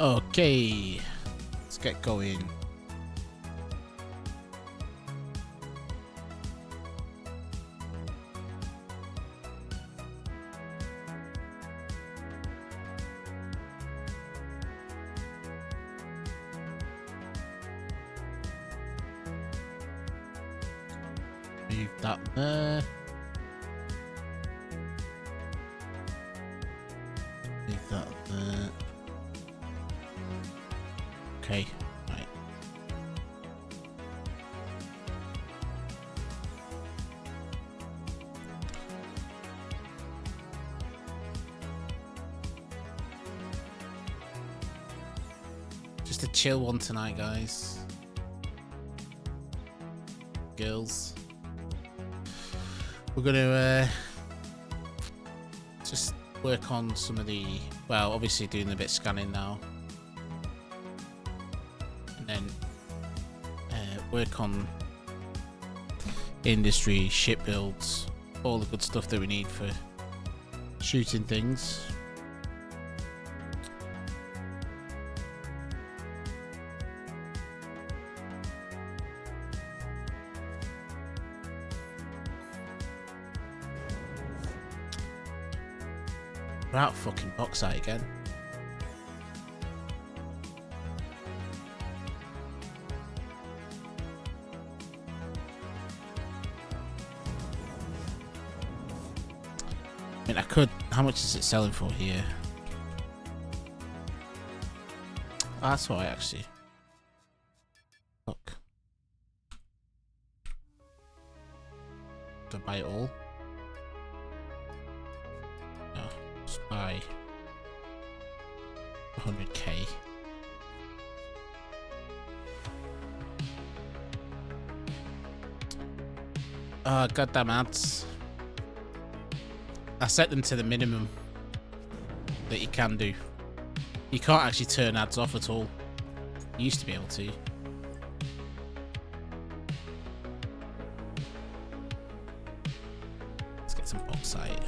Okay, let's get going. Move that there. Move that there. Okay, right. Just a chill one tonight, guys. Girls. We're gonna just work on some of the, well, obviously doing a bit of scanning now. And work on industry, ship builds, all the good stuff that we need for shooting things. We're out fucking bauxite again. I mean, I could. How much is it selling for here? Oh, that's alright, actually. Look. Do I buy it all? No. Just buy 100k. Oh, goddamn ads. I set them to the minimum that you can do. You can't actually turn ads off at all. You used to be able to. Let's get some bauxite.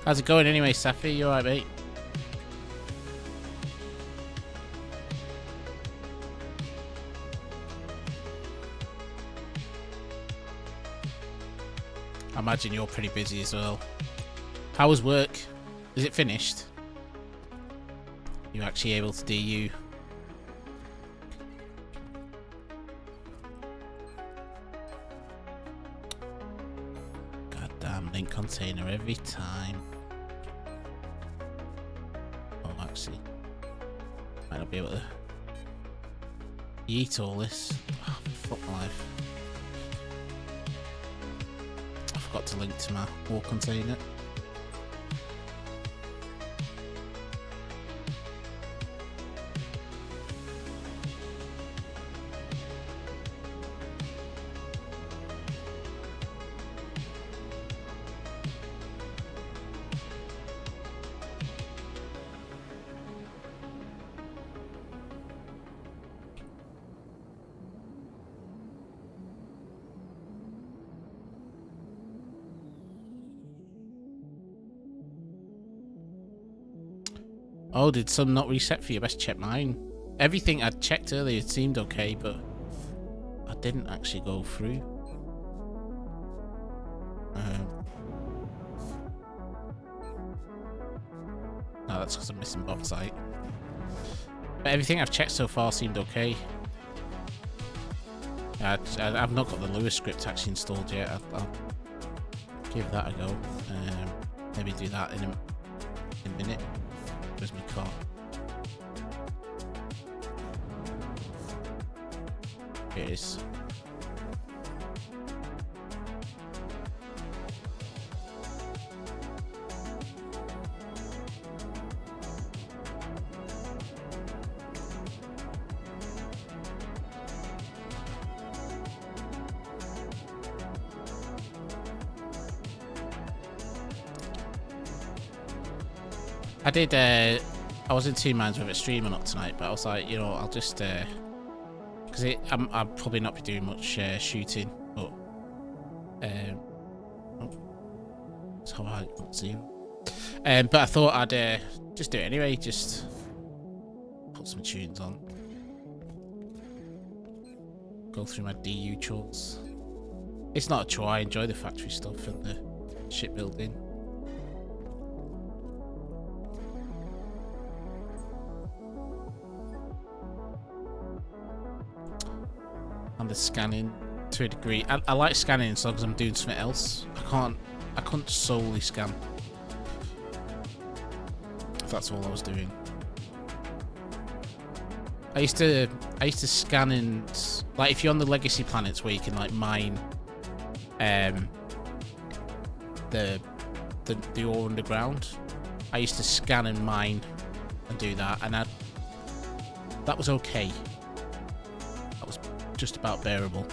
How's it going anyway, Safi? You alright, mate? I imagine you're pretty busy as well. How was work? Is it finished? You actually able to DU? Goddamn link container every time. Oh, actually, might not be able to eat all this. Oh, fuck my life. Got to link to my war container. Oh, did some not reset for you? Best check mine. Everything I'd checked earlier seemed okay, but I didn't actually go through. No, that's because I'm missing bauxite. But everything I've checked so far seemed okay. I've not got the Lewis script actually installed yet. I'll give that a go. Maybe do that in a minute. Where's my car? Here it is. I did, I was in two minds whether to stream or not tonight, but I was like, you know, I'll just, because because I'll probably not be doing much shooting, but that's how I zoom. But I thought I'd just do it anyway. Just put some tunes on, go through my DU chores. It's not a chore. I enjoy the factory stuff and the shipbuilding. And the scanning to a degree. I like scanning as long as I'm doing something else. I couldn't solely scan if that's all I was doing. I used to scan and, like, if you're on the legacy planets where you can like mine the ore underground, I used to scan and mine and do that, and that was okay. That was just about bearable.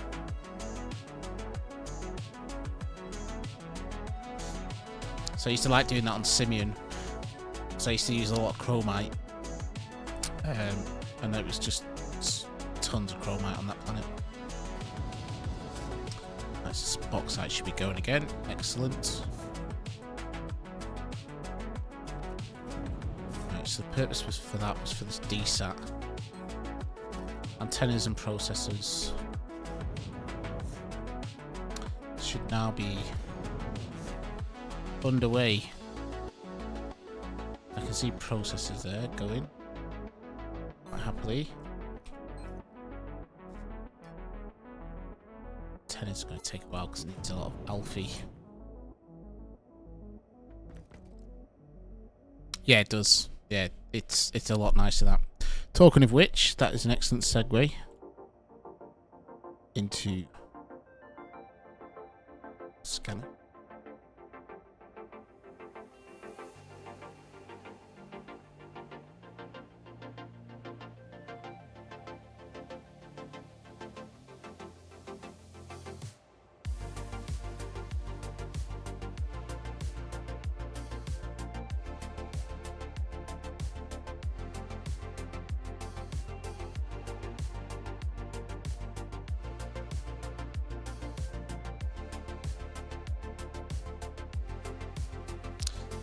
So I used to like doing that on Simeon. So I used to use a lot of chromite, and there was just tons of chromite on that planet. This bauxite should be going again. Excellent. Right, so the purpose was for this DSAT. Antennas and processors should now be underway. I can see processors there going quite happily. Antennas are going to take a while because it needs a lot of alpha. Yeah, it does. Yeah, it's a lot nicer, that. Talking of which, that is an excellent segue into scanner.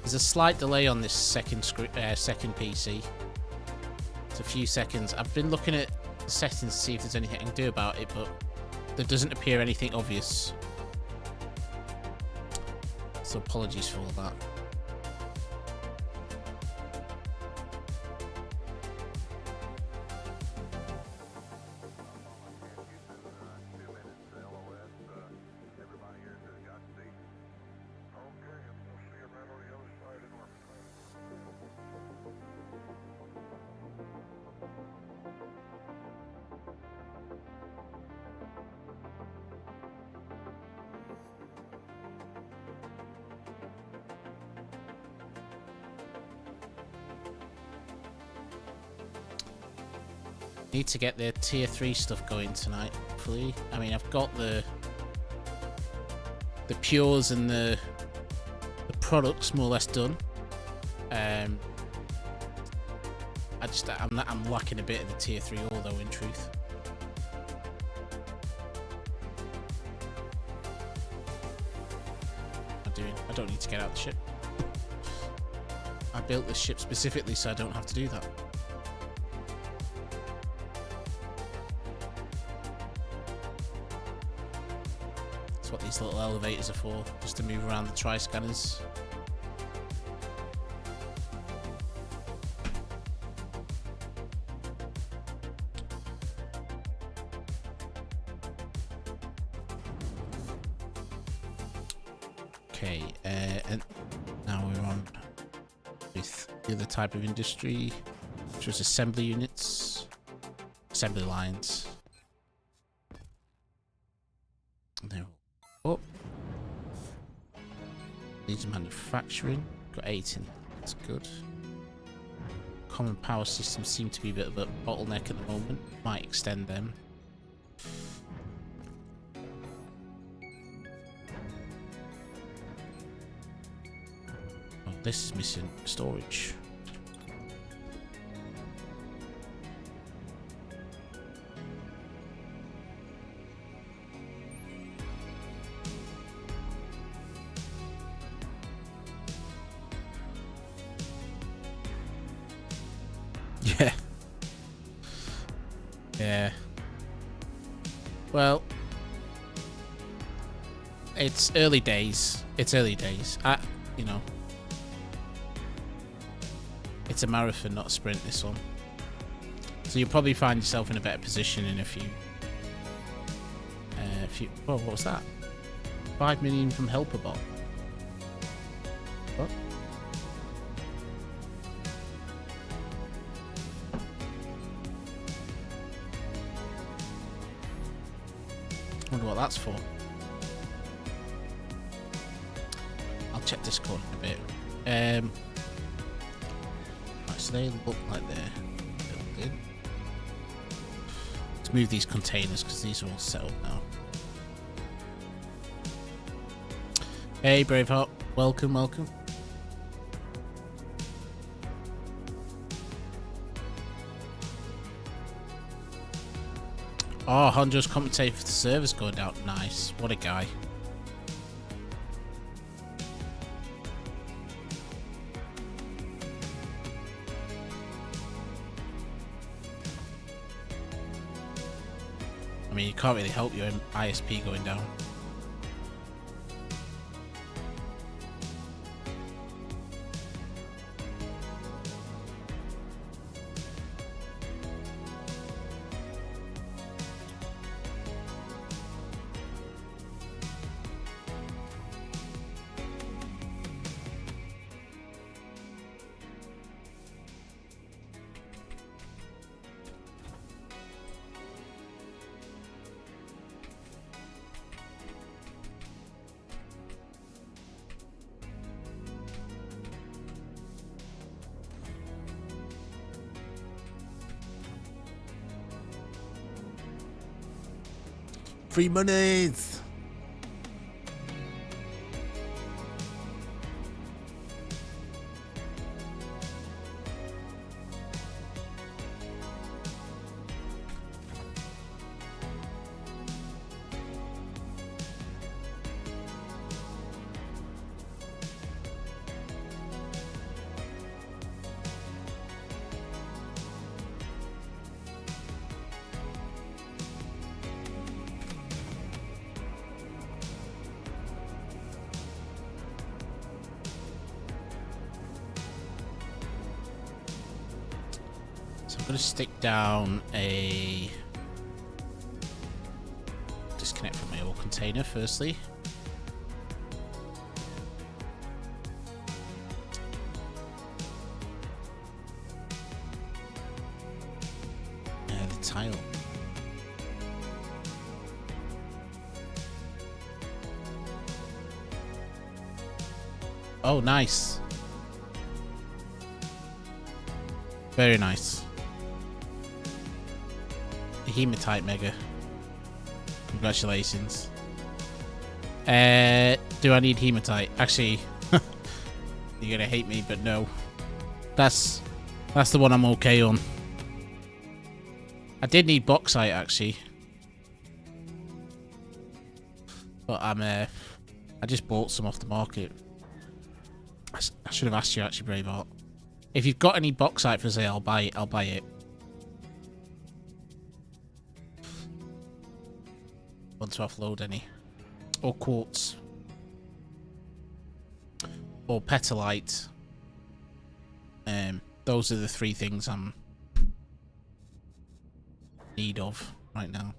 There's a slight delay on this second PC. It's a few seconds. I've been looking at the settings to see if there's anything I can do about it, but there doesn't appear anything obvious. So apologies for all that. Need to get the tier 3 stuff going tonight, hopefully. I mean, I've got the pures and the products more or less done. I'm lacking a bit of the tier 3 ore though, in truth. I don't need to get out the ship. I built this ship specifically so I don't have to do that. What these little elevators are for, just to move around the tri-scanners. Okay, and now we're on with the other type of industry, which was assembly units, assembly lines. There. Oh, needs manufacturing. Got 18. That's good. Common power systems seem to be a bit of a bottleneck at the moment. Might extend them. Oh, this is missing storage. Yeah. Yeah. Well, it's early days. It's early days. You know, it's a marathon, not a sprint, this one. So you'll probably find yourself in a better position in a few. Oh, what was that? 5 million from Helperbot. What? Wonder what that's for. I'll check Discord in a bit. Right, so they look like they're built in. Let's move these containers because these are all set up now. Hey Braveheart, welcome, welcome. Oh, Honjo's commentating for the servers going down. Nice. What a guy. I mean, you can't really help your ISP going down. Free monies! So I'm going to stick down a disconnect from my old container firstly. The tile. Oh, nice. Very nice. Hematite Mega. Congratulations. Do I need Hematite? Actually, you're gonna hate me, but no. That's the one I'm okay on. I did need Bauxite actually, but I just bought some off the market. I should have asked you actually, Braveheart. If you've got any Bauxite for sale, I'll buy it. I'll buy it. Want to offload any, or quartz, or petalite. Those are the three things I'm in need of right now.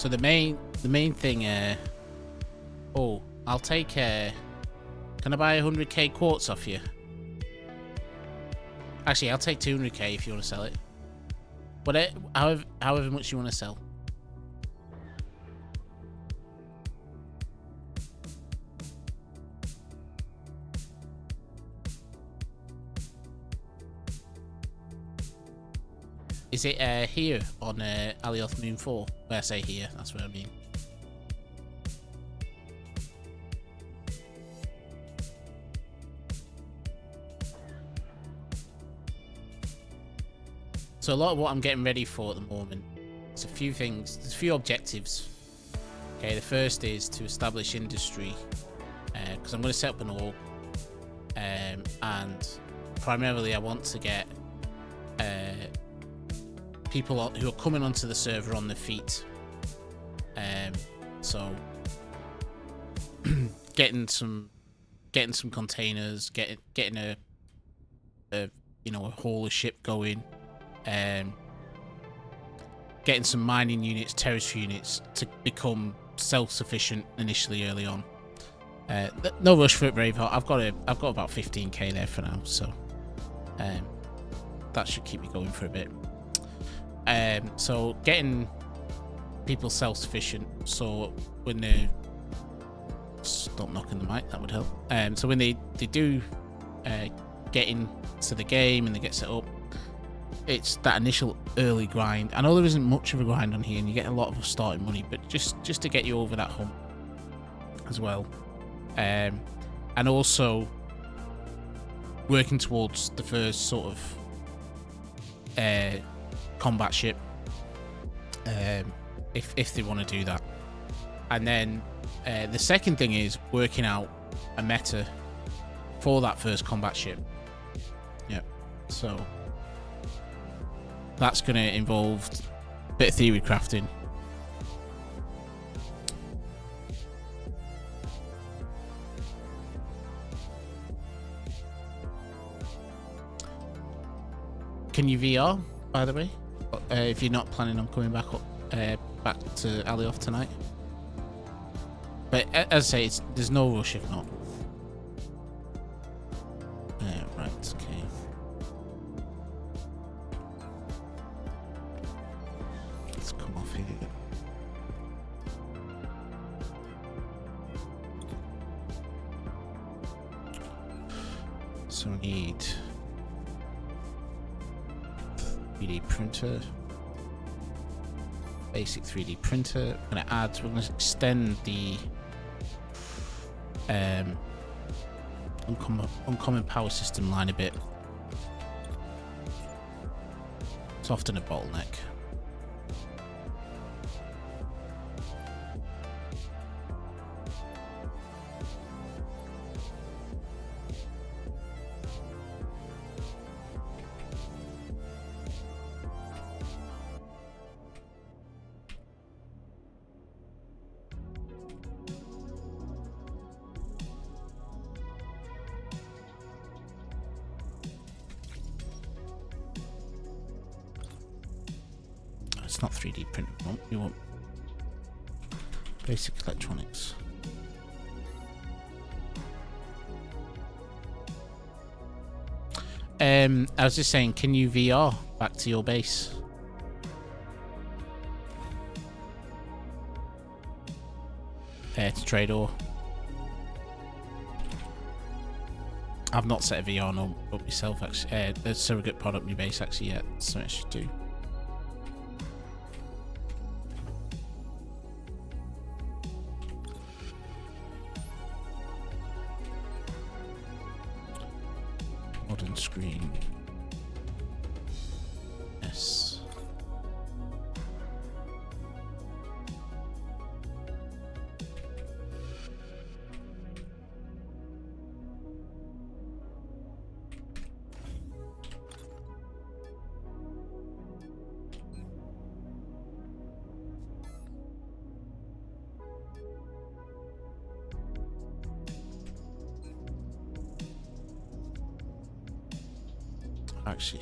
So the main thing. Oh, I'll take. Can I buy 100k quartz off you? Actually, I'll take 200k if you want to sell it. But however much you want to sell. Is it here on Alioth Moon 4? When I say here, that's what I mean. So a lot of what I'm getting ready for at the moment, there's a few things, there's a few objectives. Okay, the first is to establish industry, because I'm going to set up an org, and primarily I want to get people who are coming onto the server on their feet. So getting some containers, getting a hauler ship going, getting some mining units, terrace units to become self-sufficient initially early on. No rush for it, Braveheart. I've got about 15k there for now, so that should keep me going for a bit. So getting people self-sufficient, so when they stop knocking the mic, that would help. So when they do get into the game and they get set up, it's that initial early grind. I know there isn't much of a grind on here and you get a lot of starting money, but just to get you over that hump as well. And also working towards the first sort of combat ship, if they want to do that. And then the second thing is working out a meta for that first combat ship. Yep. So that's going to involve a bit of theory crafting. Can you VR, by the way? If you're not planning on coming back to Alioth tonight. But as I say, there's no rush if not. Right, okay. Let's come off here. So we need 3D printer, basic 3D printer. We're going to extend the uncommon power system line a bit. It's often a bottleneck. It's not 3D print. You want basic electronics. I was just saying, can you VR back to your base? To trade ore. I've not set a VR no up myself actually. There's a surrogate pod up my base actually yet, so I should do. Modern screen. Yes. Actually,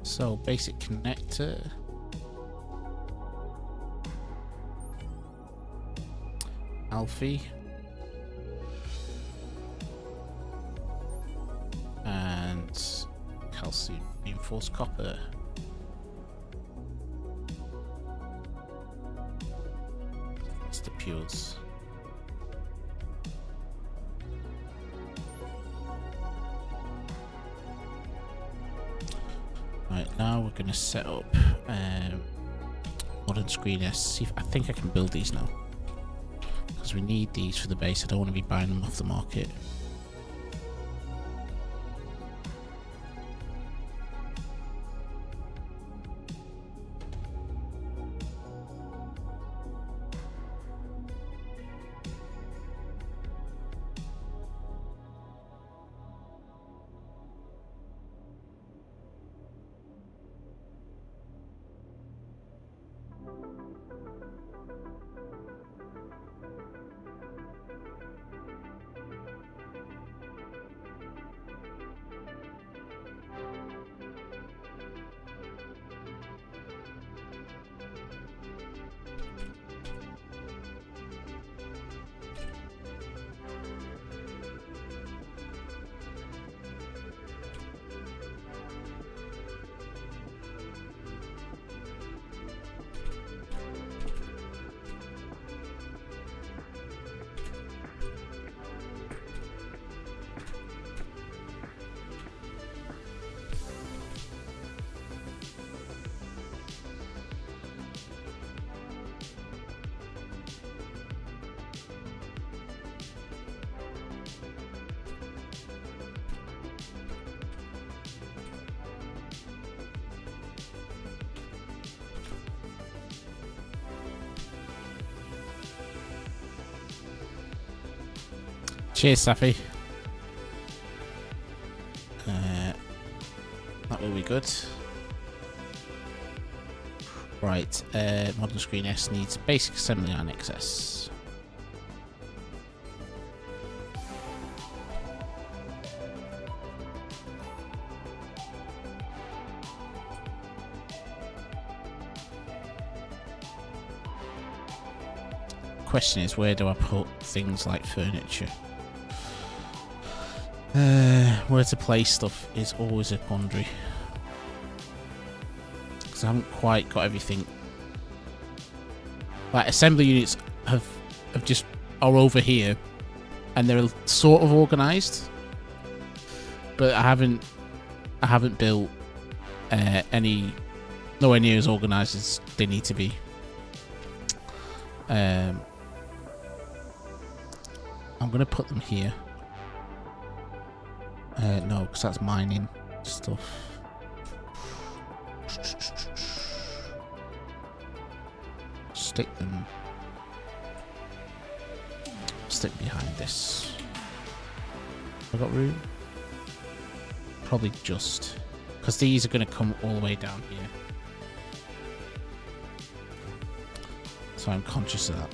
So basic connector. Alfie. And calcium reinforced copper. That's the pures. Right, now we're going to set up modern screen S. See if I think I can build these now, because we need these for the base. I don't want to be buying them off the market. Cheers, Safi. That will be good. Right, modern screen S needs basic assembly on XS. Question is, where do I put things like furniture? Where to place stuff is always a quandary, because I haven't quite got everything. Like assembly units are over here, and they're sort of organised, but I haven't built any nowhere near as organised as they need to be. I'm gonna put them here. No, because that's mining stuff. Stick behind this. Have I got room? Probably just, because these are going to come all the way down here. So I'm conscious of that.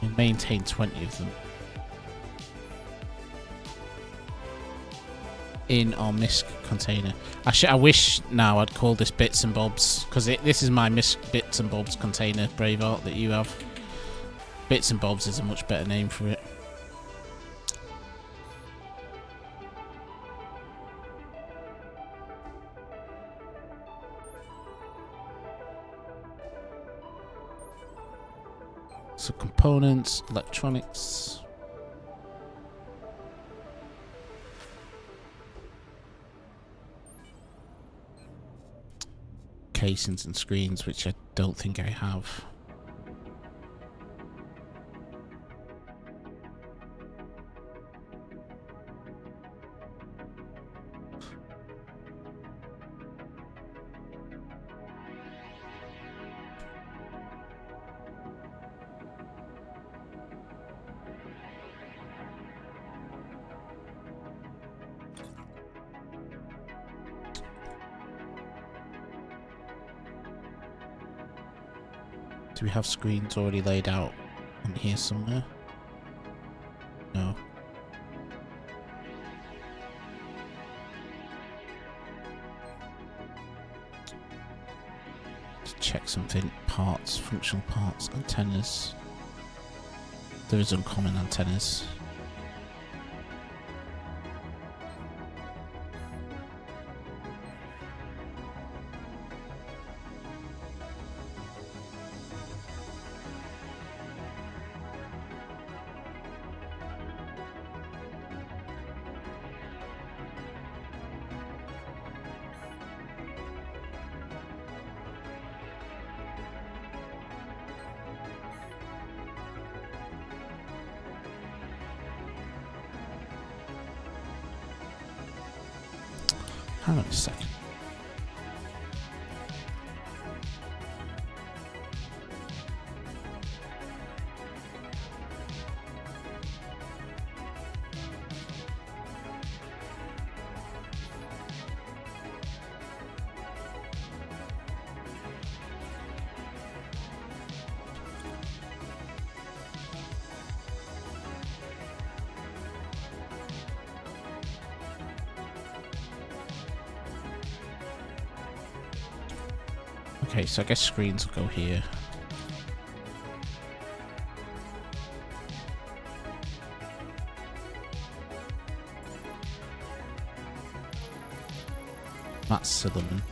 We maintain 20 of them in our MISC container. I wish now I'd call this Bits and Bobs, because this is my MISC Bits and Bobs container, Braveheart, that you have. Bits and Bobs is a much better name for it. So components, electronics. Casings and screens, which I don't think I have. Do we have screens already laid out on here somewhere? No. Let's check something. Parts, functional parts, antennas. There is uncommon antennas. Hang on a second. Okay, so I guess screens will go here. Matt Silverman.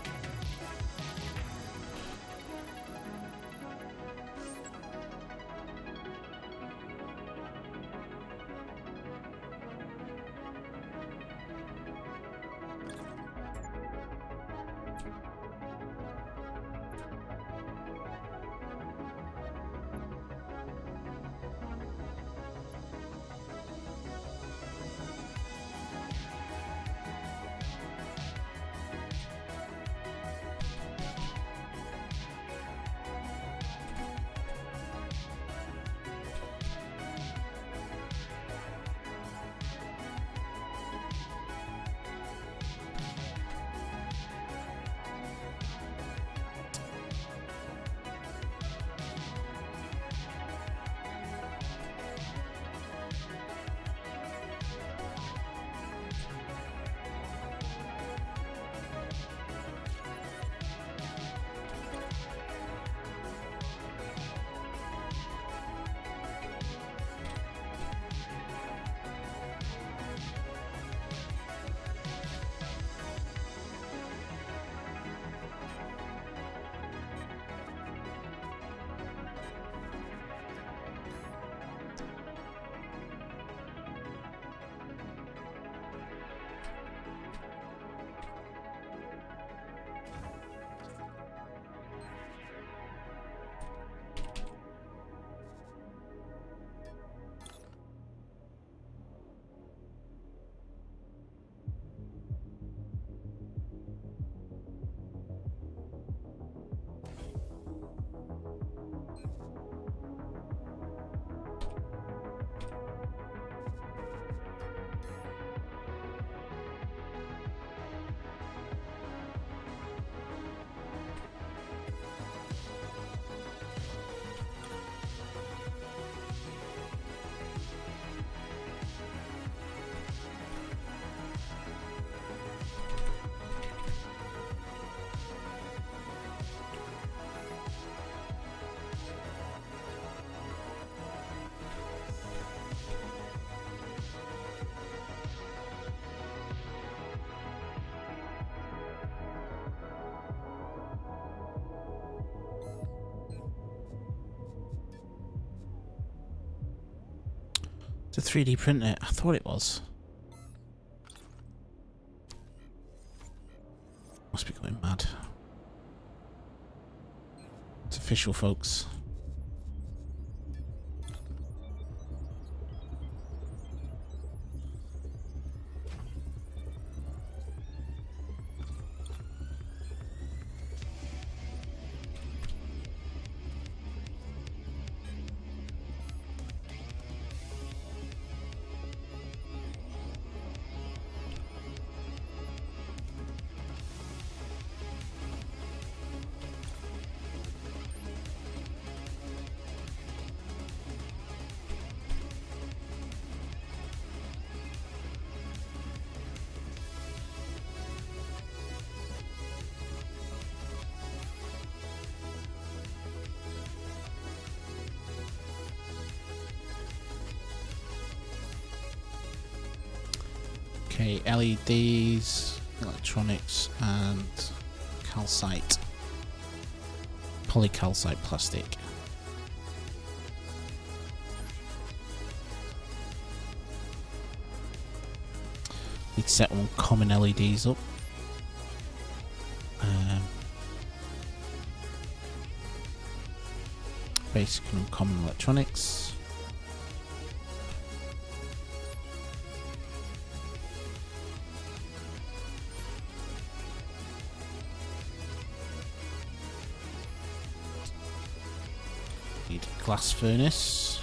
To 3D print it? I thought it was. Must be going mad. It's official, folks. Okay, LEDs, electronics, and calcite. Polycalcite plastic. Need to set one common LEDs up. Basic and uncommon electronics. Need a glass furnace.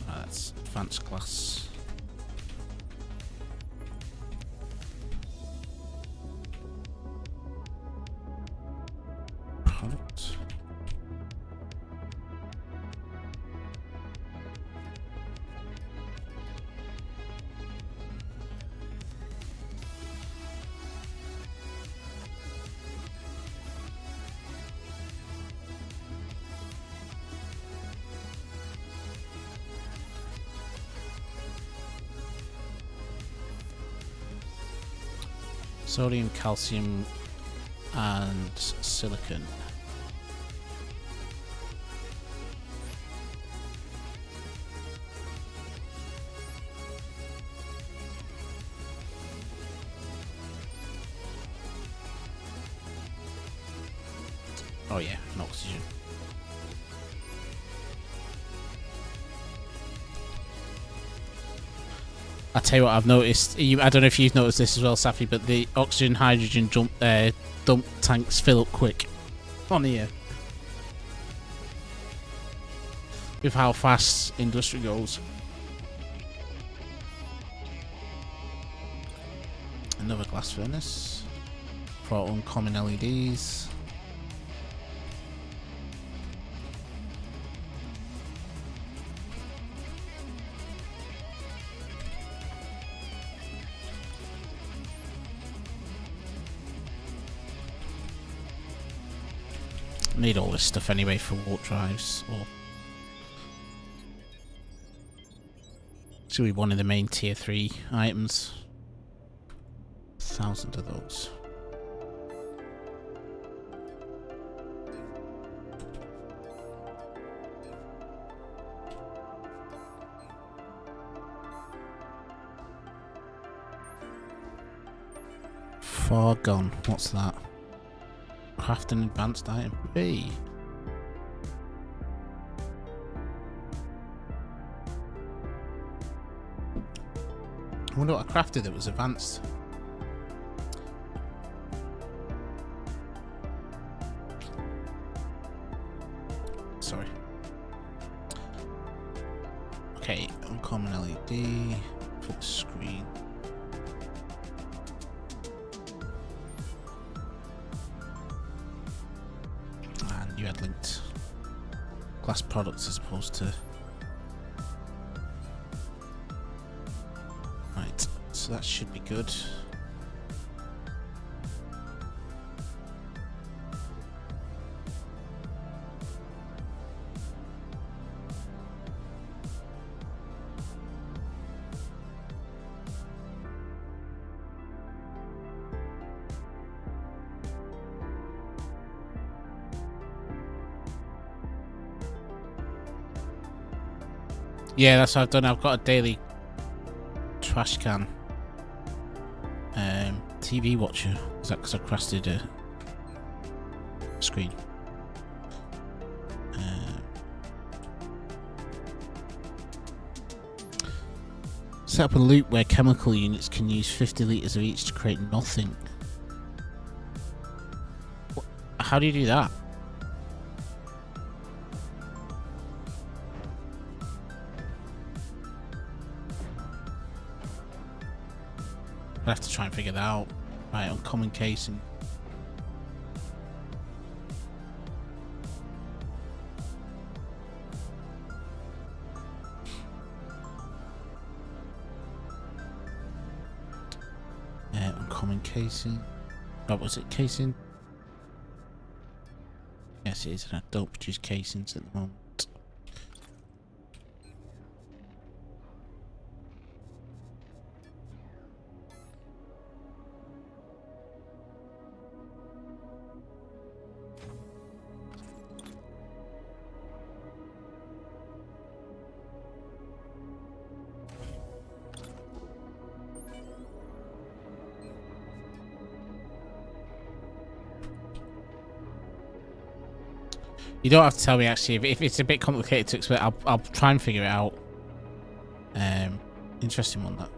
That's advanced glass. Product. Sodium, calcium, and silicon. Oh yeah, and oxygen. I tell you what, I've noticed. I don't know if you've noticed this as well, Safi, but the oxygen, hydrogen dump tanks fill up quick on here. With how fast industry goes. Another glass furnace for uncommon LEDs. Need all this stuff anyway for warp drives, or should be one of the main tier 3 items. 1,000 of those. Far gone. What's that? Craft an advanced item. Hey. I wonder what I crafted that was advanced. Sorry. Okay, uncommon LED for the screen. And you had linked glass products as opposed to. Right, so that should be good. Yeah, that's what I've done. I've got a daily trash can. TV watcher. Is that because I crafted a screen? Set up a loop where chemical units can use 50 litres of each to create nothing. How do you do that? I'll have to try and figure that out. Right, uncommon casing. Uncommon casing. Oh, was it casing? Yes, it is, and I don't produce casings at the moment. You don't have to tell me actually. If it's a bit complicated to explain, I'll try and figure it out. Interesting one that.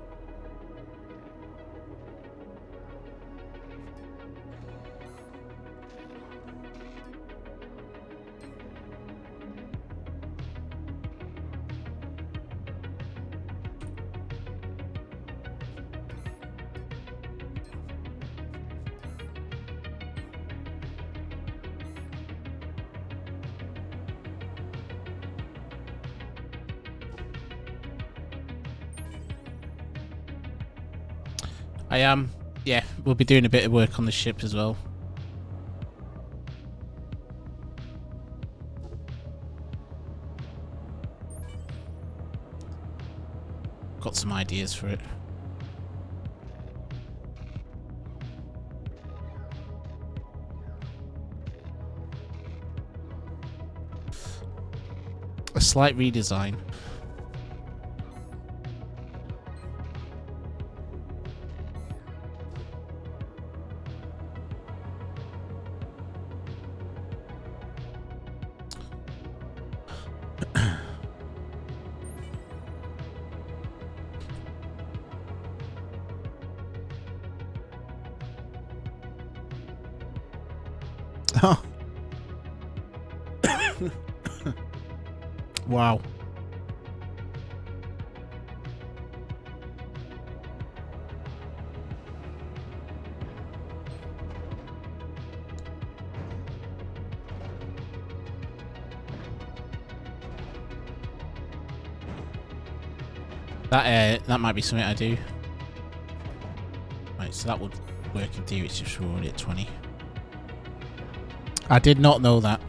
I am. Yeah, we'll be doing a bit of work on the ship as well. Got some ideas for it. A slight redesign. Oh. Wow. That might be something I do. Right, so that would work in theory. It's just we're already at 20. I did not know that.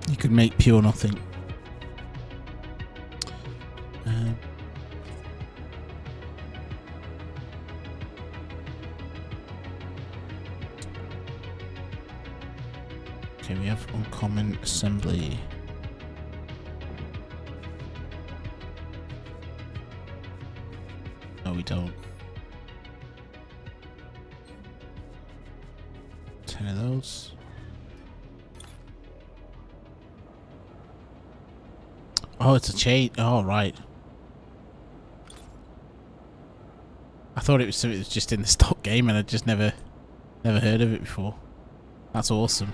You could make pure nothing. Okay, we have uncommon assembly. No, we don't. 10 of those. Oh, it's a chain. Oh, right. I thought it was something that was just in the stock game and I'd just never heard of it before. That's awesome.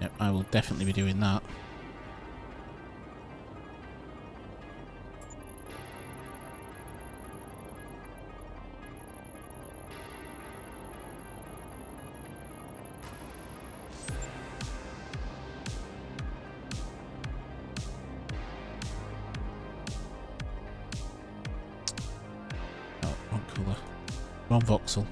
Yep, I will definitely be doing that. Oh, wrong colour. Wrong voxel.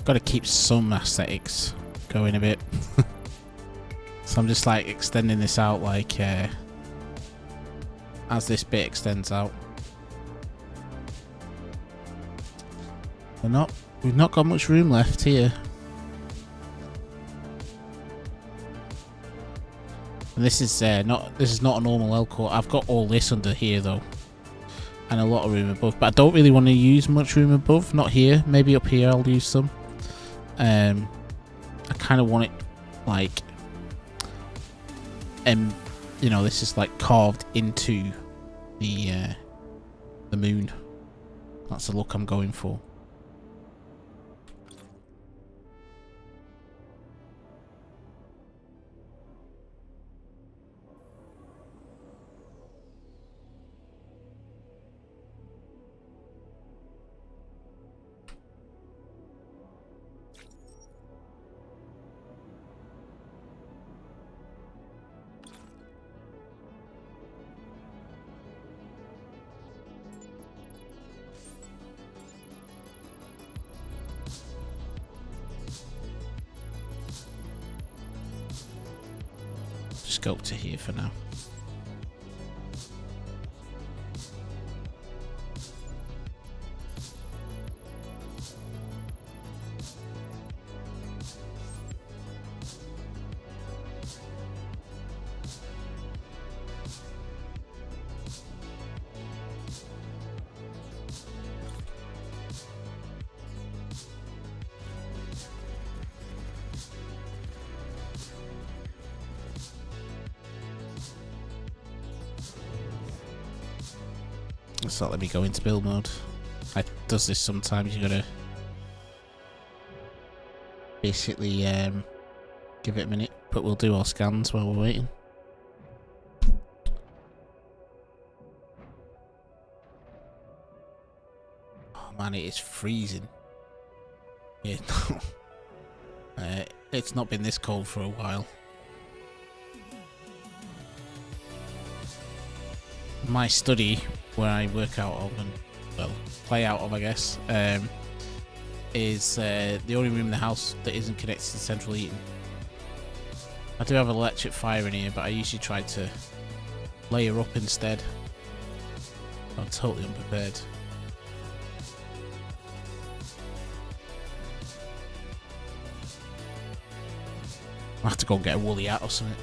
Got to keep some aesthetics going a bit. So I'm just like extending this out like as this bit extends out. We've not got much room left here. And this is not a normal L core. I've got all this under here though, and a lot of room above. But I don't really want to use much room above. Not here. Maybe up here I'll use some. I kind of want it like, you know, this is like carved into the moon. That's the look I'm going for. Just go up to here for now. Let's not let me go into build mode. It does this sometimes. You gotta basically give it a minute, but we'll do our scans while we're waiting. Oh man, it is freezing. Yeah, it's not been this cold for a while. My study, where I work out of and, well, play out of, I guess, is the only room in the house that isn't connected to central heating. I do have an electric fire in here, but I usually try to layer up instead. I'm totally unprepared. I'll have to go and get a woolly hat or something.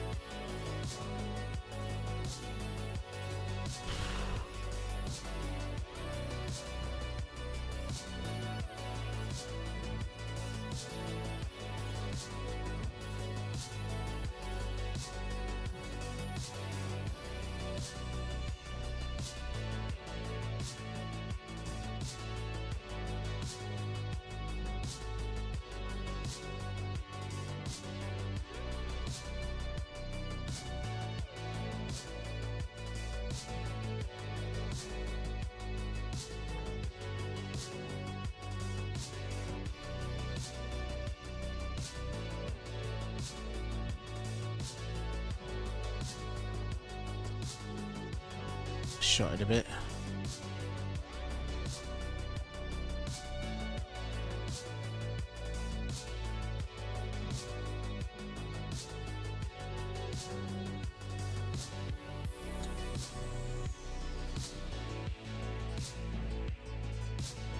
Shot it a bit.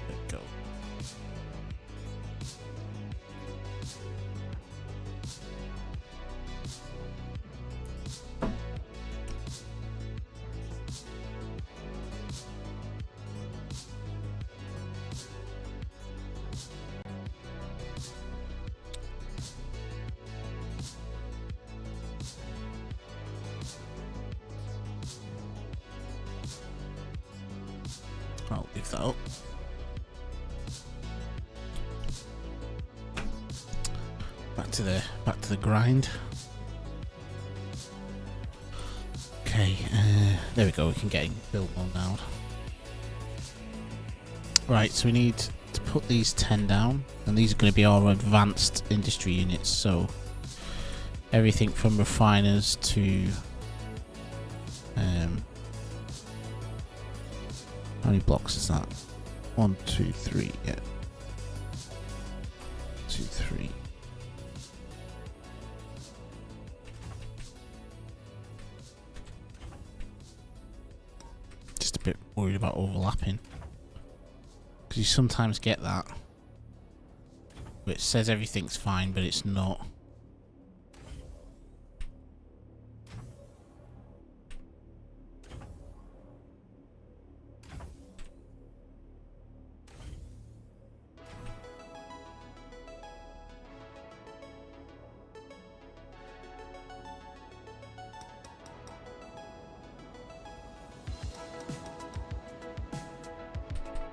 There we go. I'll leave that up. Back to the grind. Okay, there we go. We can get in build mode now. Right, so we need to put these 10 down, and these are going to be our advanced industry units. So everything from refiners to how many blocks is that? 1, 2, 3. Yeah. 2, 3. Just a bit worried about overlapping, because you sometimes get that where it says everything's fine but it's not.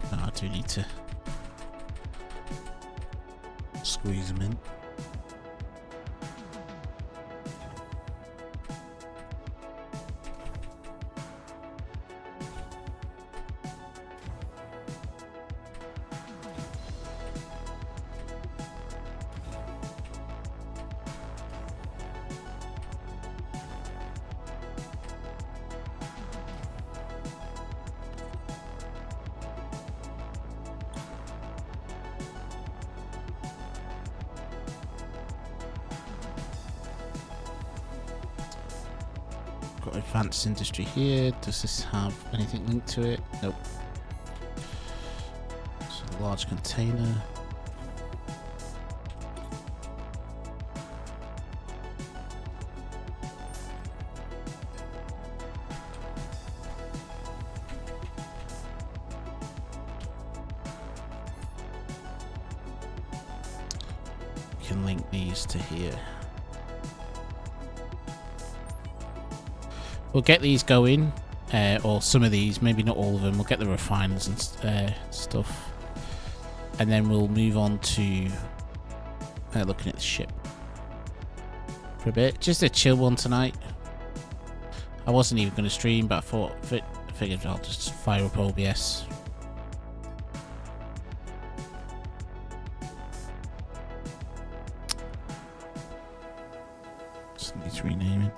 No, I do need to squeeze them in. Got advanced industry here. Does this have anything linked to it? Nope. So large container. We can link these to here. We'll get these going, or some of these, maybe not all of them. We'll get the refiners and stuff, and then we'll move on to looking at the ship for a bit. Just a chill one tonight. I wasn't even going to stream, but I figured I'll just fire up OBS. Just needs renaming.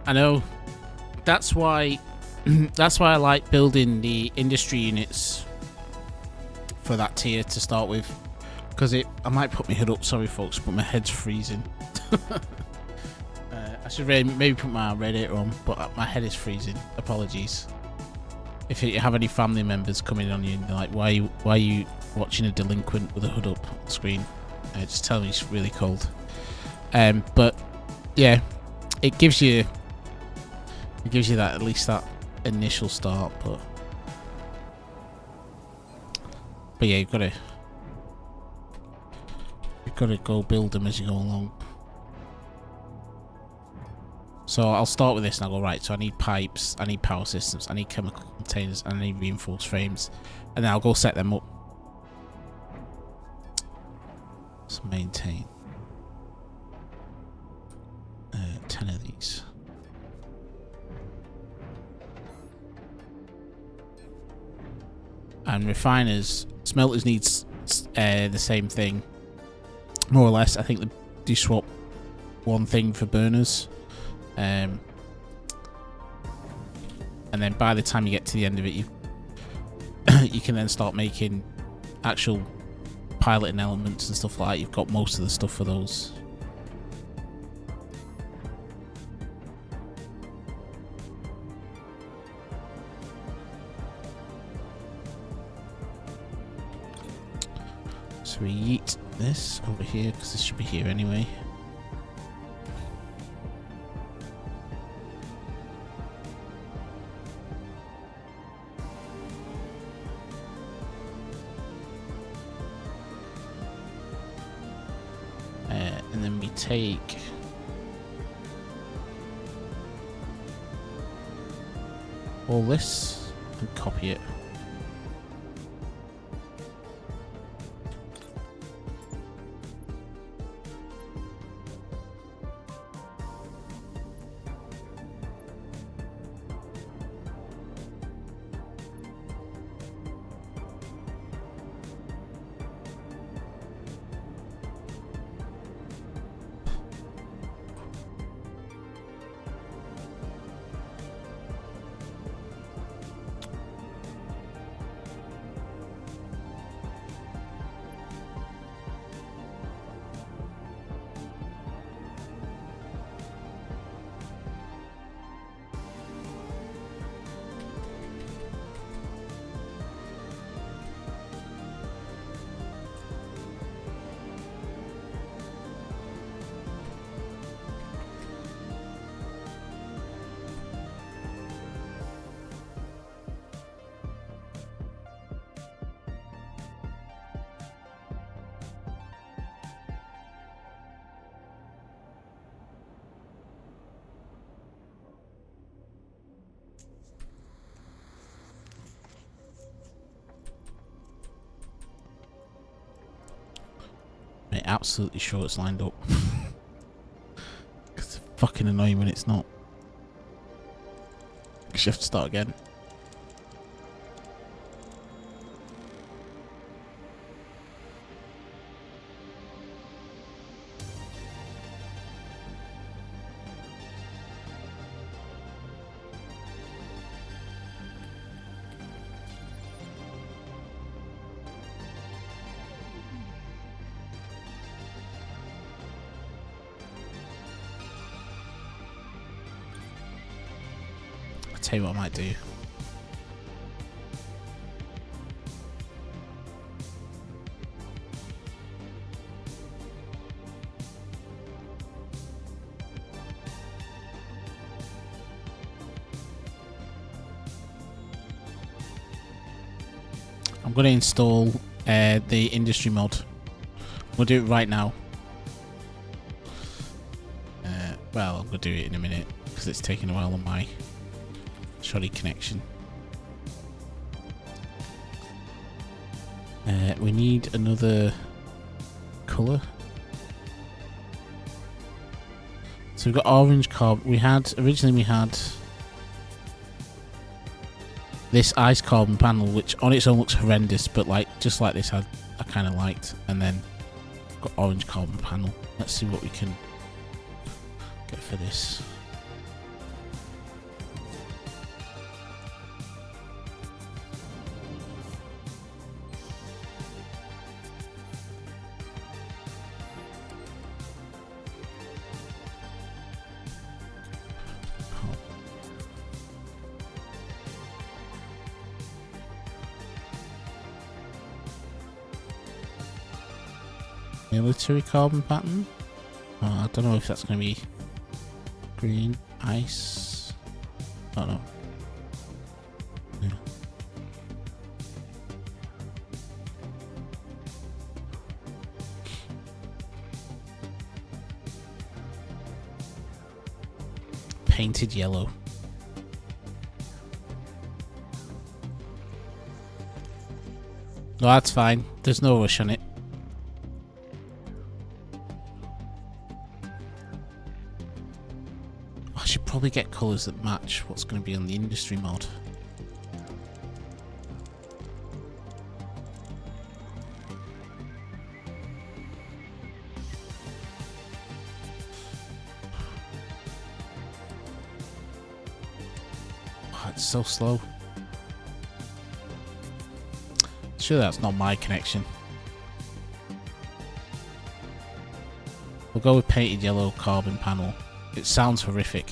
I know. That's why I like building the industry units for that tier to start with, because I might put my hood up. Sorry, folks, but my head's freezing. I should maybe put my radiator on, but my head is freezing. Apologies. If you have any family members coming on you and they're like, why are you watching a delinquent with a hood up on the screen? Just tell me it's really cold. But yeah, it gives you that, at least that initial start. But yeah, you've got to go build them as you go along. So I'll start with this and I'll go, right, so I need pipes, I need power systems, I need chemical containers, and I need reinforced frames, and then I'll go set them up. Let's maintain 10 of these. And refiners, smelters needs the same thing, more or less. I think they do swap one thing for burners. And then by the time you get to the end of it, you can then start making actual piloting elements and stuff like that. You've got most of the stuff for those. So we yeet this over here, because this should be here anyway. take all this and copy it. I'm absolutely sure it's lined up. It's fucking annoying when it's not. You have to start again. Tell you what I might do. I'm going to install the industry mod. We'll do it right now. Well, I'm going to do it in a minute because it's taking a while on my shoddy connection. We need another colour. So we've got orange carbon. Originally we had this ice carbon panel, which on its own looks horrendous, but just like this I kind of liked. And then got orange carbon panel. Let's see what we can get for this. Military carbon pattern. I don't know if that's going to be green ice. I don't know. Yeah. Painted yellow. No, that's fine. There's no rush on it. Probably get colours that match what's going to be on the industry mod. Oh, it's so slow. Sure, that's not my connection. We'll go with painted yellow carbon panel. It sounds horrific.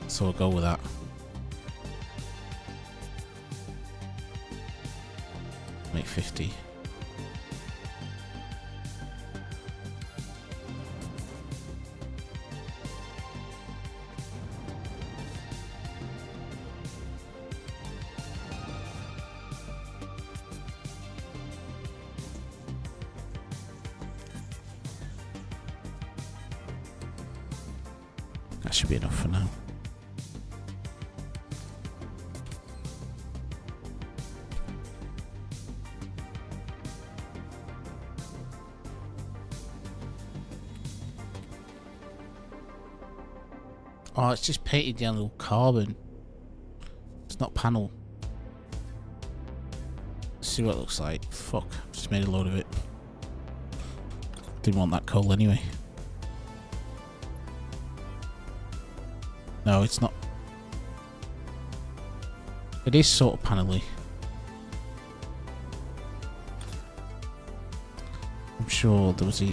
So we'll go with that. Make 50. That should be enough for now. Oh, it's just painted yellow carbon. It's not panel. Let's see what it looks like. Fuck, just made a load of it. Didn't want that coal anyway. No, it's not. It is sort of panelly. I'm sure there was a...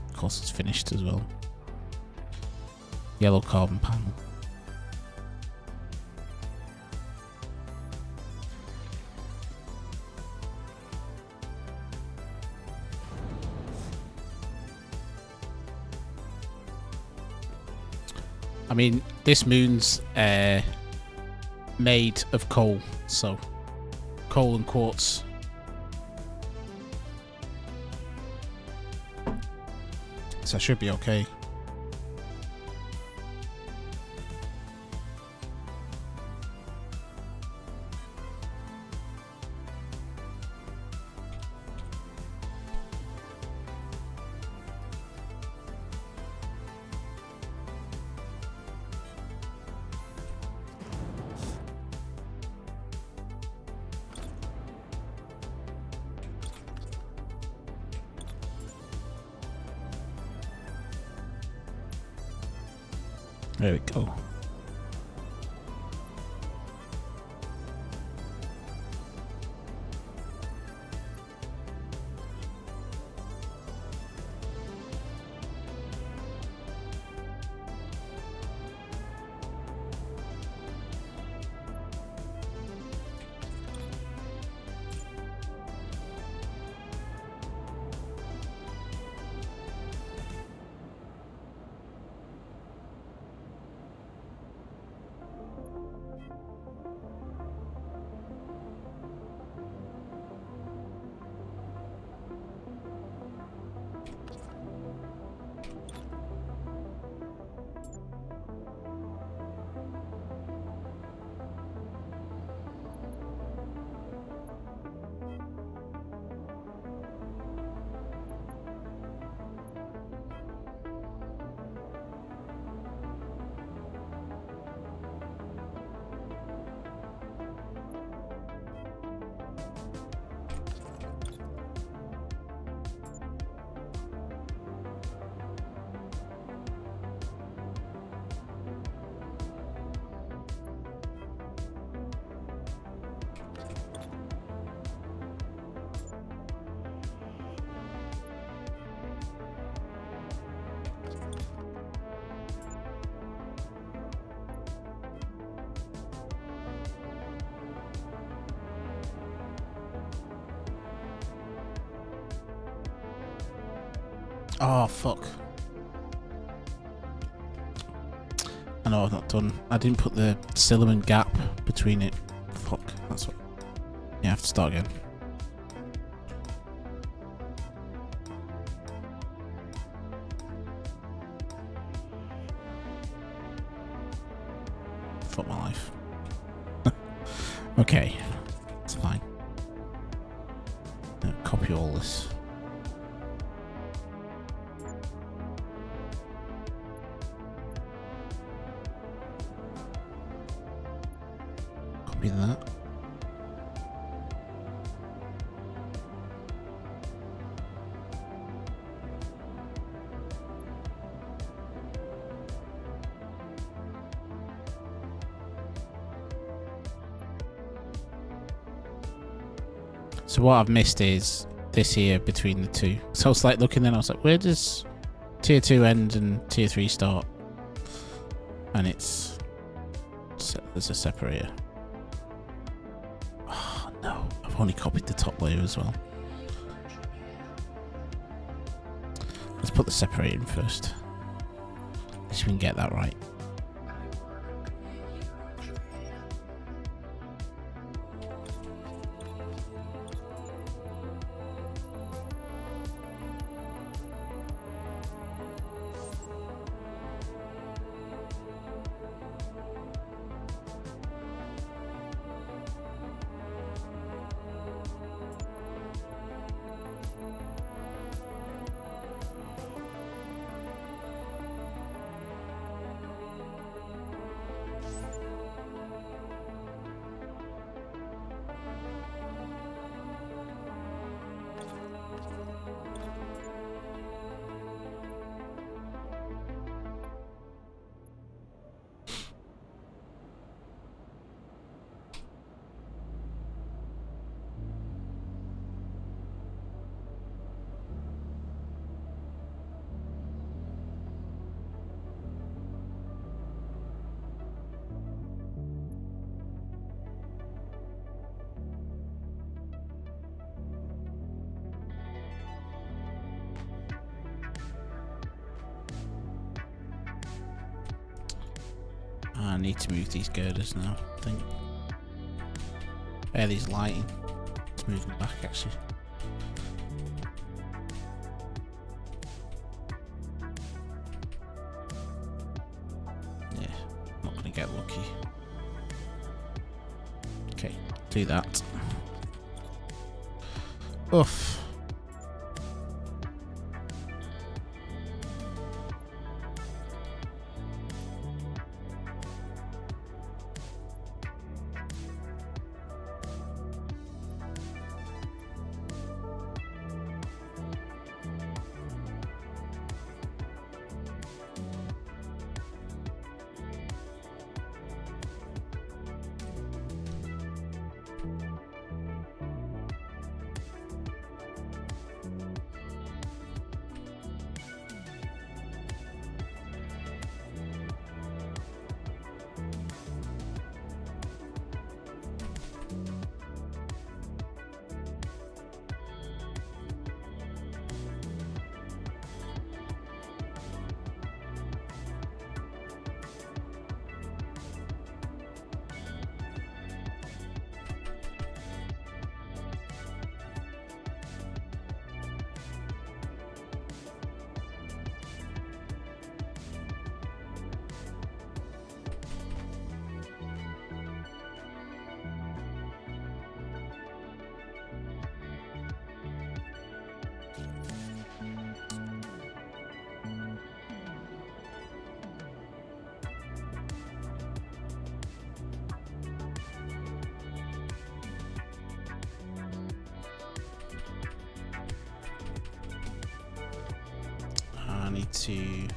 Of course it's finished as well. Yellow carbon panel. I mean, this moon's made of coal, so coal and quartz. So I should be okay. There we go. Oh, fuck. I know I've not done. I didn't put the cinnamon gap between it. Fuck. That's what. Yeah, I have to start again. Fuck my life. Okay. It's fine. Now, copy all this. That. So what I've missed is this here between the two. So I was like looking then, I was like, where does tier 2 end and tier 3 start? And it's there's a separator. No, I've only copied the top layer as well. Let's put the separator in first. At least we can get that right. I need to move these girders now, I think. These lighting. Let's move them back actually. Yeah, not gonna get lucky. Okay, do that. Oof. I need to...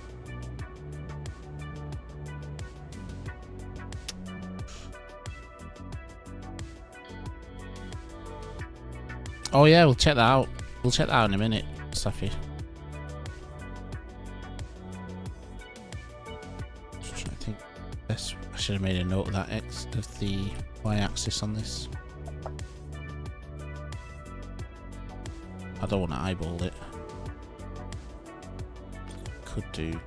Oh yeah, we'll check that out. We'll check that out in a minute, Safi. Just trying to think. This, I should have made a note of that X of the y-axis on this. I don't want to eyeball it. Could do.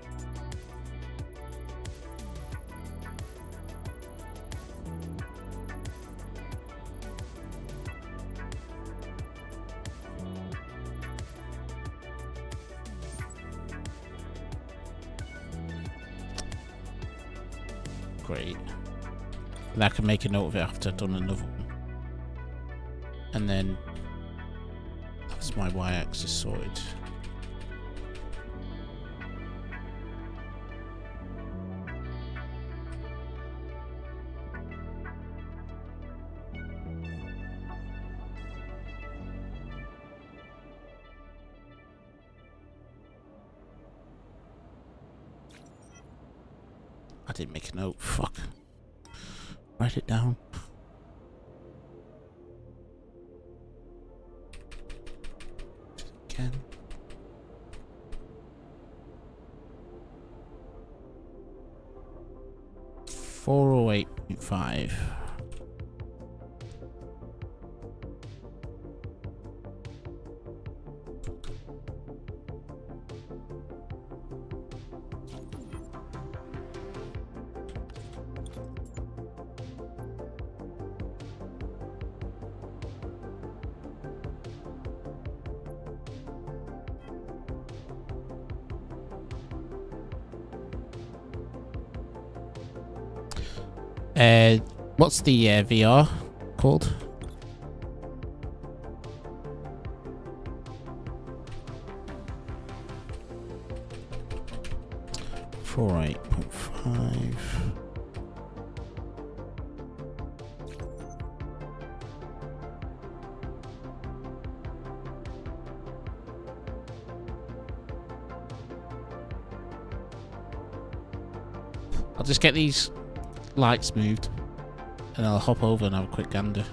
Great. And I can make a note of it after I've done another one. And then that's my y-axis sorted. I didn't make a note. Fuck. Write it down. Again. $408.5. What's the VR called? $408.5. I'll just get these lights moved and I'll hop over and have a quick gander.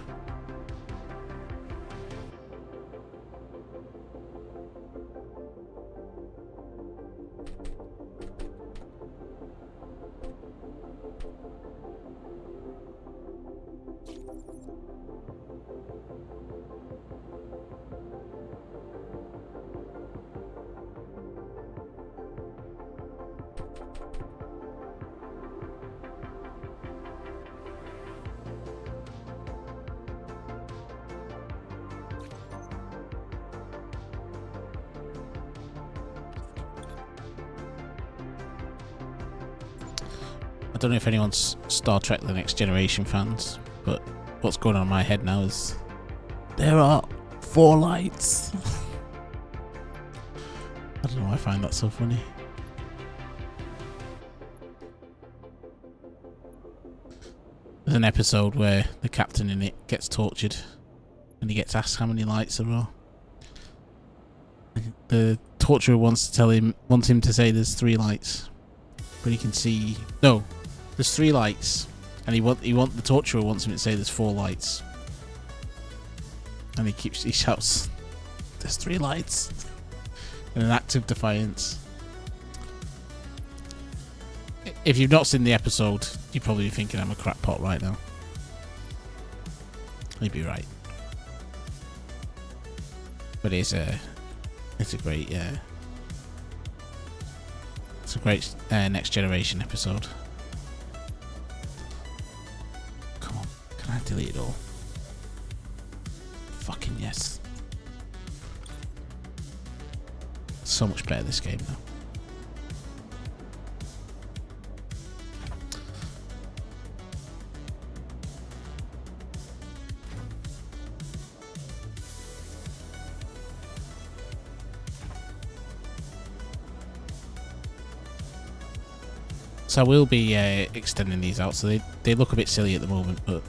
I don't know if anyone's Star Trek The Next Generation fans, but what's going on in my head now is there are 4 lights. I don't know why I find that so funny. There's an episode where the captain in it gets tortured and he gets asked how many lights there are. The torturer wants him to say there's 3 lights, but he can see no. There's 3 lights, and the torturer wants him to say there's 4 lights, and he shouts, "There's 3 lights," in an act of defiance. If you've not seen the episode, you're probably thinking I'm a crackpot right now. You'd be right, but it's a great Next Generation episode. Come on, can I delete it all? Fucking yes. So much better this game now. So I will be extending these out, so they look a bit silly at the moment, but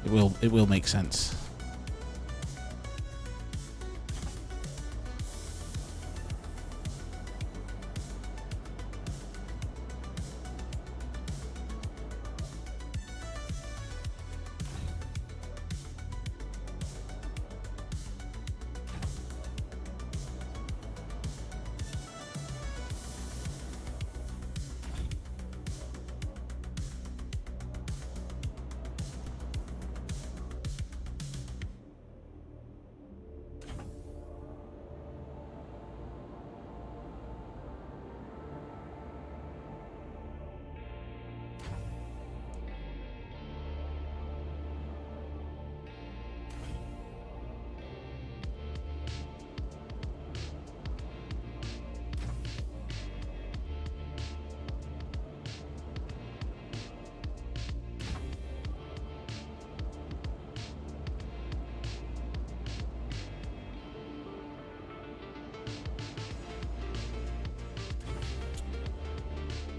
it will make sense.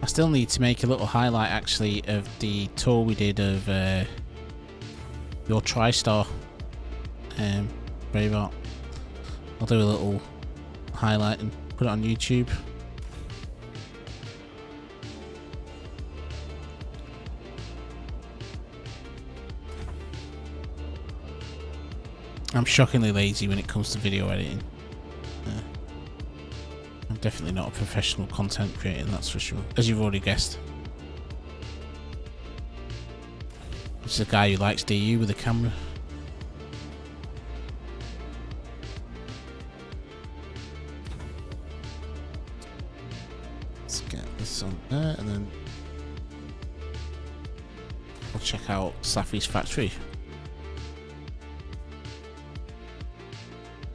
I still need to make a little highlight actually of the tour we did of your TriStar Braveheart. I'll do a little highlight and put it on YouTube. I'm shockingly lazy when it comes to video editing. I'm definitely not a professional content creator, that's for sure, as you've already guessed. This is a guy who likes DU with a camera. Let's get this on there, and then we'll check out Safi's factory.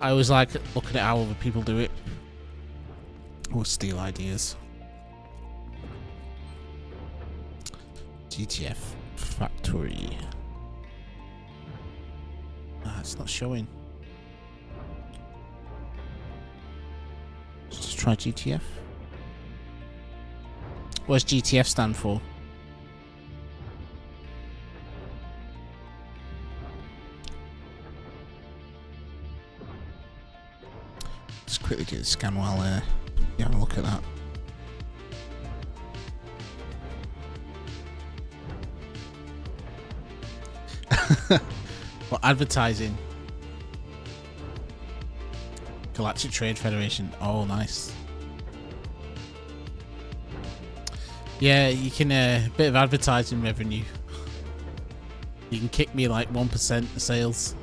I always like looking at how other people do it, or steal ideas. GTF factory. It's not showing. Let's just try GTF. What does GTF stand for? Just quickly do the scan while you have a look at that. What, advertising? Galactic Trade Federation. Oh, nice. Yeah, you can a bit of advertising revenue. You can kick me like 1% of sales.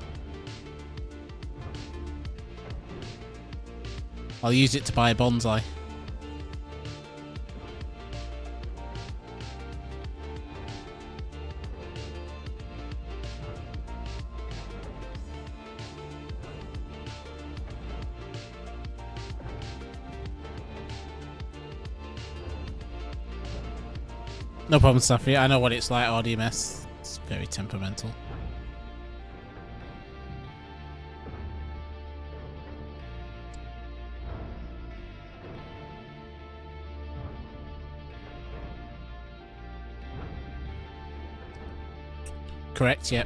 I'll use it to buy a bonsai. No problem, Safi. I know what it's like, RDMS. It's very temperamental. Correct, yep.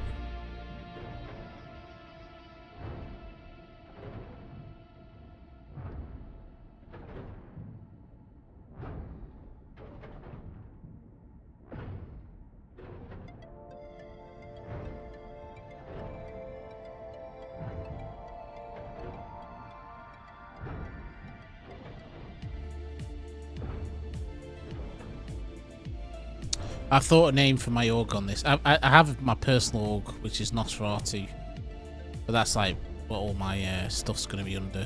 I've thought a name for my org on this. I have my personal org, which is Nosferatu, but that's like what all my stuff's going to be under.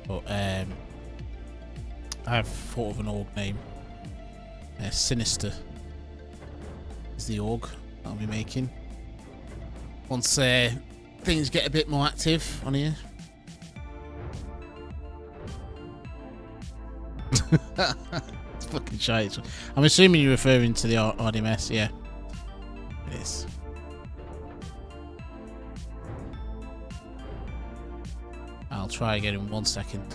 But I've thought of an org name. Sinister is the org I'll be making once things get a bit more active on here. It's fucking shite. I'm assuming you're referring to the RDMS, yeah. It is. I'll try again in 1 second.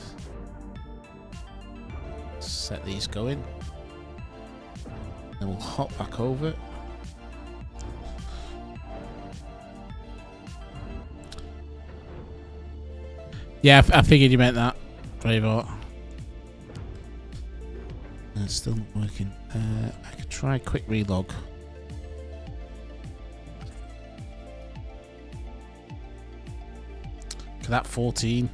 Set these going. Then we'll hop back over. Yeah, I figured you meant that. Braveheart. It's still not working. I could try quick relog. Look at that, 14.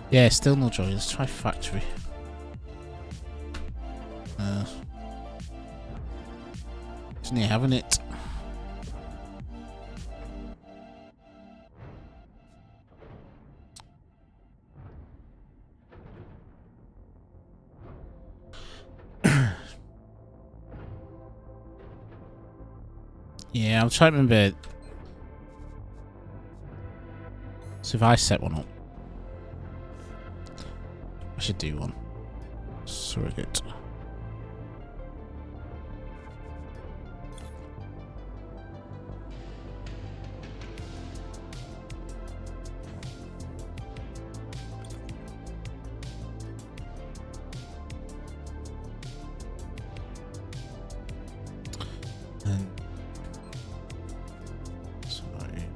Yeah, still no joy. Let's try factory. Isn't he having it? Yeah, I'm trying to remember. So if I set one up, I should do one. Surrogate. And sorry.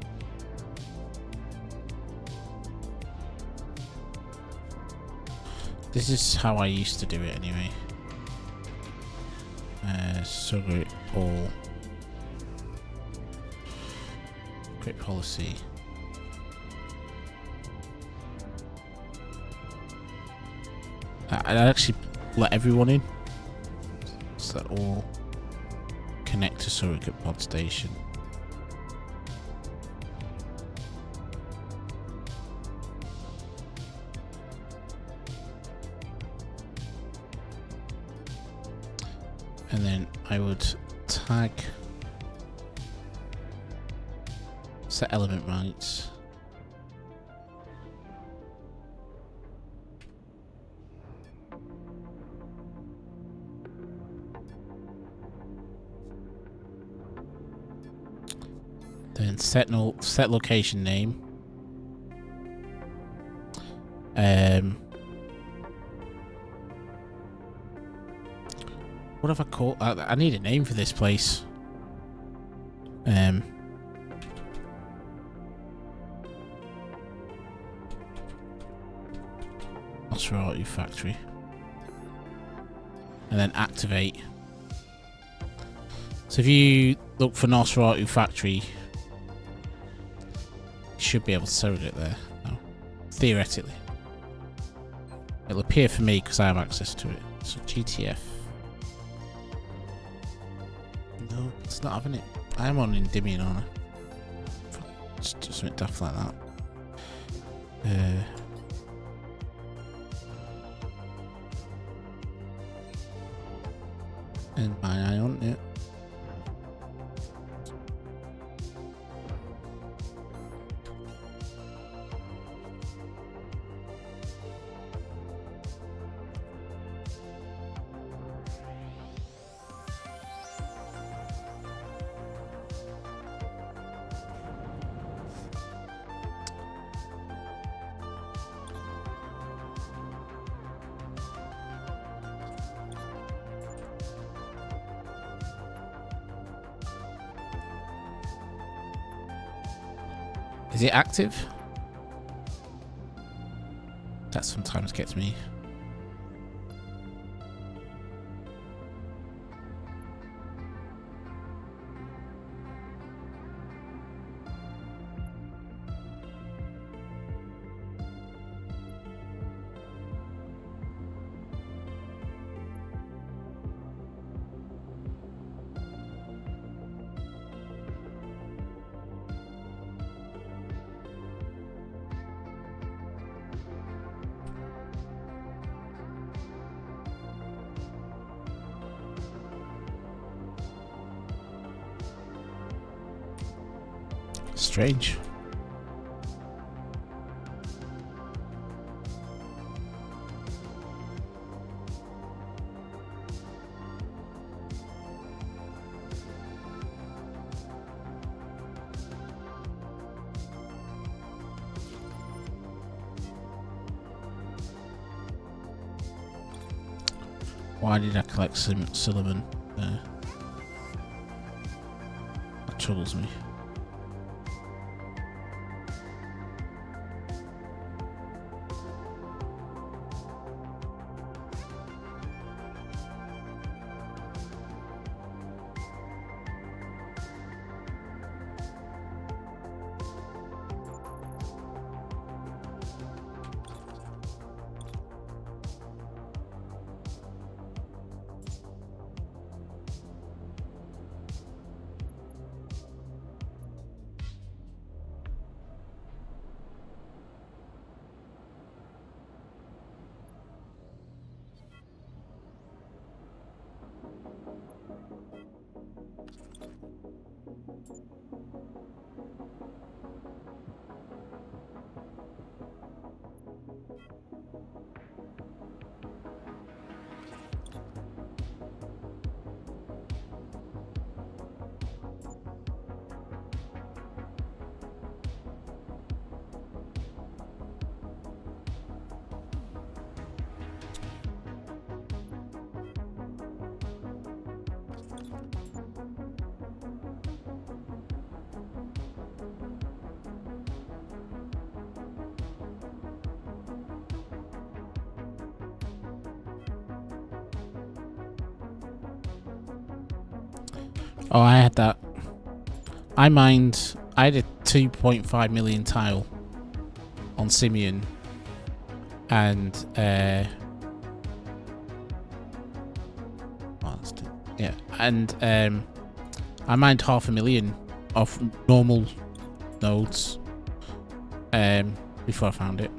This is how I used to do it anyway. Surrogate all. Quick policy. I actually let everyone in, so that all connect to surrogate pod station. And then I would tag set element rights. Then set location name. What have I called? I need a name for this place. Nosferatu factory. And then activate. So if you look for Nosferatu factory, you should be able to surrogate there. No. Theoretically. It'll appear for me because I have access to it. So GTF. No, it's not having it. I'm on Endymion, aren't I? Just something daft like that. And my eye on it. Is it active? That sometimes gets me. Strange. Why did I collect Sullivan? That troubles me. Oh, I had that. I had a 2.5 million tile on Simeon, and yeah, and I mined 500,000 off normal nodes before I found it.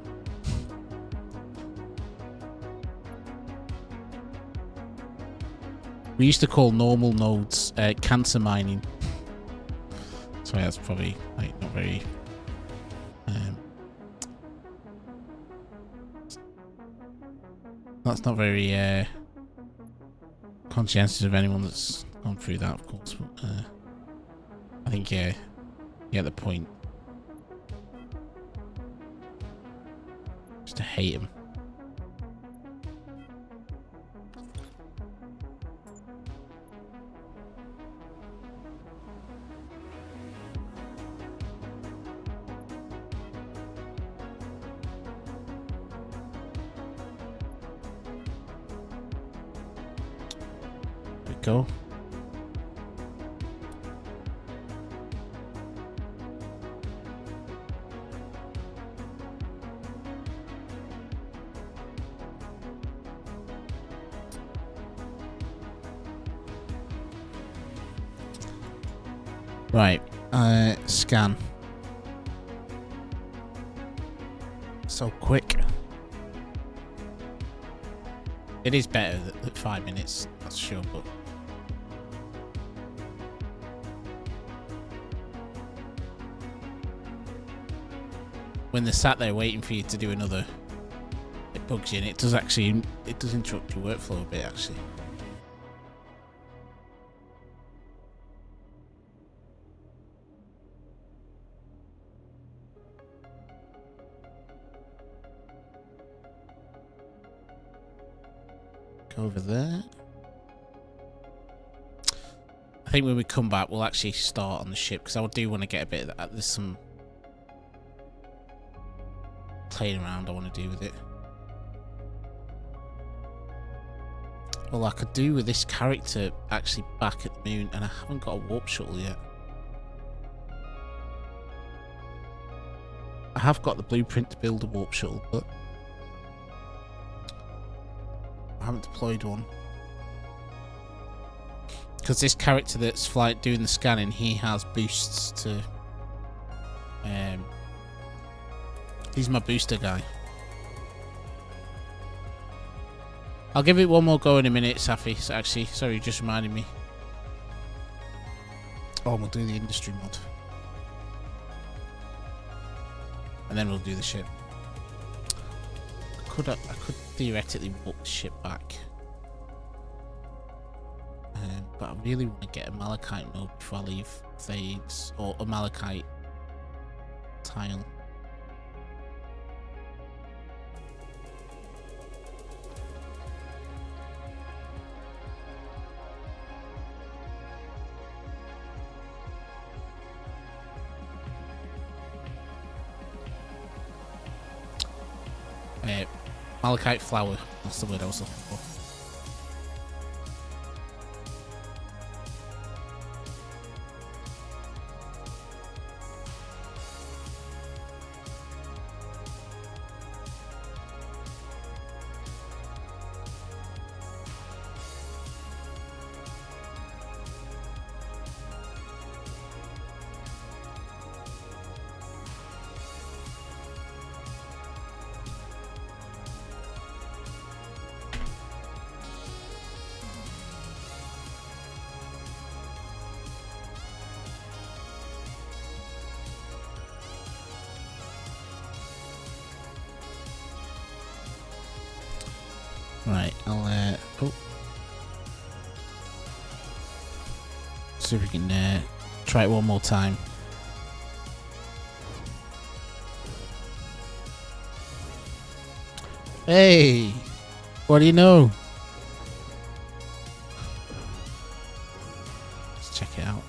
We used to call normal nodes cancer mining. So that's probably like not very that's not very conscientious of anyone that's gone through that, of course, but I think you get the point. Just to hate him. Go. Right, scan. So quick. It is better at 5 minutes, that's sure, but when they're sat there waiting for you to do another, it bugs you, and it does interrupt your workflow a bit actually. Go over there. I think when we come back, we'll actually start on the ship, because I do want to get a bit of that. There's some playing around I want to do with it. Well, I could do with this character actually back at the moon, and I haven't got a warp shuttle yet. I have got the blueprint to build a warp shuttle, but I haven't deployed one. Because this character that's doing the scanning, he has boosts to... he's my booster guy. I'll give it one more go in a minute, Safi. So actually, sorry, you just reminded me. Oh, we'll do the industry mod. And then we'll do the ship. I could theoretically walk the ship back. But I really want to get a Malachite node before I leave Fades, or a Malachite tile. Malachite flower, that's the word I was looking for. Right, I'll see if we can try it one more time. Hey, what do you know? Let's check it out.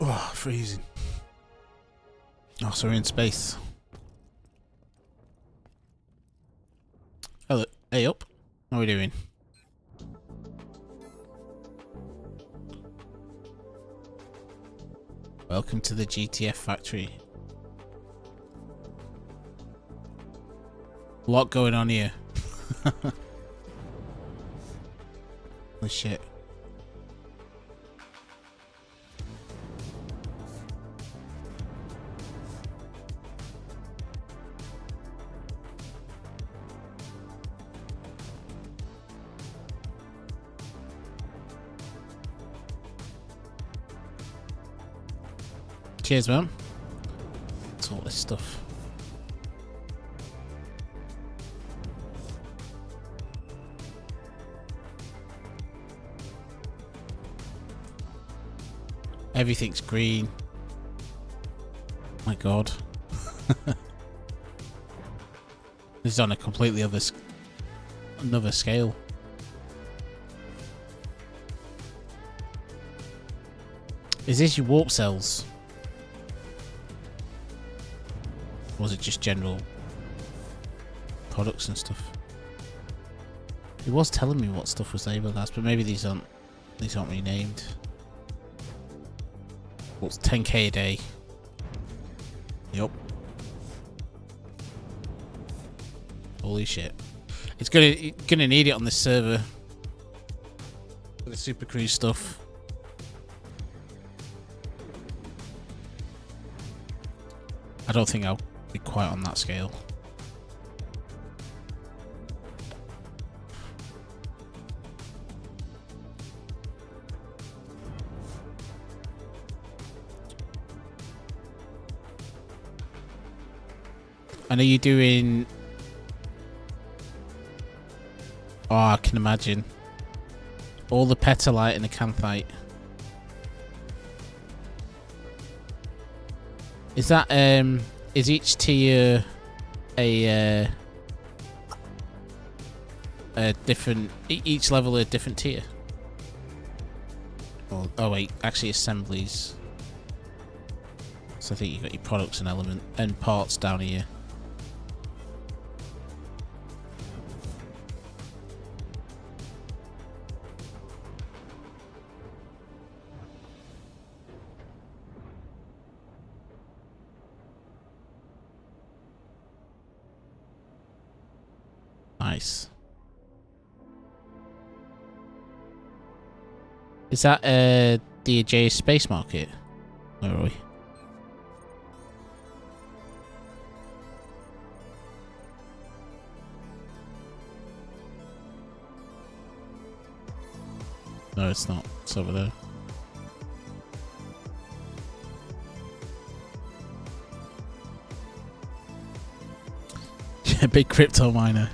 Oh, freezing. Oh, so we're in space. Hello. Hey up. How are we doing? Welcome to the GTF factory. A lot going on here. Holy shit. Cheers, man. What's all this stuff? Everything's green. My God. This is on a completely another scale. Is this your warp cells? Or was it just general products and stuff? It was telling me what stuff was labelled as, but maybe these aren't renamed. What's 10k a day? Yup. Holy shit. It's gonna need it on this server. For the Super Cruise stuff. I don't think I'll be quite on that scale. And are you doing... Oh, I can imagine. All the petalite and the canthite. Is that, is each tier a different... Each level a different tier? Oh wait, actually assemblies. So I think you've got your products and element and parts down here. Nice. Is that the J Space Market? Where are we? No, it's not. It's over there. Yeah, big crypto miner.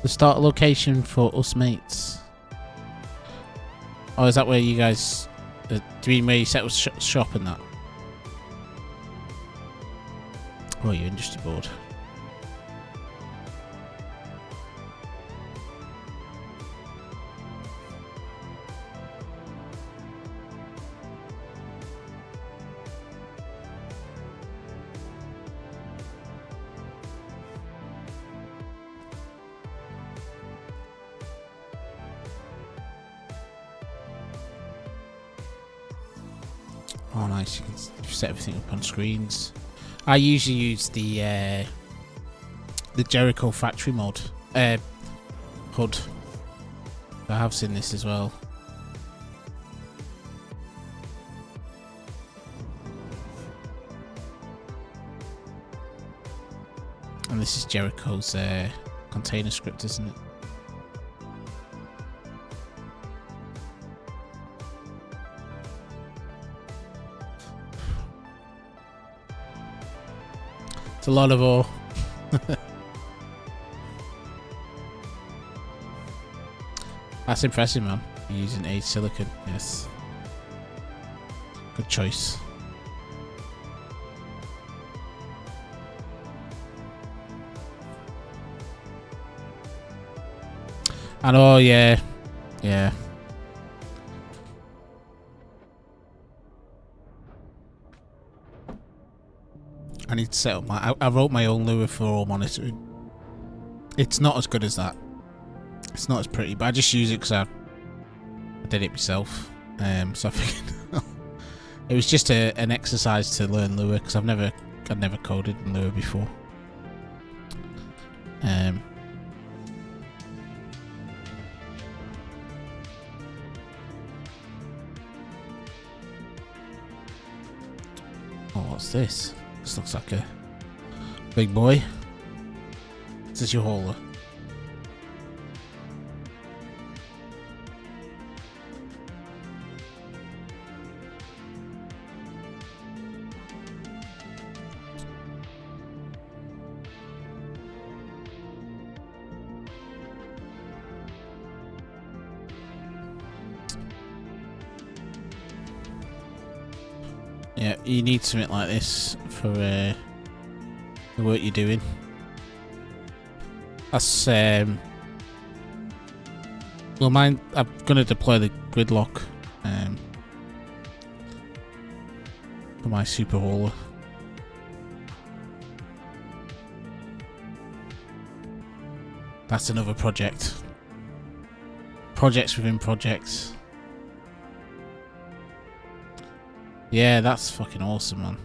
The start location for us mates. Oh, is that where you guys... do you mean where you set up shop and that? Oh, your industry board. Oh, nice. You can set everything up on screens. I usually use the Jericho factory mod HUD. I have seen this as well. And this is Jericho's container script, isn't it? It's a lot of ore. That's impressive, man. You're using aged silicon. Yes. Good choice. And oh yeah. Yeah. I need to set up my... I wrote my own lure for all monitoring. It's not as good as that. It's not as pretty, but I just use it because I did it myself. So I figured it was just an exercise to learn lure because I'd never coded in lure before. Oh, what's this? This looks like a big boy. Is this your hauler? Yeah, you need something like this for the work you're doing. That's yeah, Well, mine. I'm gonna deploy the gridlock for my super hauler. That's another project. Projects within projects. Yeah, that's fucking awesome, man.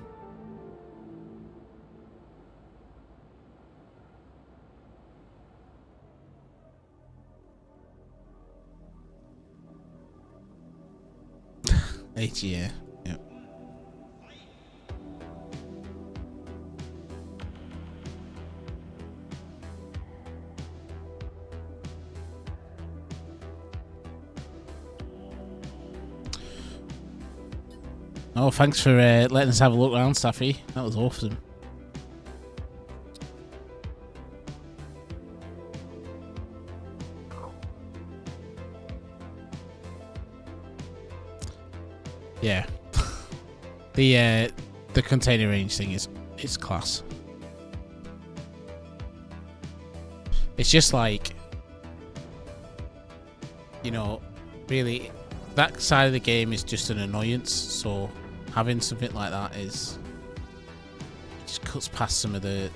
Yeah. Yep. Oh, thanks for letting us have a look around, Safi. That was awesome. Yeah. The container range thing is class. It's just like, you know, really that side of the game is just an annoyance, so having something like that is just cuts past some of the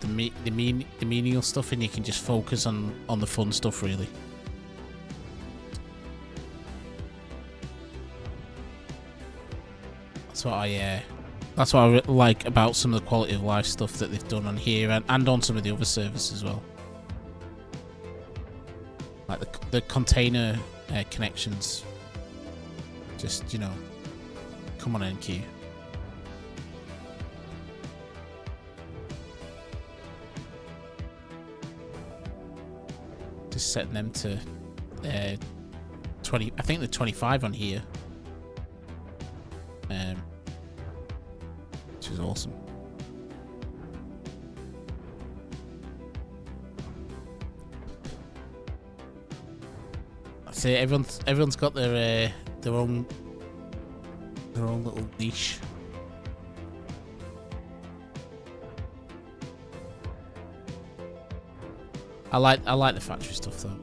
menial stuff, and you can just focus on the fun stuff, really. That's what I like about some of the quality of life stuff that they've done on here and on some of the other servers as well. Like the container connections, just, you know, come on NQ. Just setting them to 20. I think they're 25 on here. Which is awesome. I say everyone's got their own little niche. I like the factory stuff though.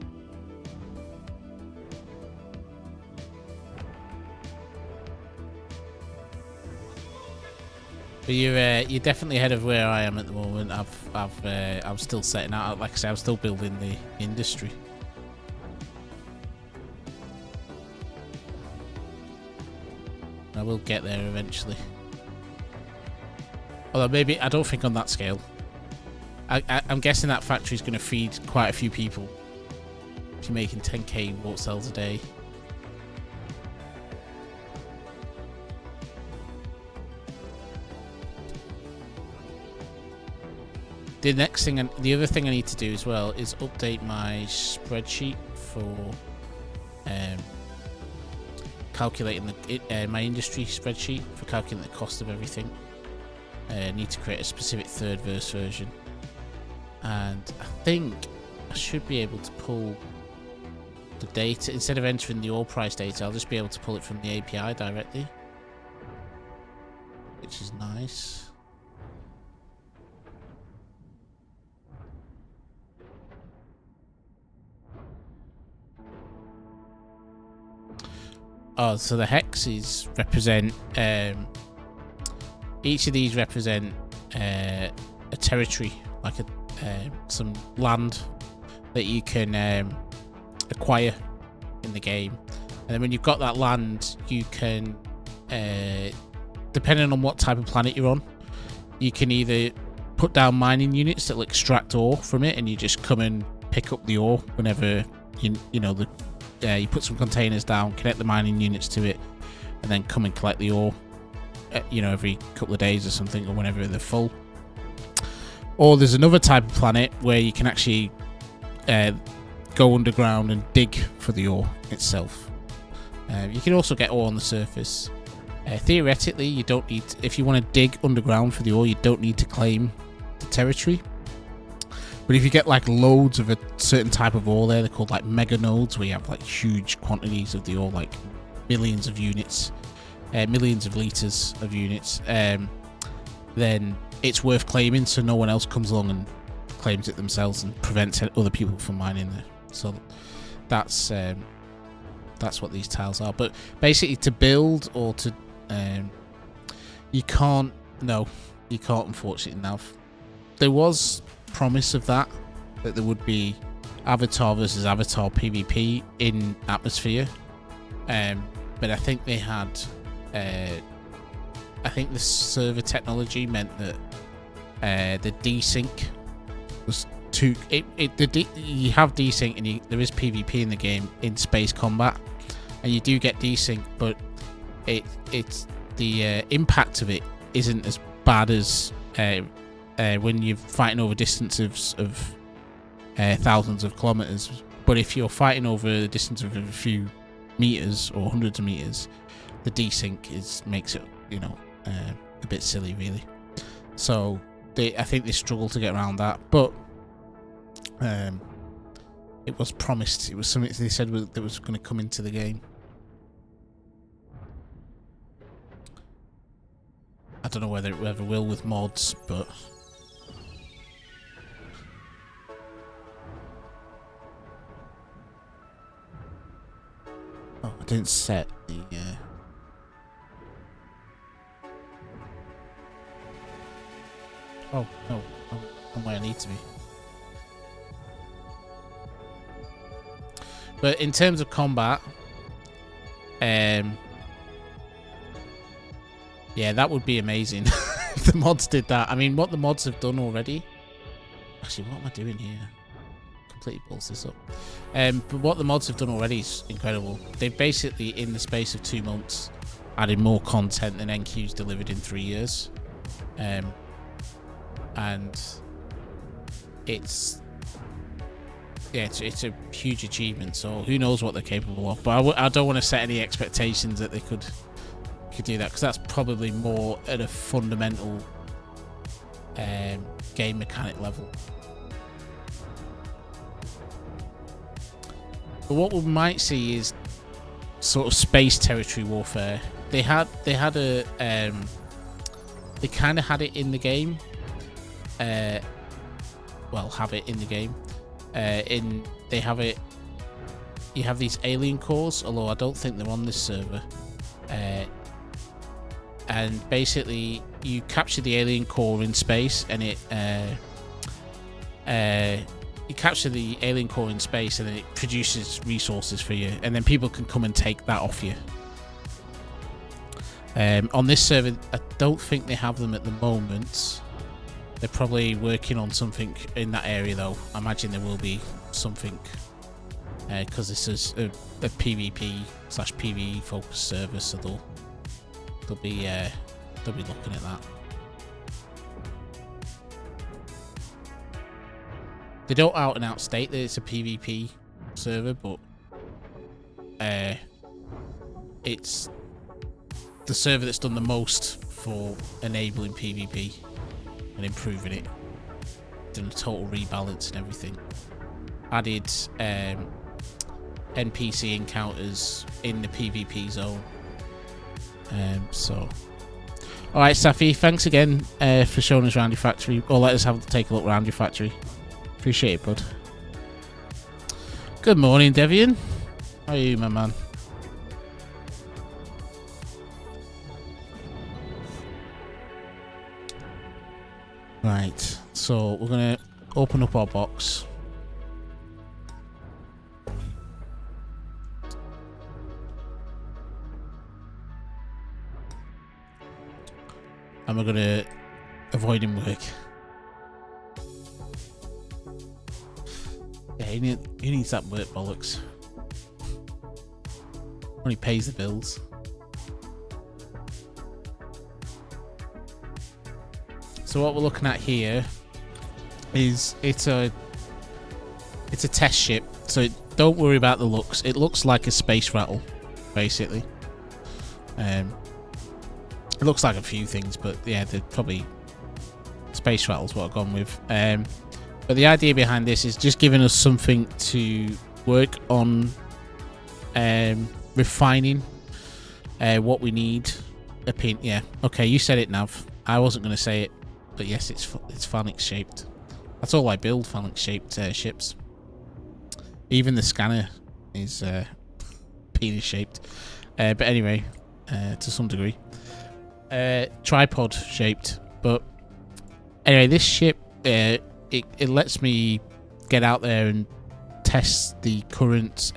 But you're definitely ahead of where I am at the moment. I'm still setting out. Like I say, I'm still building the industry. I will get there eventually. Although maybe I don't think on that scale. I'm guessing that factory is going to feed quite a few people. If you're making 10k watt cells a day. The next thing, the other thing I need to do as well is update my spreadsheet for calculating my industry spreadsheet for calculating the cost of everything. I need to create a specific third version, and I think I should be able to pull the data instead of entering the ore price data. I'll just be able to pull it from the API directly, which is nice. Oh, so the hexes represent each of these represent a territory, like some land that you can acquire in the game, and then when you've got that land, you can, depending on what type of planet you're on, you can either put down mining units that will extract ore from it, and you just come and pick up the ore whenever you know the. You put some containers down, connect the mining units to it, and then come and collect the ore, you know, every couple of days or something, or whenever they're full. Or there's another type of planet where you can actually go underground and dig for the ore itself. You can also get ore on the surface. Theoretically, you don't need to, if you want to dig underground for the ore, you don't need to claim the territory. But if you get like loads of a certain type of ore there, they're called like mega nodes, where you have like huge quantities of the ore, like millions of units, millions of liters of units, then it's worth claiming so no one else comes along and claims it themselves and prevents other people from mining there. So that's what these tiles are. But basically, to build or to you can't. No, you can't. Unfortunately, now there was promise of that there would be Avatar versus Avatar PvP in Atmosphere, but I think they had. I think the server technology meant that the desync was too. You have desync and there is PvP in the game in space combat, and you do get desync, but it's the impact of it isn't as bad as when you're fighting over distances of thousands of kilometers. But if you're fighting over a distance of a few meters or hundreds of meters, the desync makes it, you know, a bit silly, really. So I think they struggle to get around that, but it was promised. It was something they said that was going to come into the game. I don't know whether it ever will with mods, but oh, I didn't set the oh no, I'm where I need to be. But in terms of combat, yeah, that would be amazing if the mods did that. I mean, what the mods have done already. Actually, what am I doing here? Completely balls this up. But what the mods have done already is incredible. They've basically, in the space of 2 months, added more content than NQ's delivered in 3 years. And it's a huge achievement. So who knows what they're capable of? But I don't want to set any expectations that they could do that, because that's probably more at a fundamental game mechanic level. But what we might see is sort of space territory warfare. They kind of had it in the game. Well, have it in the game. They have it. You have these alien cores, although I don't think they're on this server. And basically, you capture the alien core in space, and you capture the alien core in space, and then it produces resources for you, and then people can come and take that off you. On this server, I don't think they have them at the moment. They're probably working on something in that area, though. I imagine there will be something, because this is a PvP/PvE focused server, so they'll be looking at that. They don't out and out state that it's a PvP server, but it's the server that's done the most for enabling PvP and improving it. Done a total rebalance and everything. Added NPC encounters in the PvP zone. So, alright, Safi, thanks again for showing us around your factory, or let us take a look around your factory. Appreciate it, bud. Good morning, Devian. How are you, my man? Right, so we're gonna open up our box. And we're gonna avoid him work. Yeah, he needs that work bollocks. Only pays the bills. So what we're looking at here is it's a test ship. So don't worry about the looks. It looks like a space rattle, basically. It looks like a few things, but yeah, they're probably space rattles what I've gone with. But the idea behind this is just giving us something to work on, refining what we need. Yeah, okay, you said it, Nav. I wasn't going to say it, but yes, it's phalanx shaped. That's all I build, phalanx shaped ships. Even the scanner is penis shaped. But anyway, to some degree, tripod shaped. But anyway, this ship it lets me get out there and test the current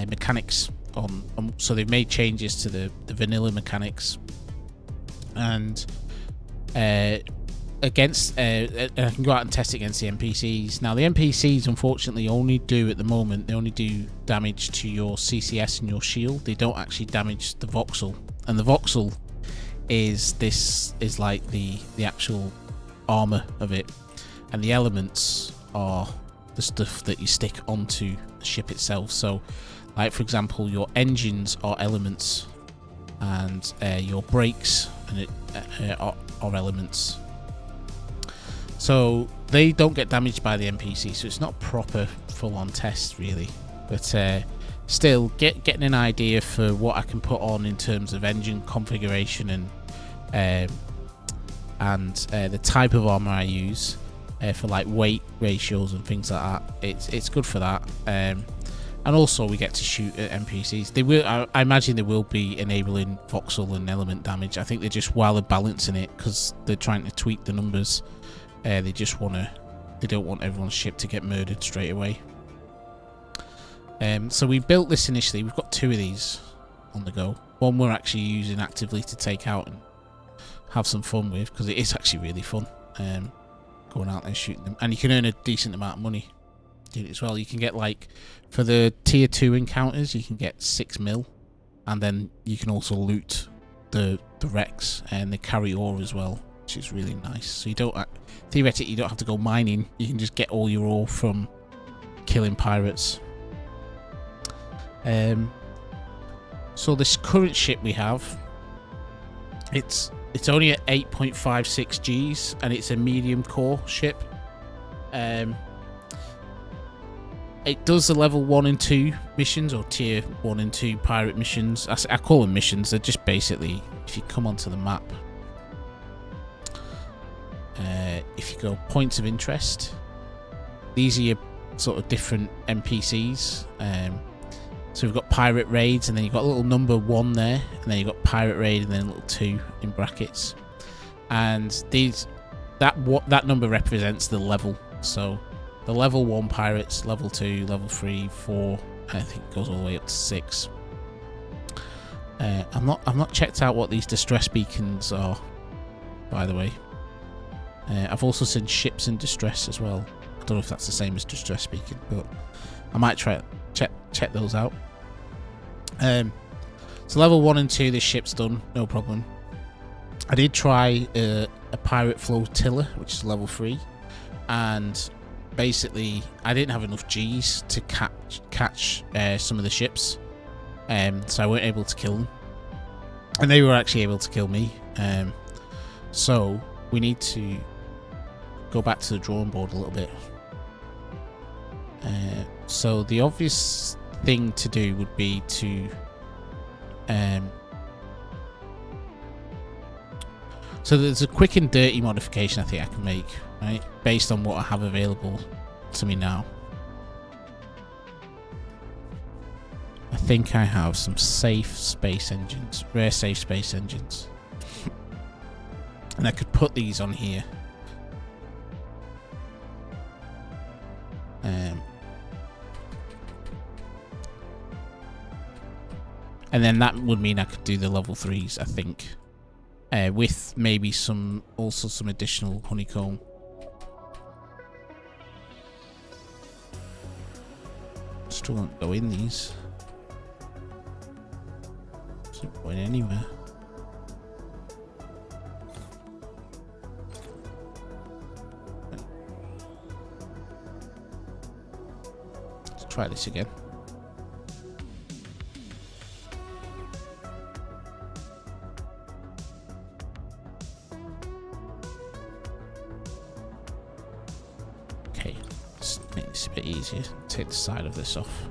mechanics on. So they've made changes to the vanilla mechanics, and against I can go out and test it against the NPCs. Now the NPCs unfortunately only do damage to your CCS and your shield. They don't actually damage the voxel, and the voxel is like the actual armor of it, and the elements are the stuff that you stick onto the ship itself. So like for example, your engines are elements, and your brakes are elements. So they don't get damaged by the NPC, so it's not proper full-on test really, but still getting an idea for what I can put on in terms of engine configuration and the type of armor I use for like weight ratios and things like that. It's good for that, and also we get to shoot at NPCs. They will, I imagine, they will be enabling voxel and element damage. I think they're just, while they're balancing it, because they're trying to tweak the numbers, they don't want everyone's ship to get murdered straight away. So we built this initially. We've got 2 of these on the go. One we're actually using actively to take out and have some fun with, because it is actually really fun going out there shooting them, and you can earn a decent amount of money doing it as well. You can get, like, for the tier 2 encounters, you can get 6 mil, and then you can also loot the wrecks, and they carry ore as well, which is really nice. So you don't theoretically you don't have to go mining. You can just get all your ore from killing pirates. So this current ship we have, it's only at 8.56 Gs, and it's a medium core ship. It does the level 1 and 2 missions, or tier 1 and 2 pirate missions. I call them missions. They're just basically, if you come onto the map, if you go points of interest, these are your sort of different NPCs. So we've got pirate raids, and then you've got a little number 1 there, and then you've got pirate raid, and then a little 2 in brackets. And that number represents the level. So the level 1 pirates, level 2, level 3, 4, I think it goes all the way up to 6. I've not checked out what these distress beacons are, by the way. I've also seen ships in distress as well. I don't know if that's the same as distress beacon, but I might try check those out. So level 1 and 2, this ship's done, no problem. I did try a pirate flotilla, which is level 3, and basically I didn't have enough Gs to catch some of the ships, so I weren't able to kill them, and they were actually able to kill me. So we need to go back to the drawing board a little bit. So the obvious thing to do would be to so there's a quick and dirty modification I think I can make, right, based on what I have available to me now. I think I have some safe space engines, rare safe space engines, and I could put these on here. And then that would mean I could do the level 3s, I think, with maybe some additional honeycomb. Still won't go in these. It's not going anywhere. Let's try this again. Make this a bit easier. Take the side of this off.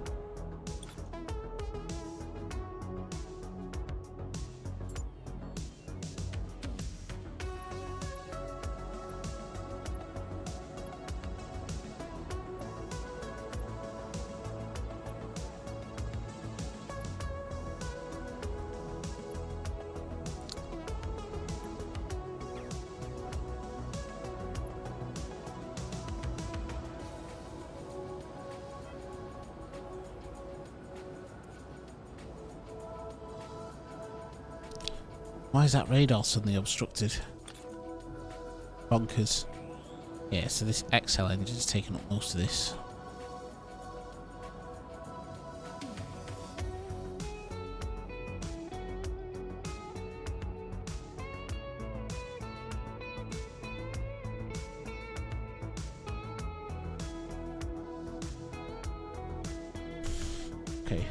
Why is that radar suddenly obstructed? Bonkers. Yeah, so this XL engine's taking up most of this. Okay.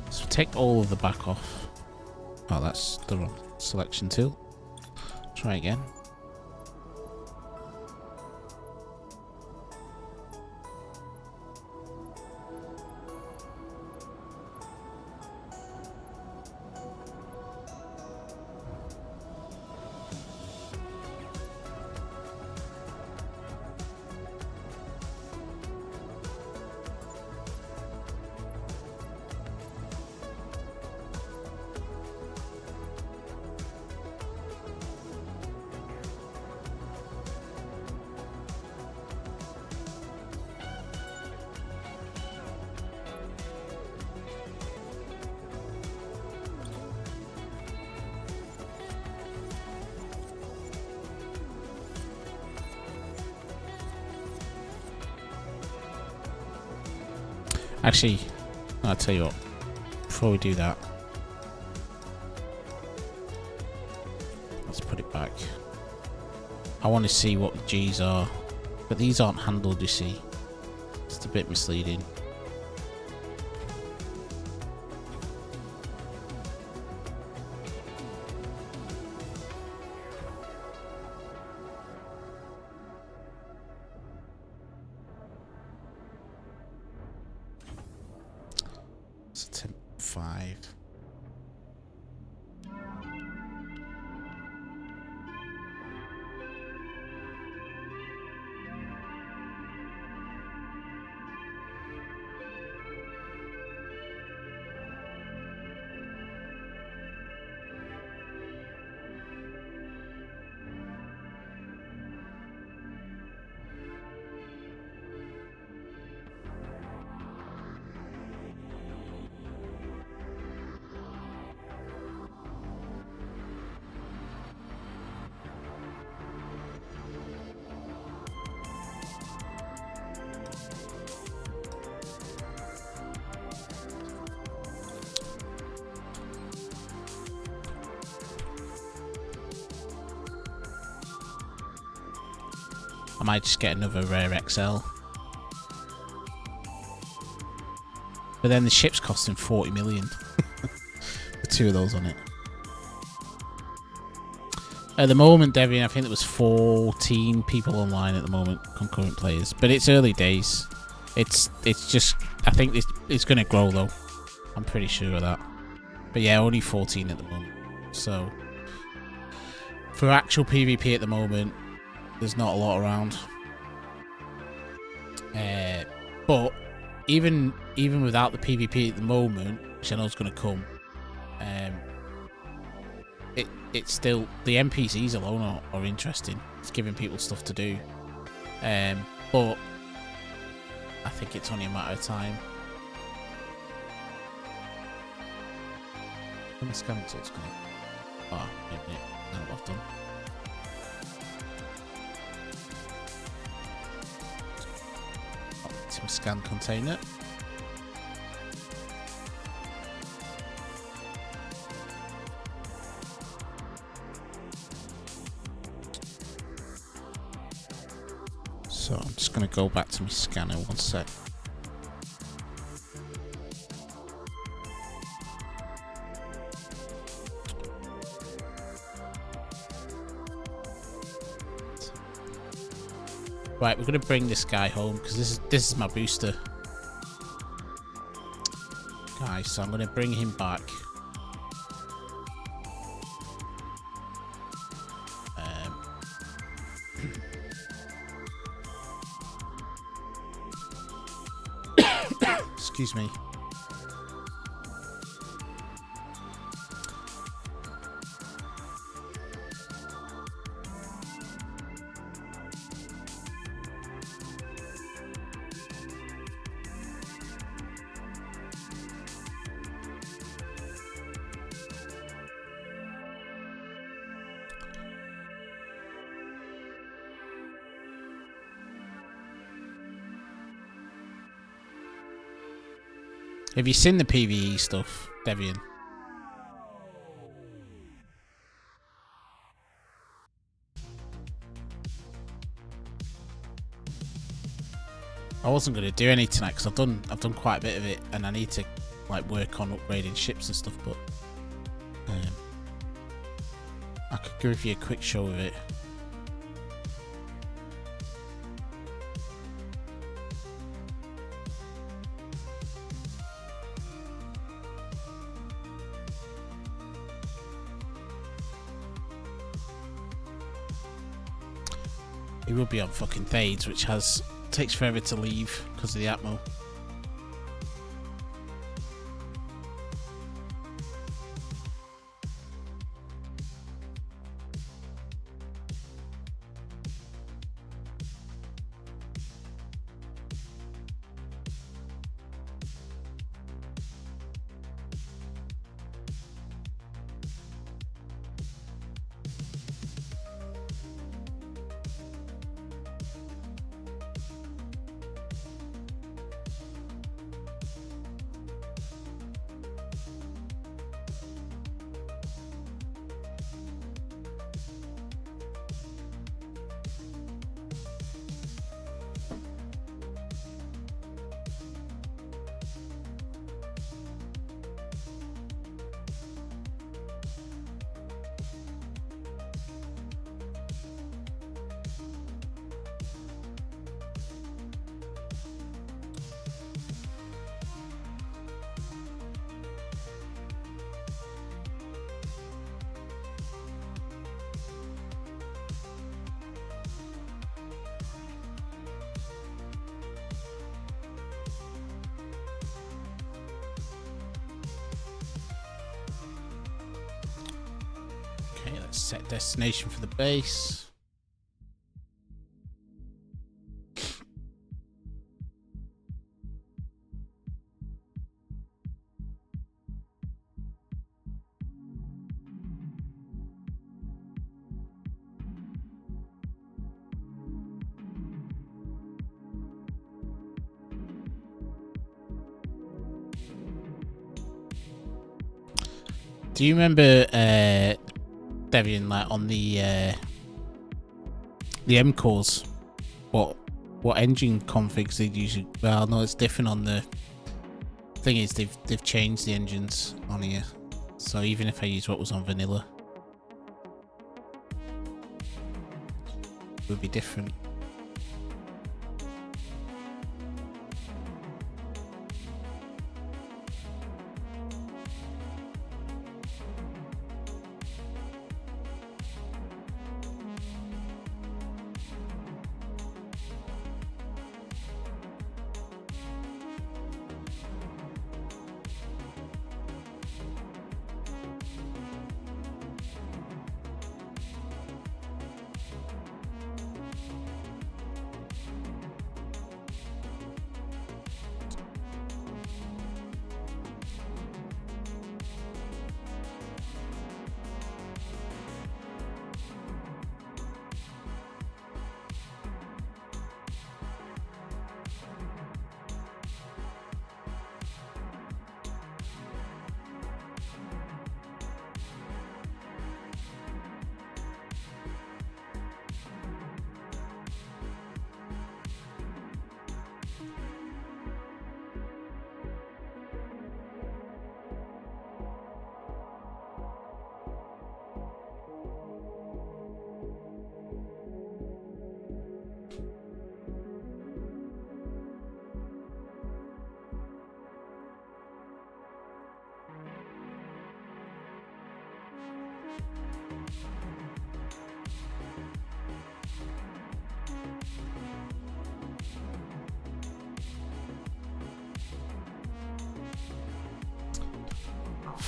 So take all of the back off. Oh, that's the wrong selection tool. Try again. Actually, I'll tell you what, before we do that, let's put it back. I want to see what the G's are, but these aren't handled, you see. It's a bit misleading. It's 10.5. I might just get another rare XL. But then the ship's costing 40 million. With 2 of those on it. At the moment, Devian, I think there was 14 people online at the moment, concurrent players. But it's early days. It's just, I think it's going to grow though. I'm pretty sure of that. But yeah, only 14 at the moment. So, for actual PvP at the moment, there's not a lot around. But even without the PvP at the moment, which I know is going to come, it's still, the NPCs alone are interesting. It's giving people stuff to do. But I think it's only a matter of time. Let me scan what's going on. Oh, maybe not what I've done. Some scan container. So I'm just going to go back to my scanner 1 sec. Right, we're going to bring this guy home because this is my booster. Guys, so I'm going to bring him back. Excuse me. Have you seen the PvE stuff, Devian? I wasn't going to do any tonight because I've done quite a bit of it, and I need to like work on upgrading ships and stuff. But I could give you a quick show of it. It will be on fucking Thades, which takes forever to leave because of the Atmo. Okay, let's set destination for the base. Do you remember Devian, like on the M cores, what engine configs they'd usually? Well, no, it's different on the thing. Is they've changed the engines on here, so even if I use what was on vanilla, it would be different.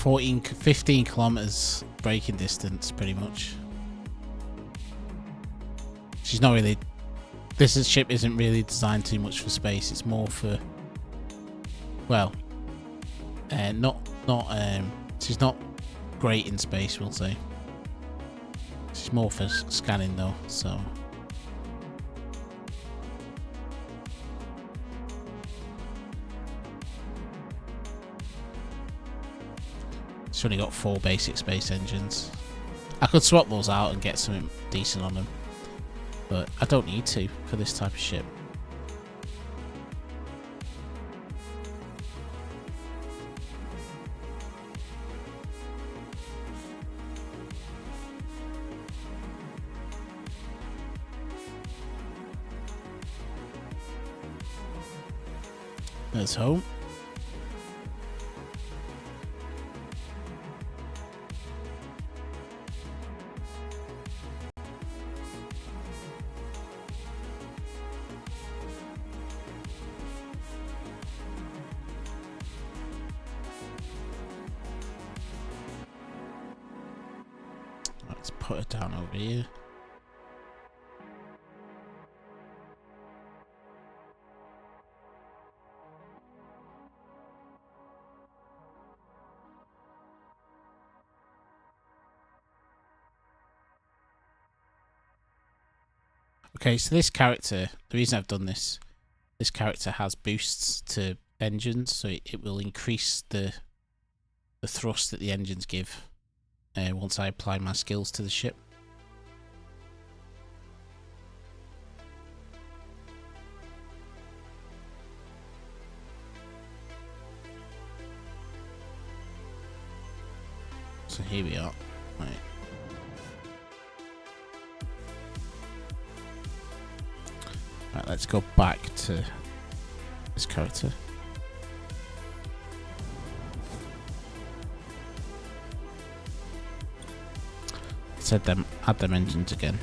15 kilometers braking distance, pretty much. She's not really. This ship isn't really designed too much for space. It's more for. Well, she's not great in space, we'll say. She's more for scanning though, so. She's only got 4 basic space engines. I could swap those out and get something decent on them, but I don't need to for this type of ship. There's home. Let's put it down over here. Okay, so this character, the reason I've done this character has boosts to engines, so it will increase the thrust that the engines give once I apply my skills to the ship. So here we are. Right. Right, let's go back to this character. Add them engines again.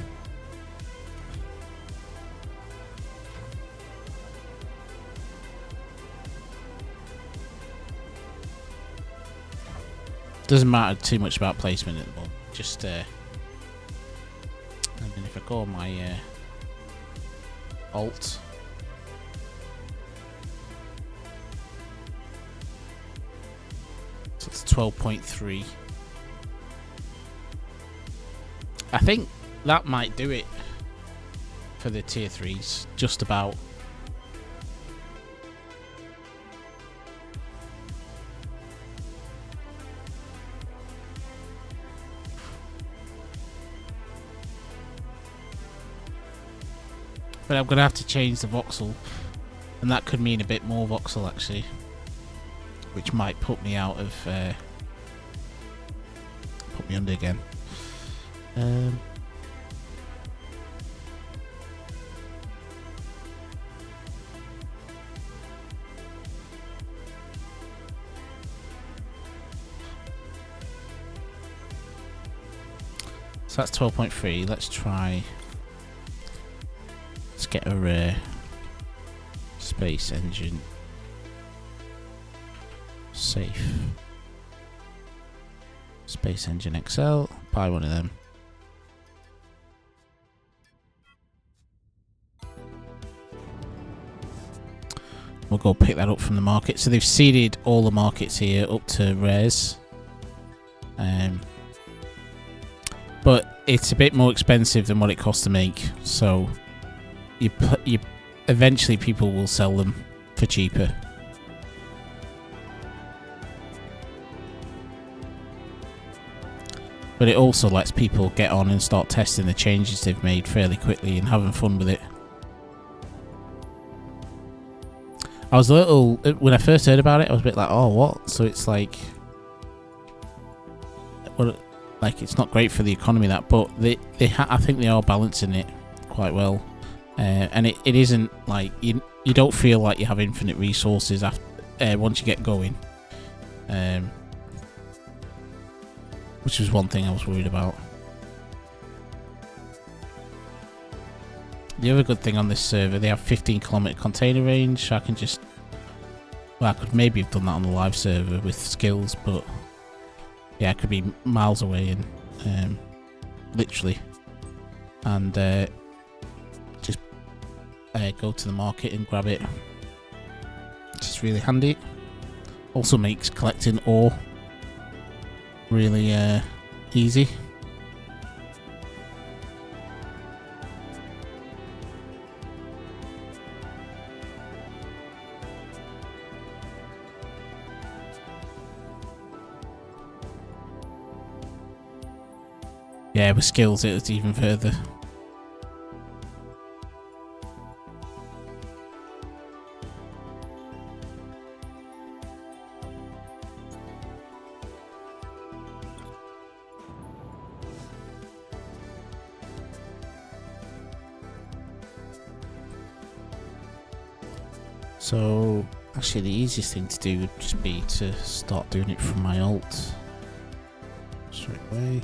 Doesn't matter too much about placement at the moment. Just and then if I go on my alt, so it's 12.3. I think that might do it for the tier 3s, just about. But I'm going to have to change the voxel, and that could mean a bit more voxel actually, which might put me out of put me under again. So that's 12.3. Let's try. Let's get a rare space engine safe. Space engine XL. Buy one of them. We'll go pick that up from the market. So they've seeded all the markets here up to rares. But it's a bit more expensive than what it costs to make. So you eventually people will sell them for cheaper. But it also lets people get on and start testing the changes they've made fairly quickly and having fun with it. I was a little, when I first heard about it, I was a bit like, oh, what? So it's like, well, like it's not great for the economy, that, but I think they are balancing it quite well, and it isn't like you don't feel like you have infinite resources after once you get going, which was one thing I was worried about. The other good thing on this server, they have 15-kilometer container range, so I can just... Well, I could maybe have done that on the live server with skills, but Yeah, I could be miles away and literally, and just go to the market and grab it. It's just really handy. Also makes collecting ore really easy. Yeah, with skills it's even further. So actually the easiest thing to do would just be to start doing it from my alt straight away.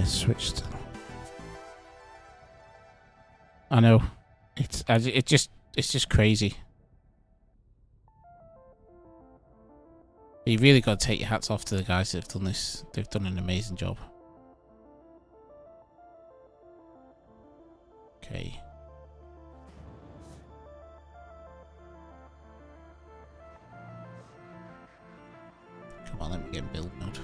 Switched. I know it's just crazy. But you really got to take your hats off to the guys that have done this. They've done an amazing job. Okay. Come on, let me get in build mode.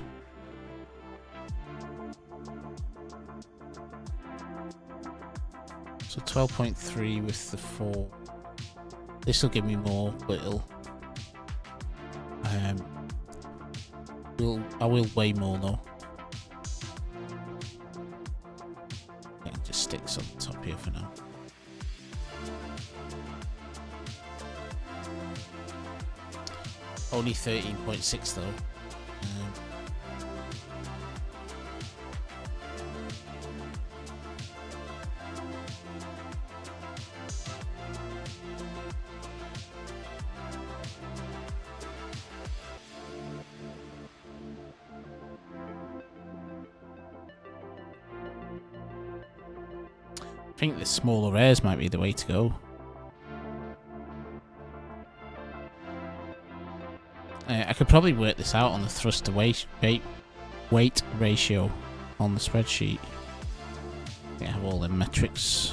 So 12.3 with the 4. This will give me more, but it'll I will weigh more though. Yeah, just sticks on the top here for now. Only 13.6 though. I think the smaller rares might be the way to go. I could probably work this out on the thrust to weight ratio on the spreadsheet. I have all the metrics.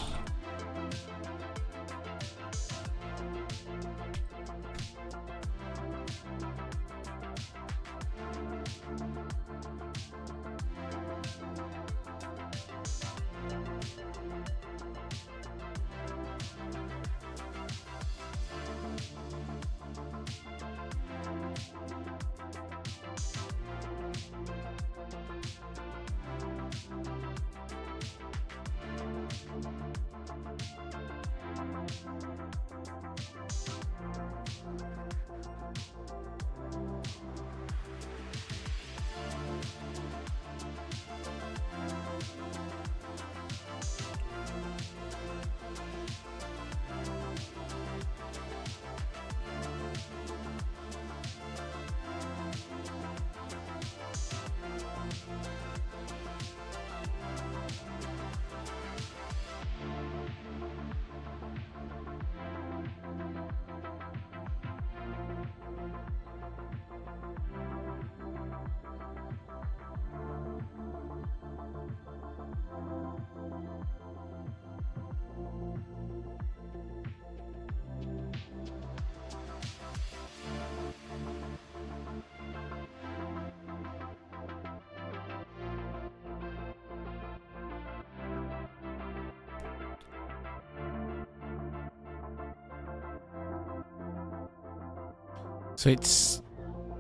So it's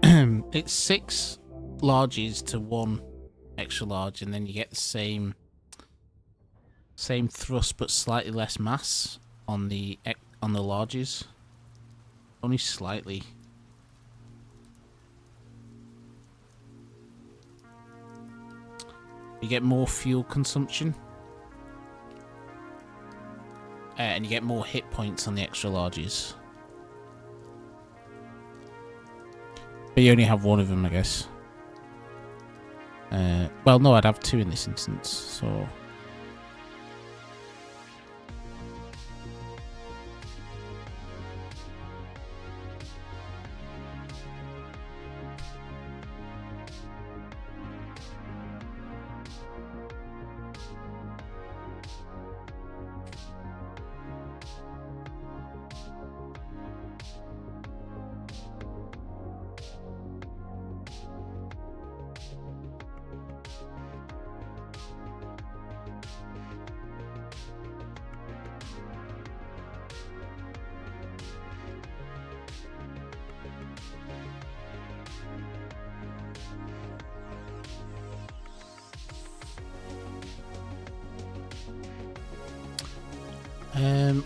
it's 6 larges to 1 extra large, and then you get the same thrust but slightly less mass on the larges. Only slightly. You get more fuel consumption. And you get more hit points on the extra larges. But you only have one of them, I guess. Well, no, I'd have 2 in this instance, so...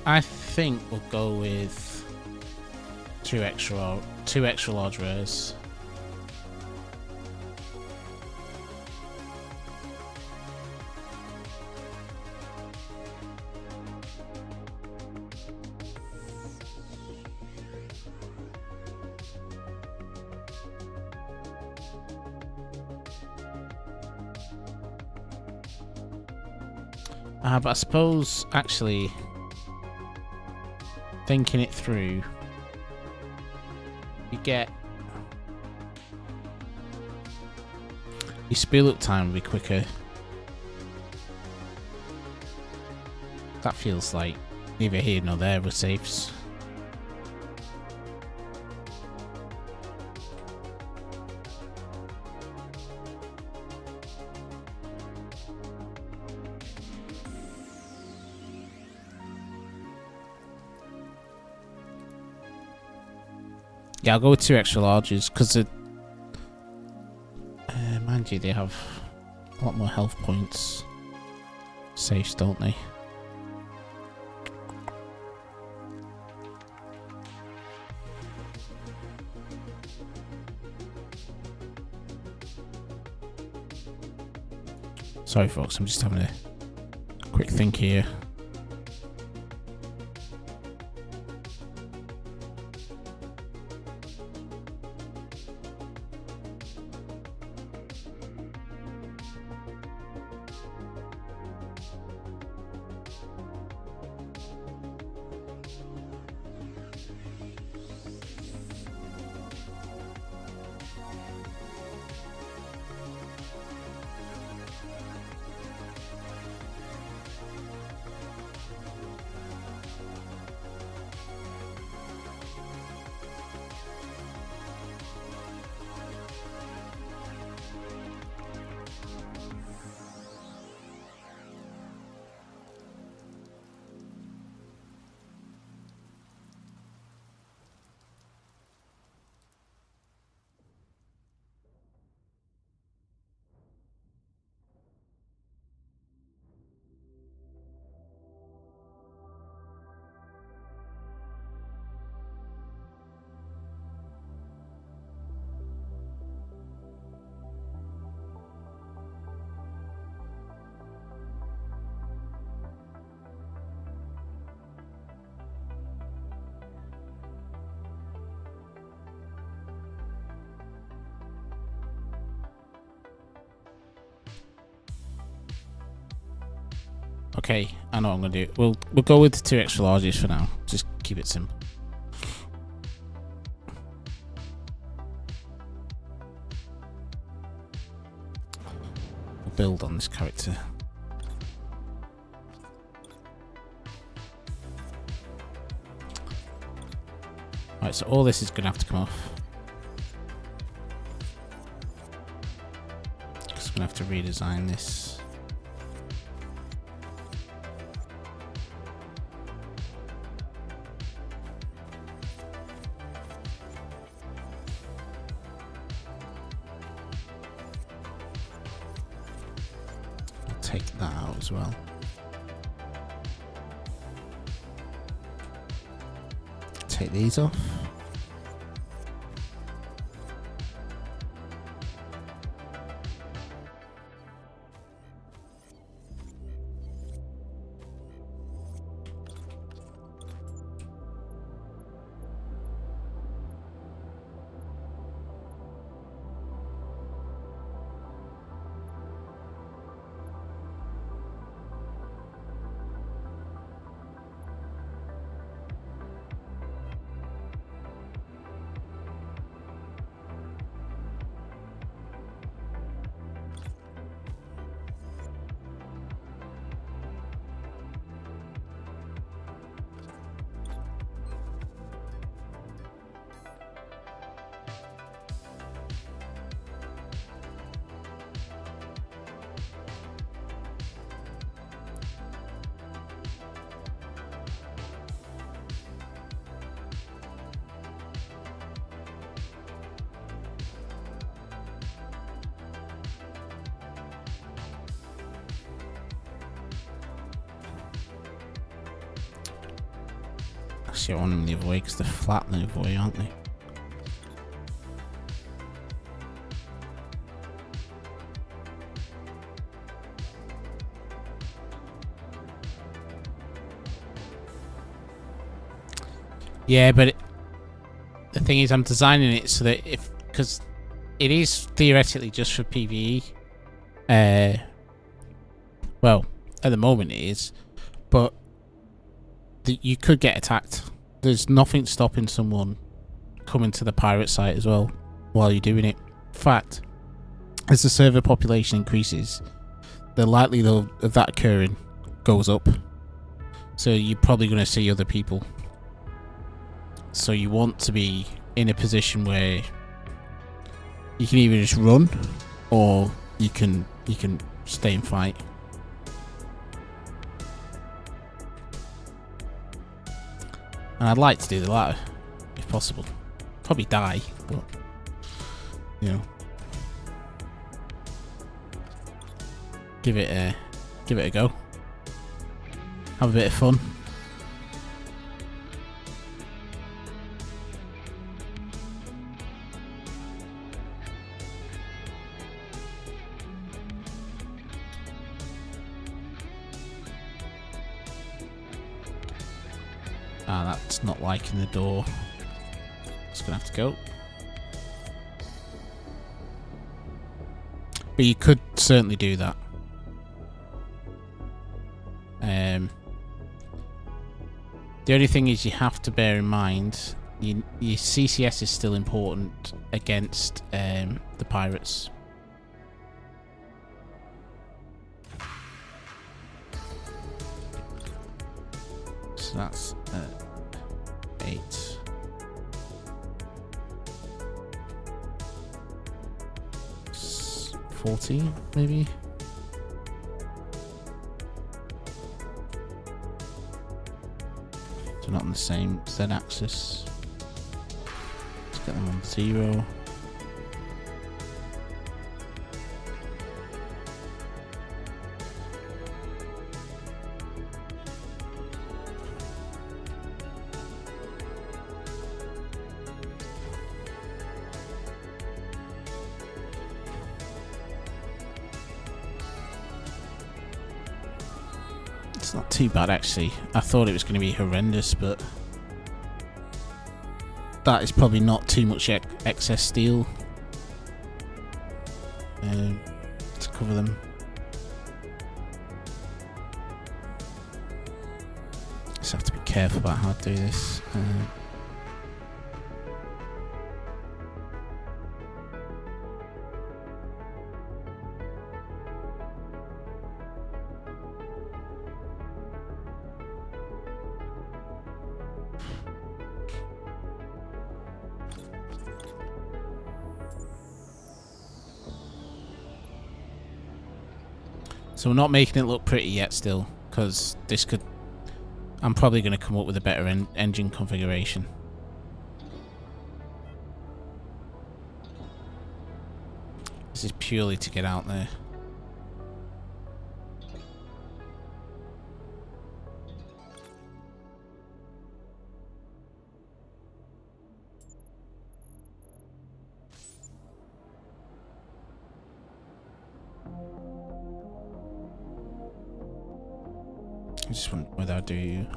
I think we'll go with two extra large rares. But I suppose, actually, thinking it through, you get your speed up time will be quicker. That feels like neither here nor there with safes. Yeah, I'll go with two extra larges because mind you, they have a lot more health points. Safes, don't they? Sorry, folks, I'm just having a quick think here. Okay, I know what I'm gonna do. We'll go with the two extra larges for now. Just keep it simple. We'll build on this character. Right, so all this is gonna have to come off. Because I'm gonna have to redesign this. Take that out as well. Take these off. Actually, I want them the other way because they're flat the other way, aren't they? Yeah, but the thing is, I'm designing it so that because it is theoretically just for PvE. Well, at the moment it is, but you could get attacked. There's nothing stopping someone coming to the pirate site as well while you're doing it. In fact, as the server population increases, the likelihood of that occurring goes up. So you're probably going to see other people. So you want to be in a position where you can either just run or you can stay and fight. And I'd like to do the latter if possible. Probably die, but you know, give it a go. Have a bit of fun. Ah, that's not liking the door. It's gonna have to go. But you could certainly do that. The only thing is you have to bear in mind your CCS is still important against the pirates. So that's 8. It's 14 maybe. So not on the same Z axis. Let's get them on 0. It's not too bad actually. I thought it was going to be horrendous, but that is probably not too much excess steel to cover them. Just have to be careful about how to do this. So we're not making it look pretty yet still, because this could... I'm probably going to come up with a better engine configuration. This is purely to get out there. I just wonder whether I do.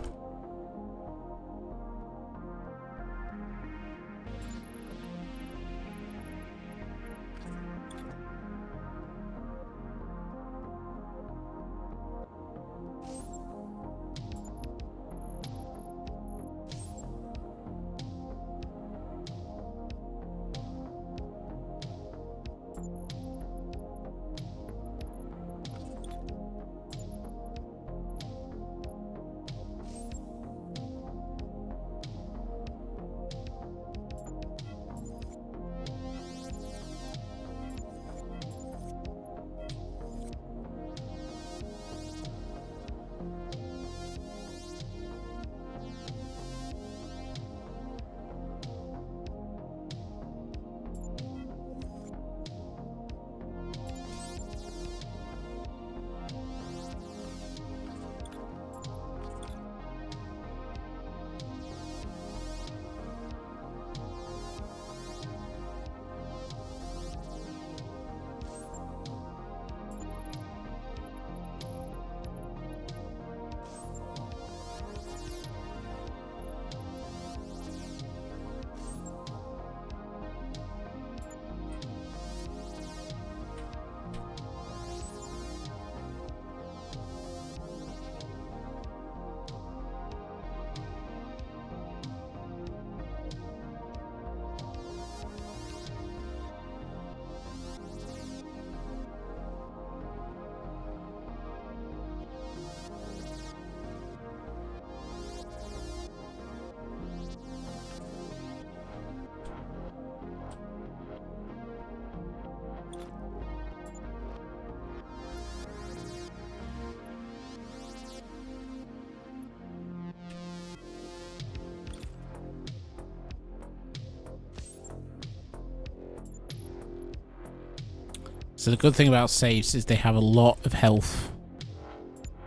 So the good thing about saves is they have a lot of health.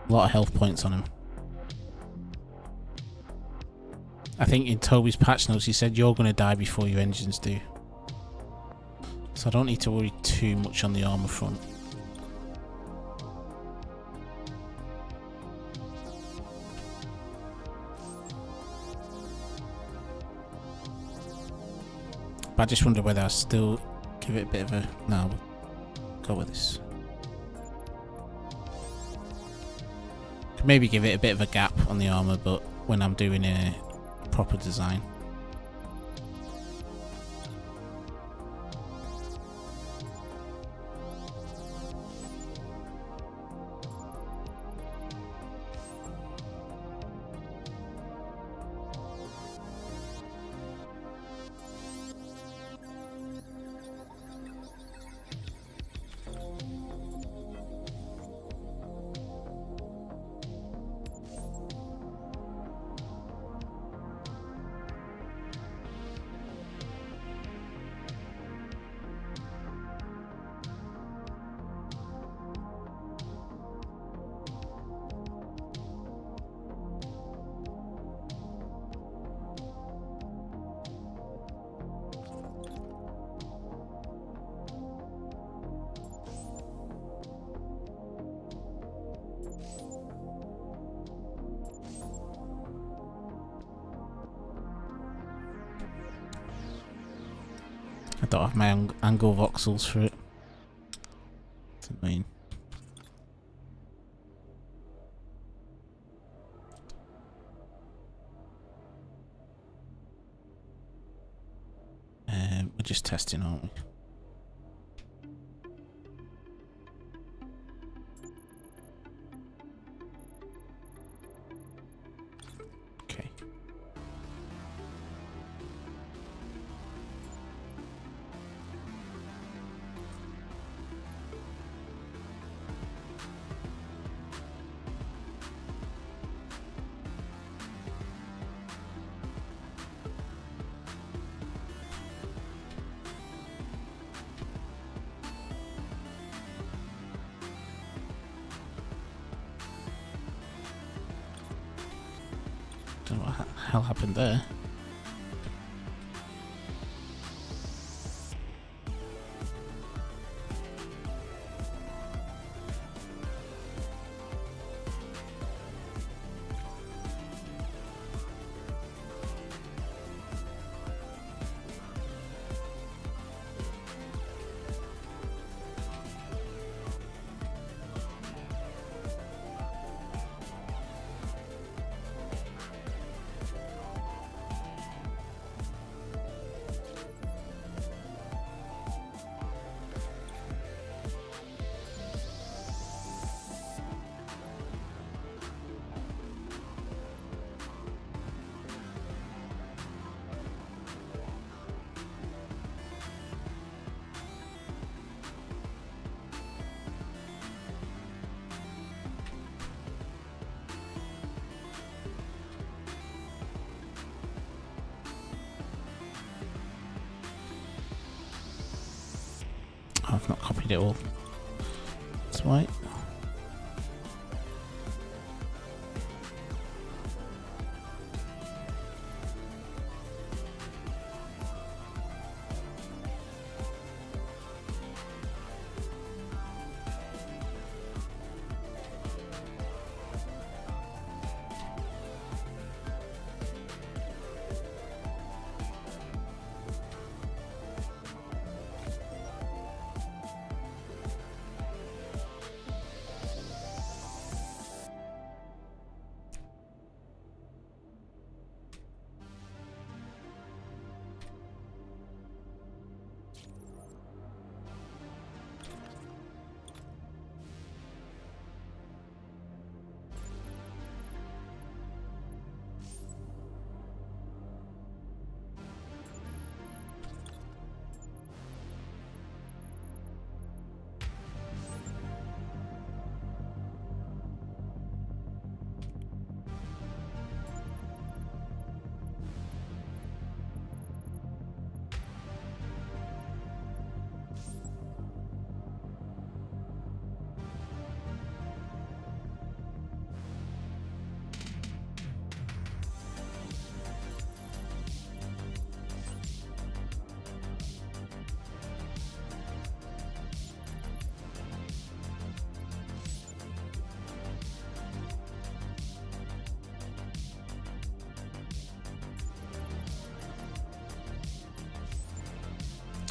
A lot of health points on them. I think in Toby's patch notes he said you're going to die before your engines do. So I don't need to worry too much on the armor front. But I just wonder whether I still give it a bit of a... No, we'll go with this. Could maybe give it a bit of a gap on the armor, but when I'm doing a proper design. I don't have my angle voxels for it. That's annoying. We're just testing, aren't we? Okay. Don't know what the hell happened there. I've not copied it all. That's right.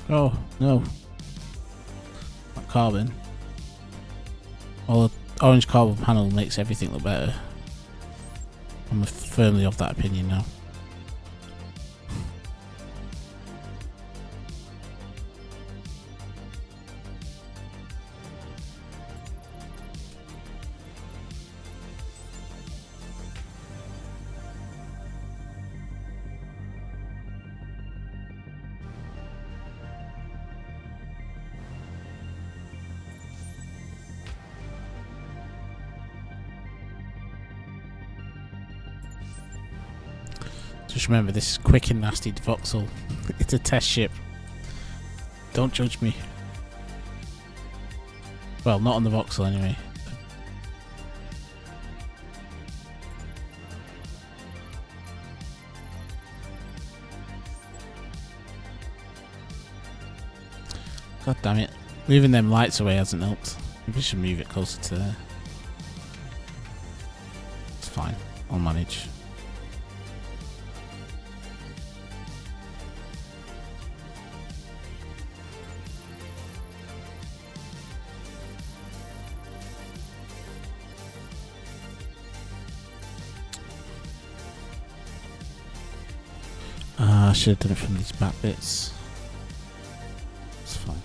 Oh, no. Not carbon. Well, the orange carbon panel makes everything look better. I'm firmly of that opinion now. Just remember, this is quick and nasty voxel. It's a test ship. Don't judge me. Well, not on the voxel anyway. God damn it. Moving them lights away hasn't helped. Maybe we should move it closer to there. It's fine. I'll manage. I should have done it from these back bits. It's fine.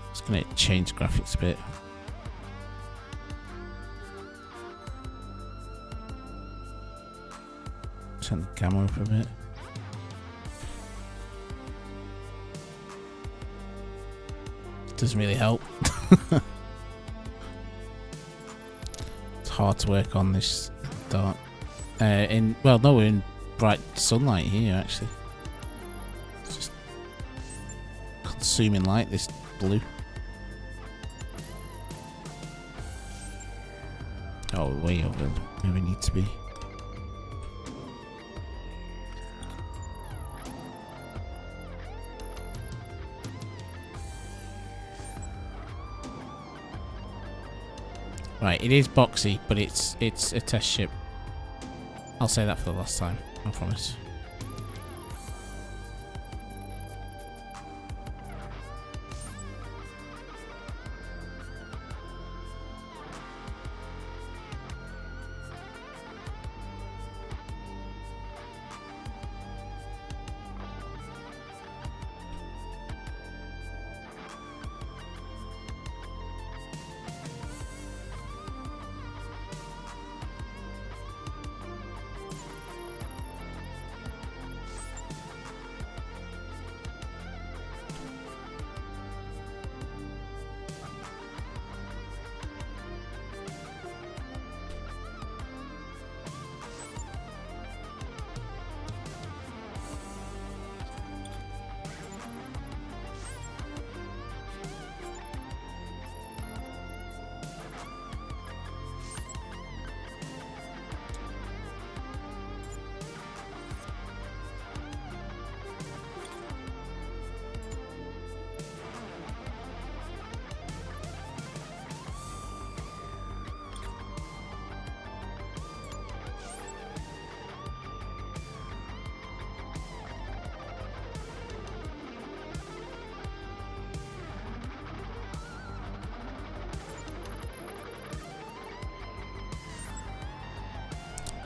Just gonna change graphics a bit. Turn the camera up a bit. Doesn't really help. It's hard to work on this dark. Well, no, we're in bright sunlight here actually. It's just consuming light. This blue. Oh, way over where we need to be. Right, it is boxy, but it's a test ship. I'll say that for the last time, I promise.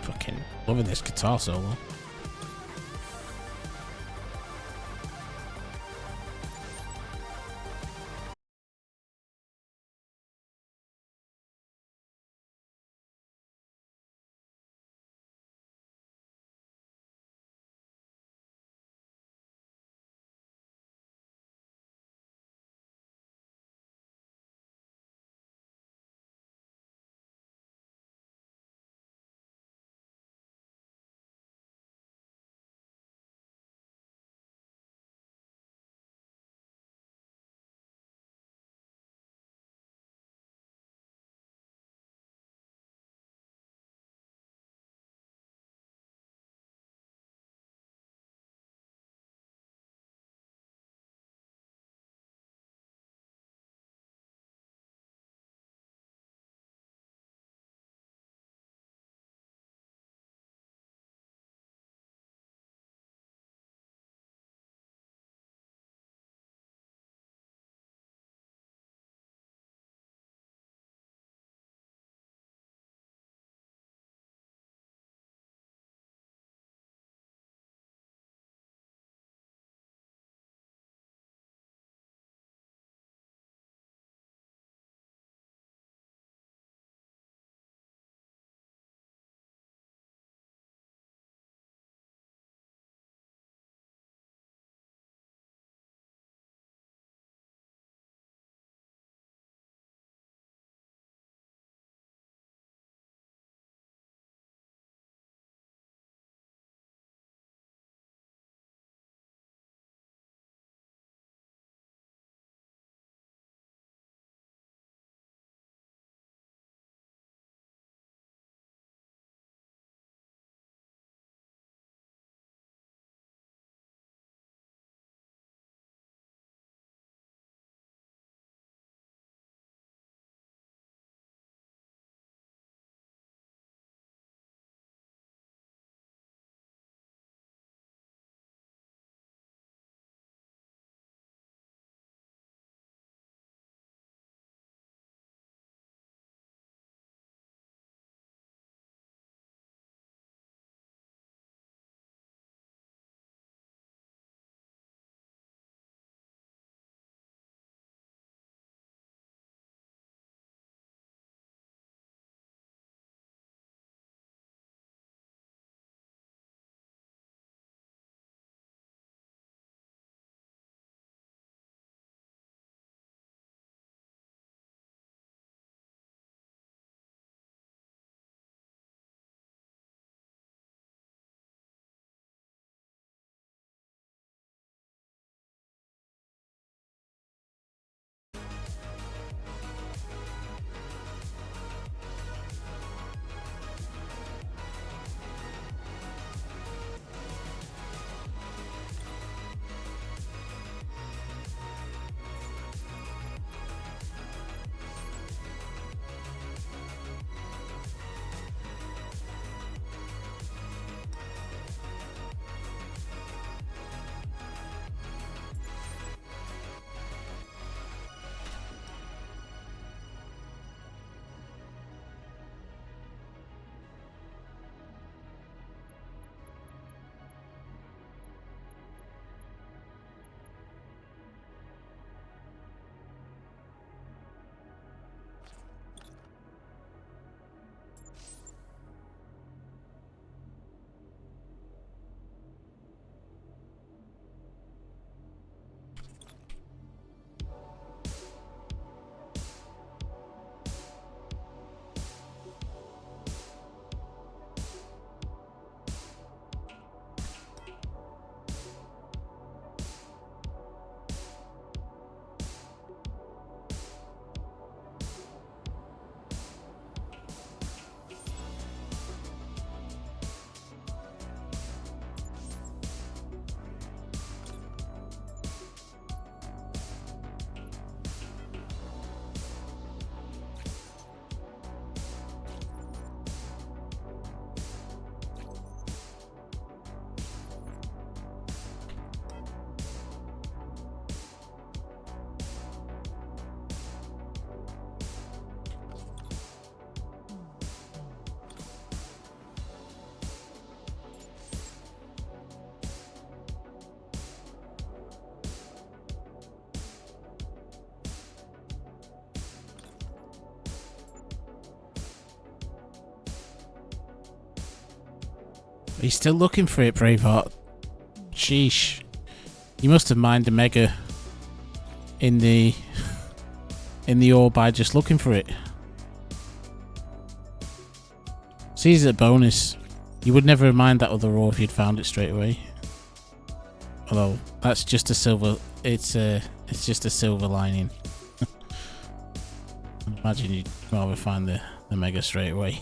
Fucking loving this guitar solo. He's still looking for it, Braveheart. Sheesh. You must have mined the mega in the ore by just looking for it. Sees it a bonus. You would never have mined that other ore if you'd found it straight away. Although that's just a silver. It's just a silver lining. Imagine you'd rather find the mega straight away.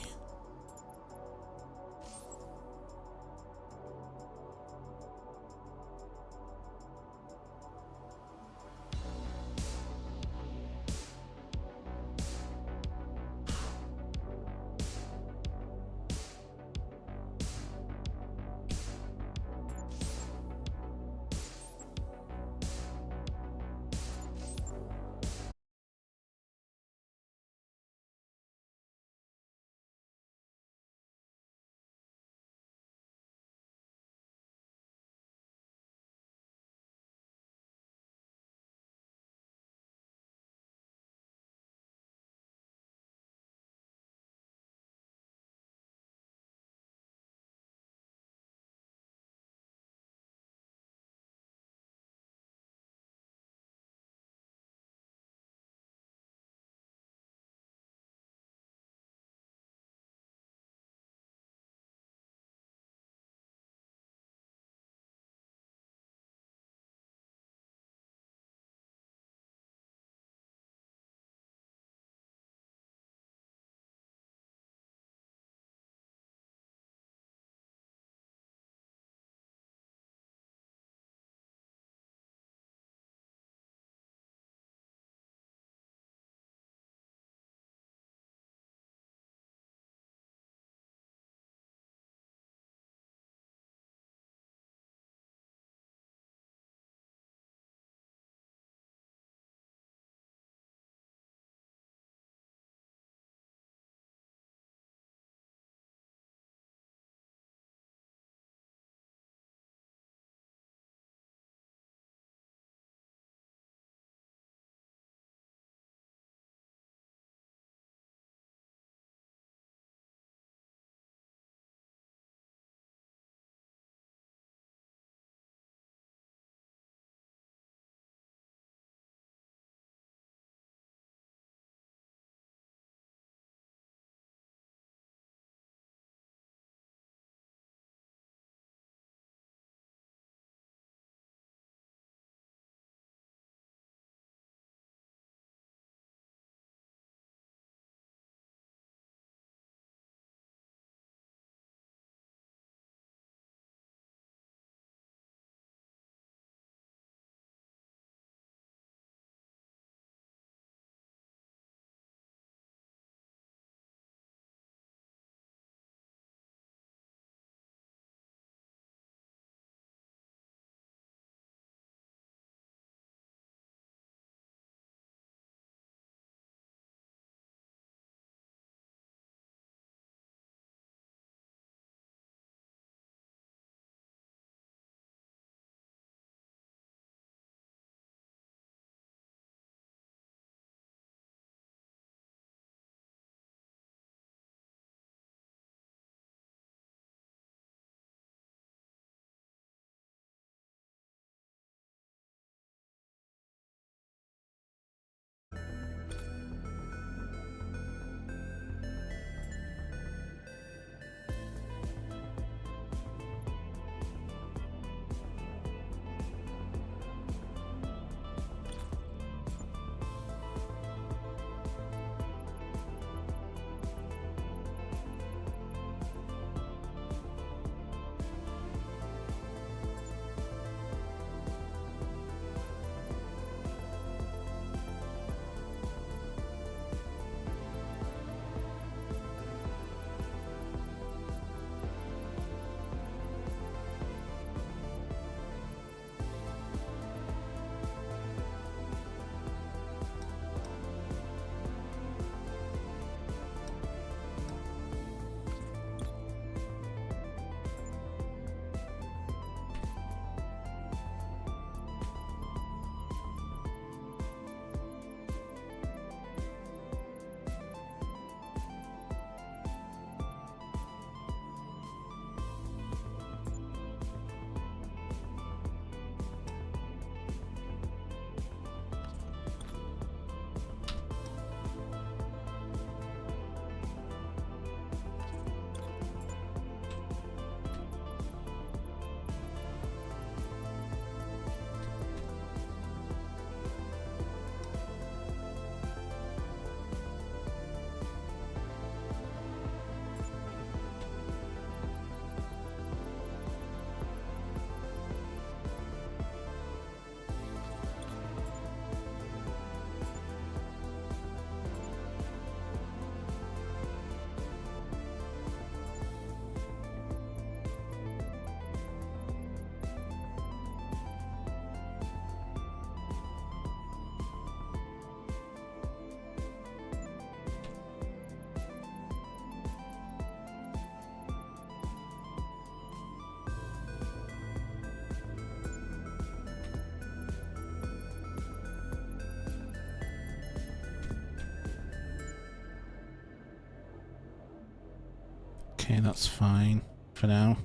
Okay, that's fine for now.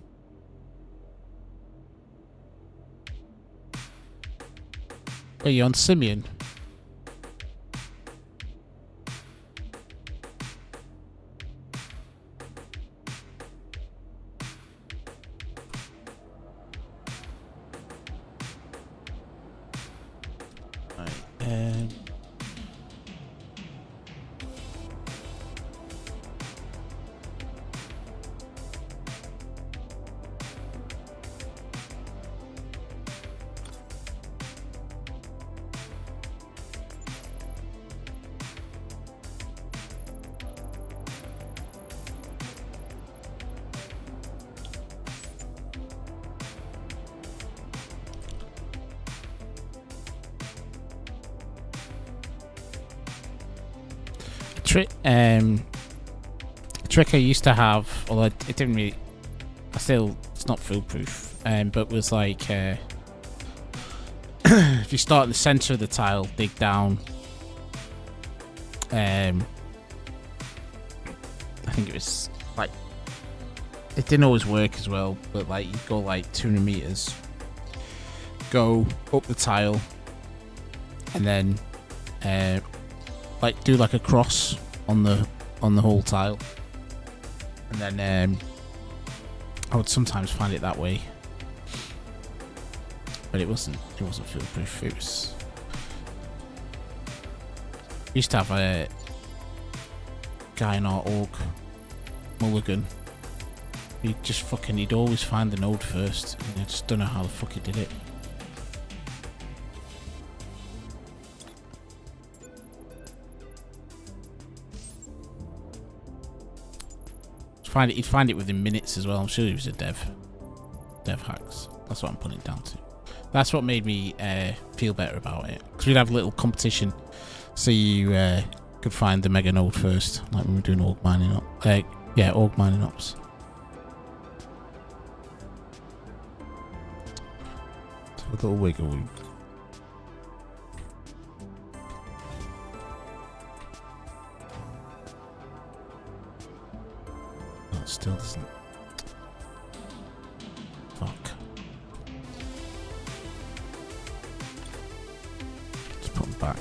Are you on Simeon? Right, trick I used to have, although it didn't really, it's not foolproof, but was like, if you start in the center of the tile, dig down, I think it was like, it didn't always work as well, but like you go like 200 meters, go up the tile, and then like do like a cross on the whole tile, and then I would sometimes find it that way, but it wasn't foolproof. It was, we used to have a guy in our org, Mulligan. He'd always find the node first, and I just don't know how the fuck he did it. He'd find it within minutes as well. I'm sure he was a dev hacks. That's what I'm putting it down to. That's what made me feel better about it, because we'd have a little competition, so you could find the mega node first, like when we were doing org mining up. Org mining ops. So a little wiggle room. Still doesn't. Fuck. Let's put them back.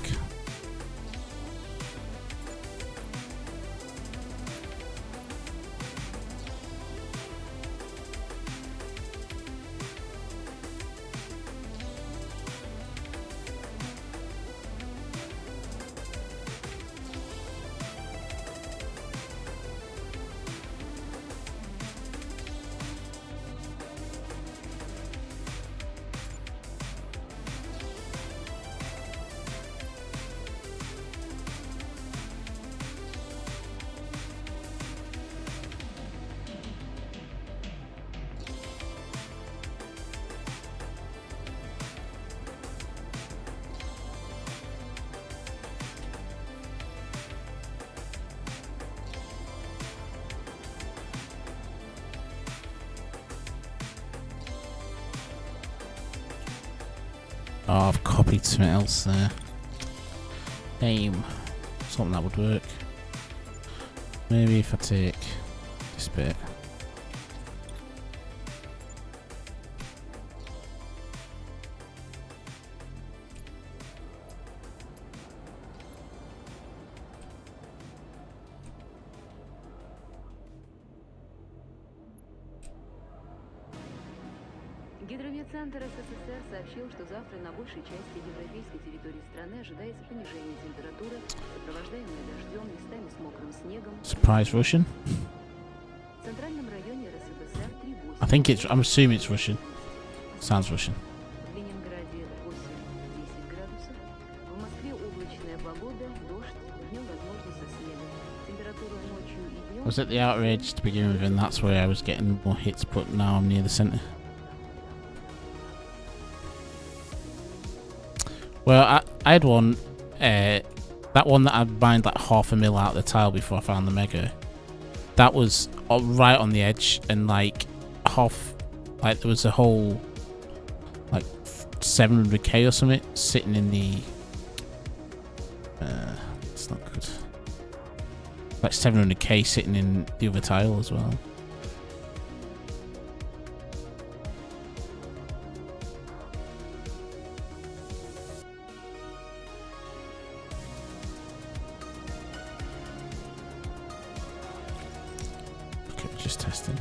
Oh, I've copied something else there. Name. Something that would work. Maybe if I take this bit. Гидрометцентр СССР сообщил, что завтра на большей части европейской территории страны ожидается понижение температуры, сопровождаемое дождем, местами с мокрым снегом. Surprise Russian? В центральном районе РСФСР 3-8. I think I'm assuming it's Russian. Sounds Russian. В Ленинграде 8-10 градусов. В Москве облачная погода, дождь, днем возможно со снегом. Температура ночью и днем. I was at the outer edge to begin with, and that's where I was getting more hits, but now I'm near the center. Well, I had one, that one that I mined like 0.5 mil out of the tile before I found the mega. That was right on the edge, and like there was a whole like 700k or something sitting in the. It's not good. Like 700k sitting in the other tile as well. just testing.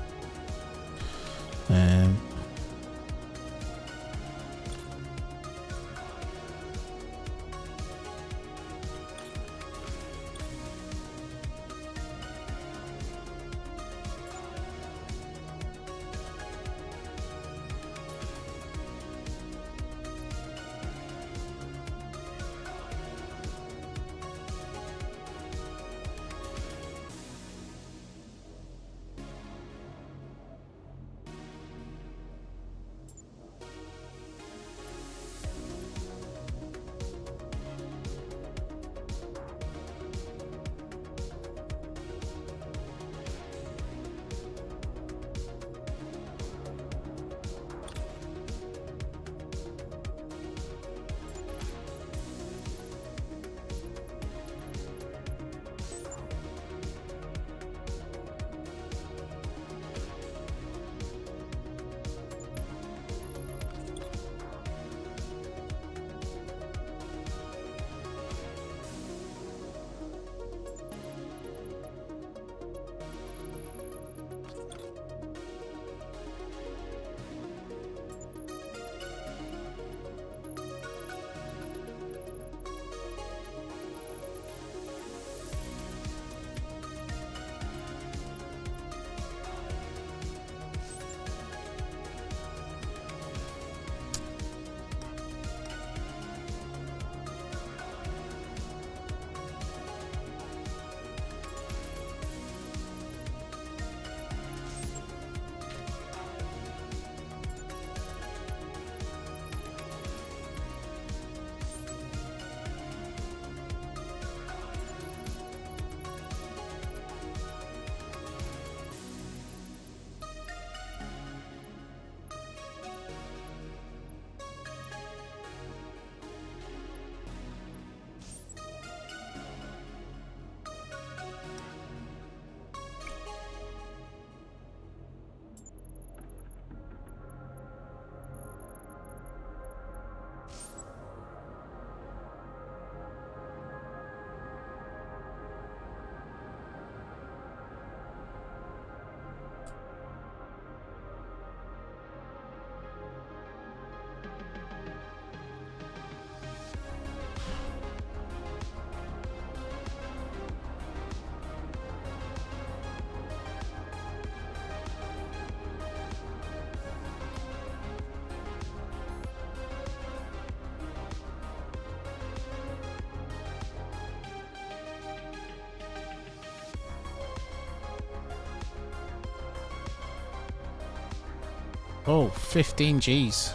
Oh, 15 Gs.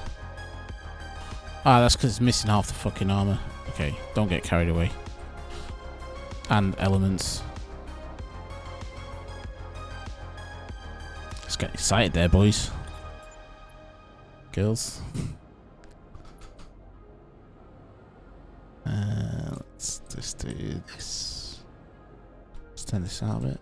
Ah, that's because it's missing half the fucking armor. Okay, don't get carried away. And elements. Let's get excited there, boys. Girls. Let's just do this. Let's turn this out a bit.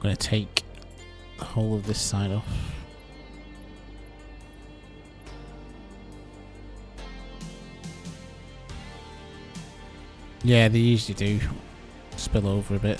I'm going to take the whole of this side off. Yeah, they usually do spill over a bit.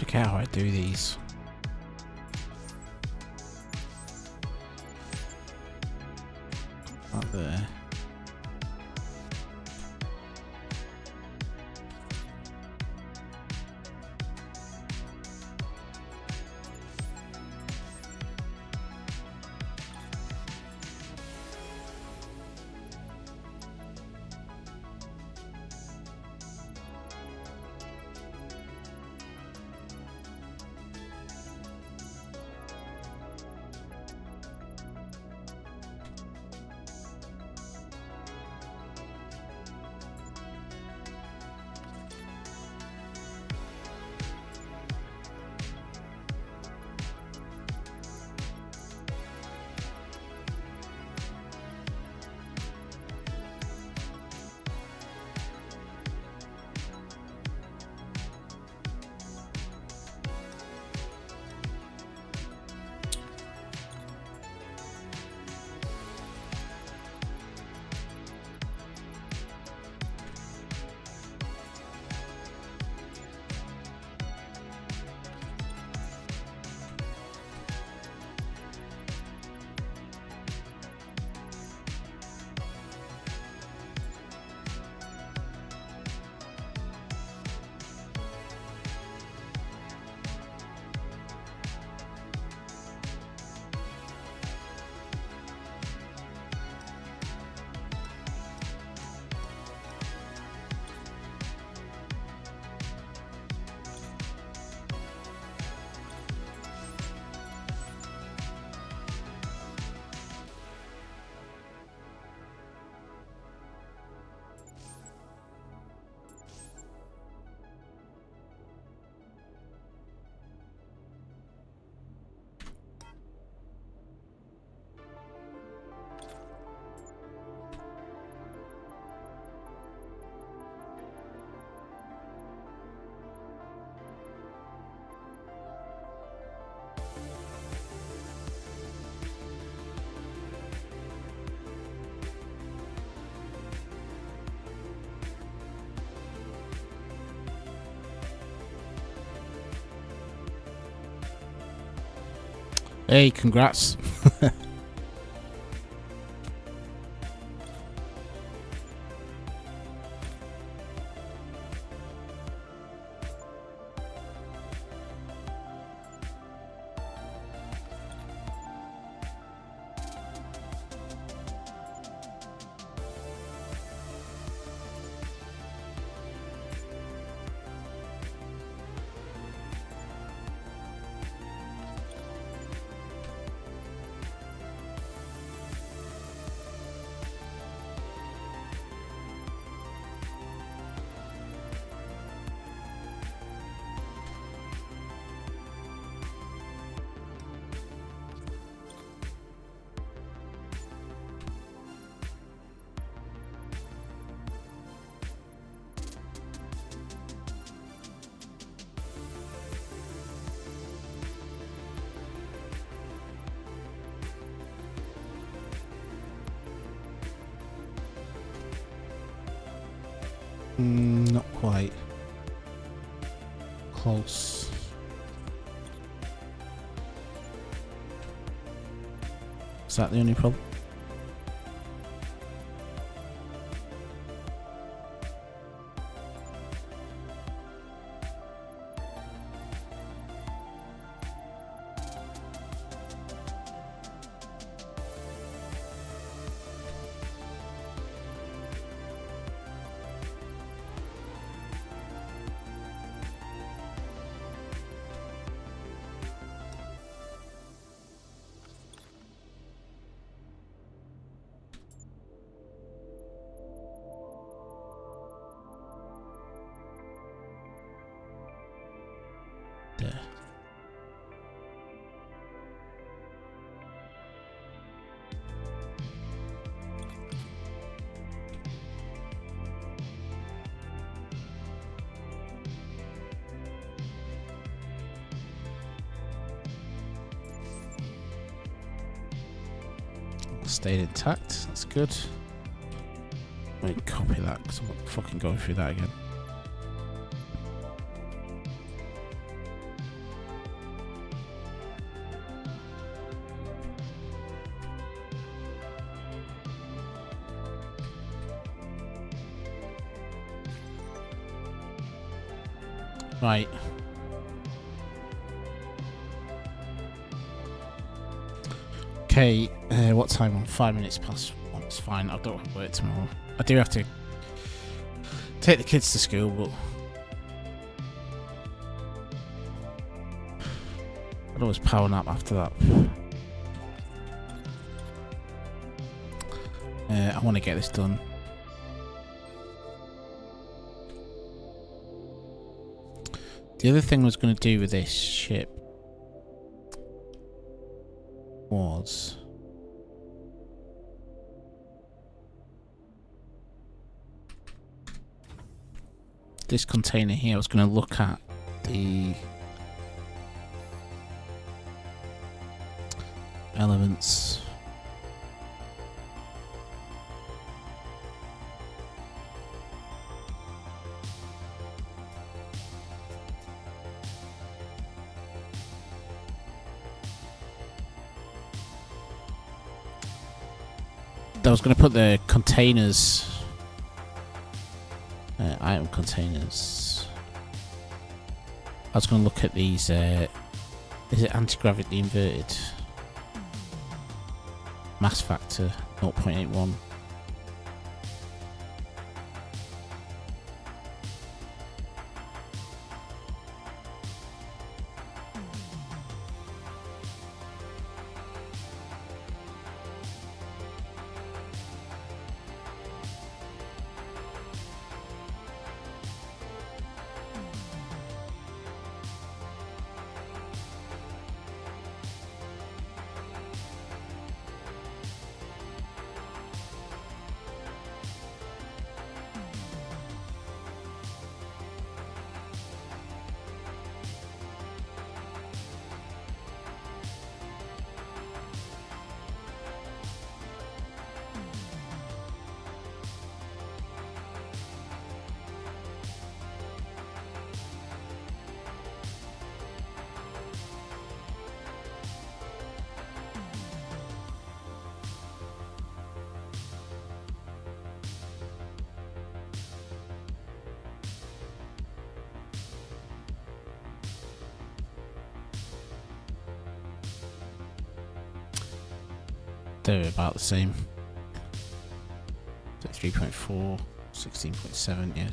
Forget how I do these. there. Hey, congrats. Not quite. Close. Is that the only problem? There. Stayed intact. That's good. Let me copy that because I'm not fucking going through that again. Right. Okay, what time? 5 minutes past 1. It's fine. I don't have work tomorrow. I do have to take the kids to school, but I'd always power nap after that. I want to get this done. The other thing I was going to do with this ship was this container here. I was going to look at the elements. I was going to put the containers, item containers. I was going to look at these. Is it anti-gravity inverted? Mass factor 0.81. They're about the same. 3.4, 16.7, yeah.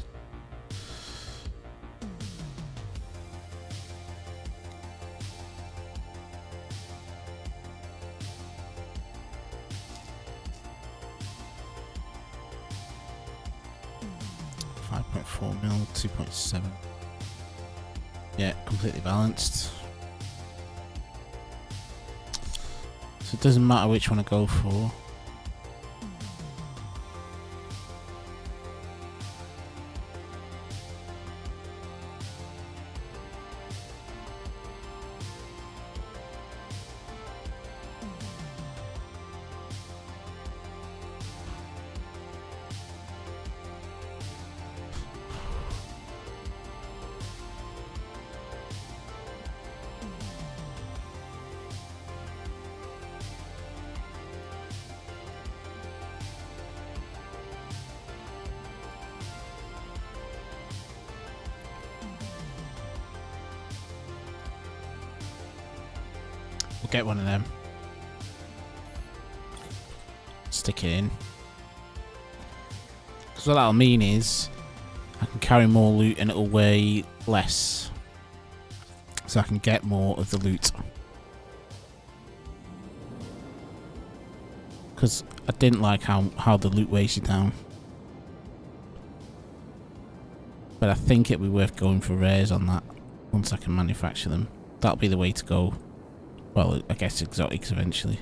.4 mil, 2.7. Yeah, completely balanced. So it doesn't matter which one I go for. We'll get one of them. Stick it in. Because what that'll mean is I can carry more loot and it'll weigh less. So I can get more of the loot. Because I didn't like how the loot weighs you down. But I think it'll be worth going for rares on that once I can manufacture them. That'll be the way to go. Well, I guess exotics eventually.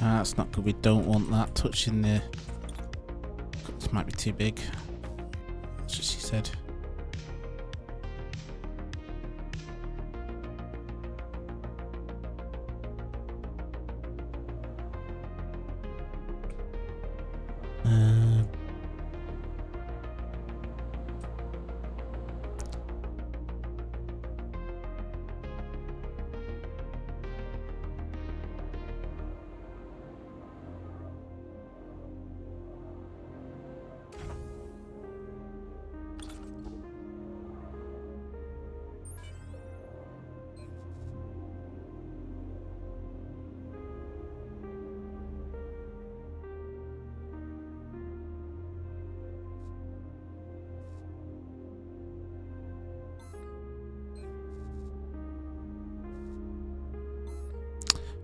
That's not good. We don't want that touching the... This might be too big. That's what she said.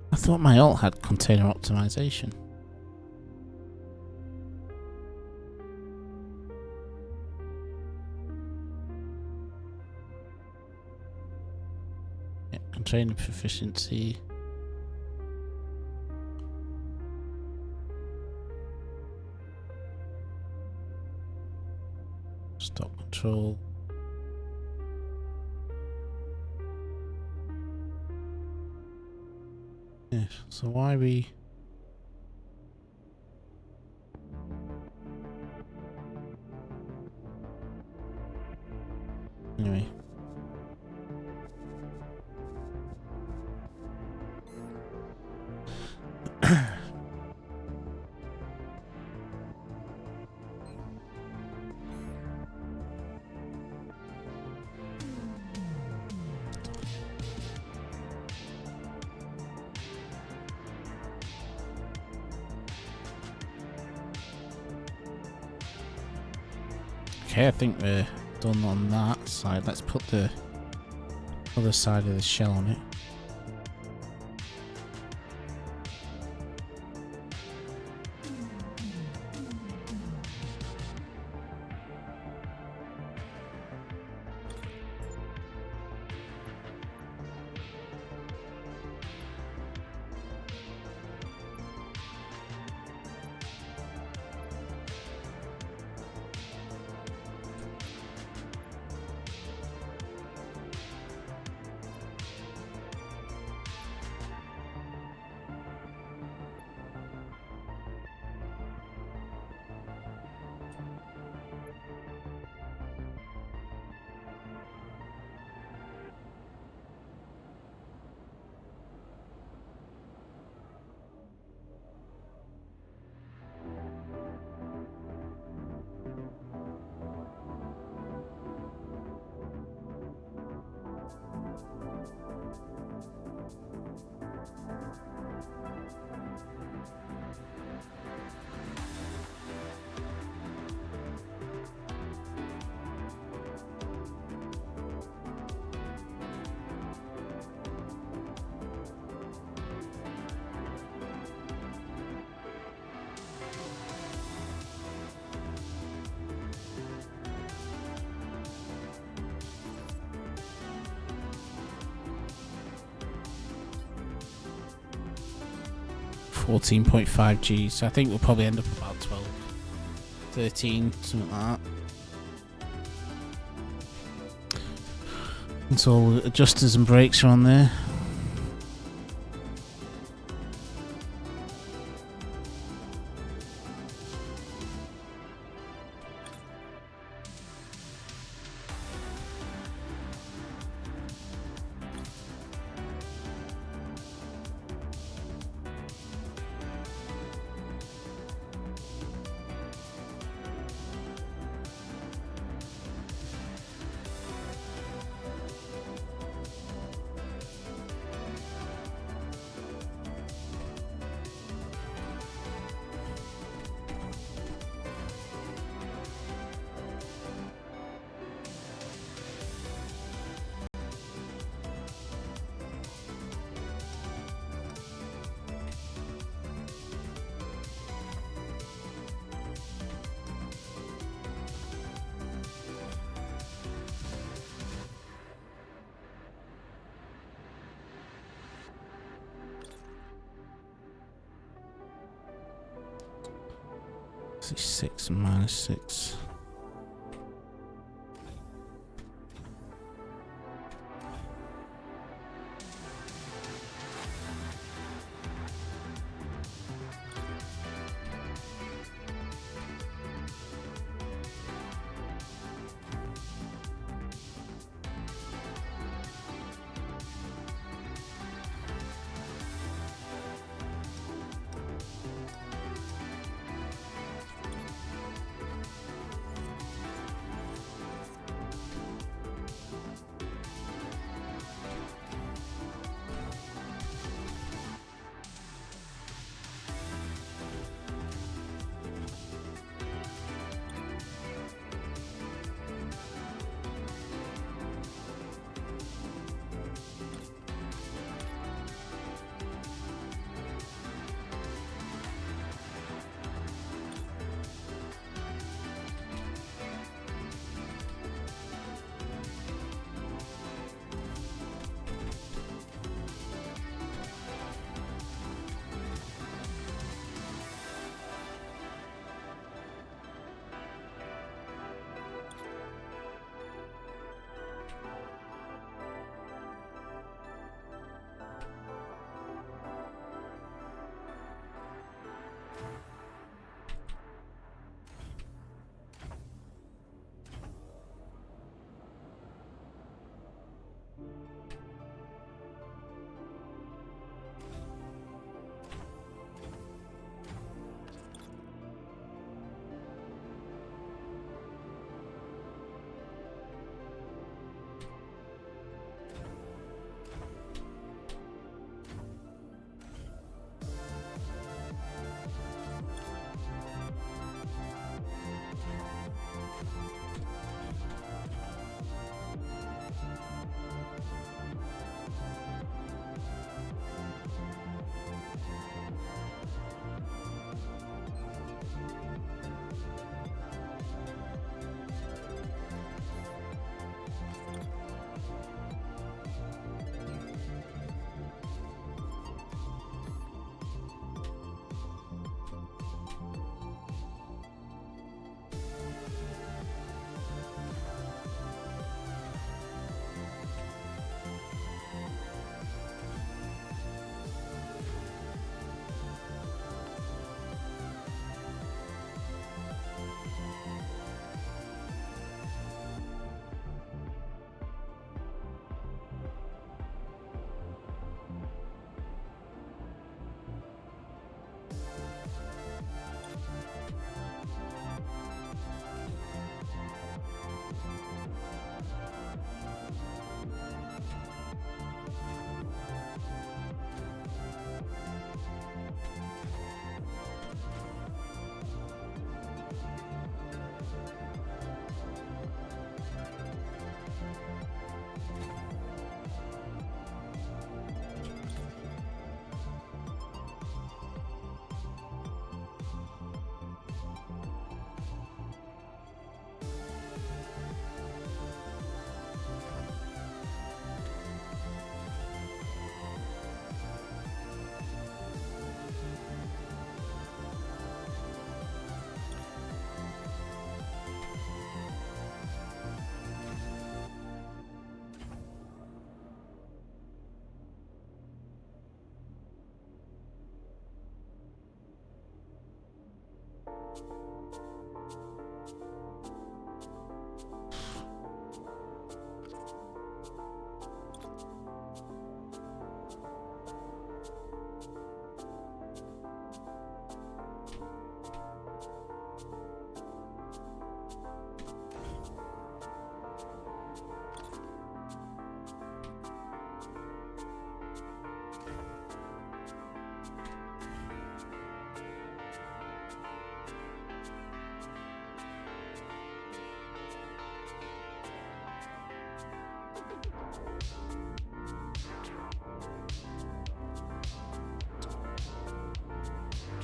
I thought my alt had container optimization. Yeah, container proficiency. Stock control. Yes, so why we... Anyway. Okay, I think we're done on that side. Let's put the other side of the shell on it. $14.5 so I think we'll probably end up about 12, 13, something like that. And so all the adjusters and brakes are on there. 6 minus 6.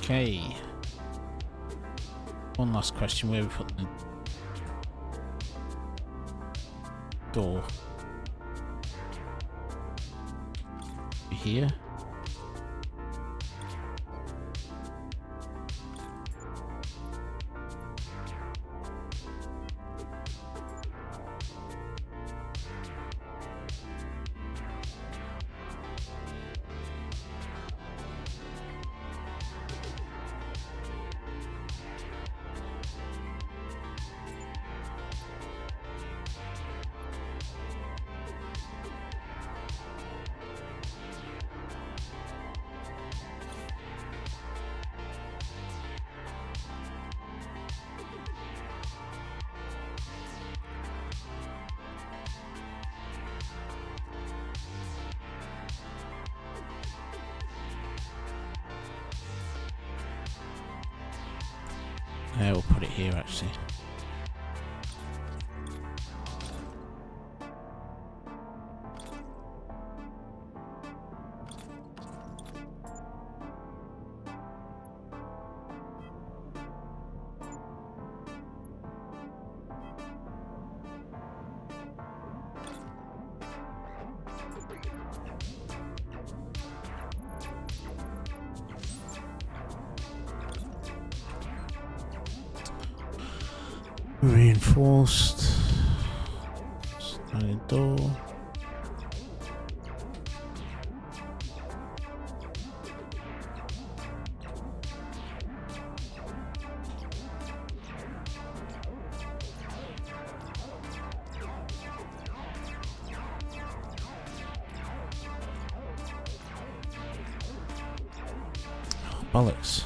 Okay. One last question. Where we put the door? Here. We'll put it here actually. Reinforced. Sliding door. Oh, bollocks.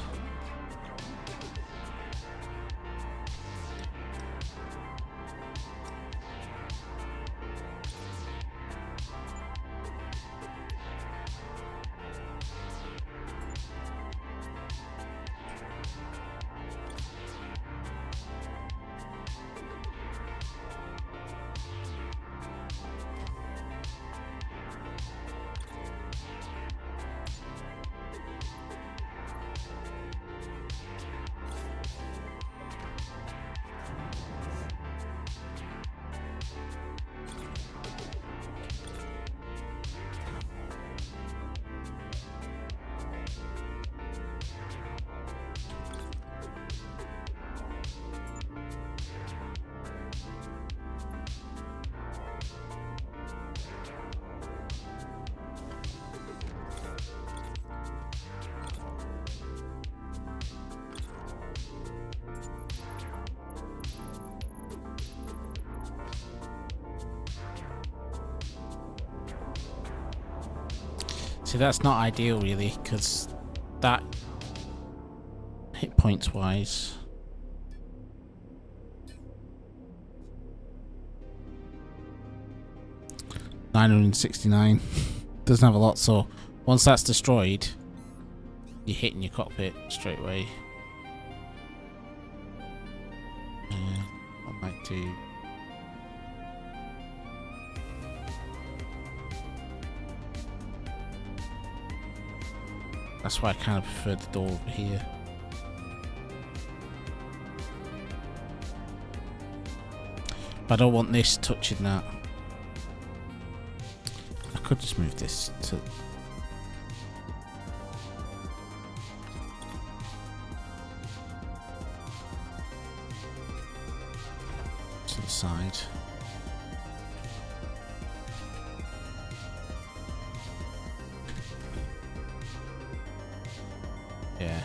See, that's not ideal really, because that hit points wise, $969 doesn't have a lot. So once that's destroyed, you're hitting your cockpit straight away. I might do. That's why I kind of prefer the door over here. But I don't want this touching that. I could just move this to the side. Yeah.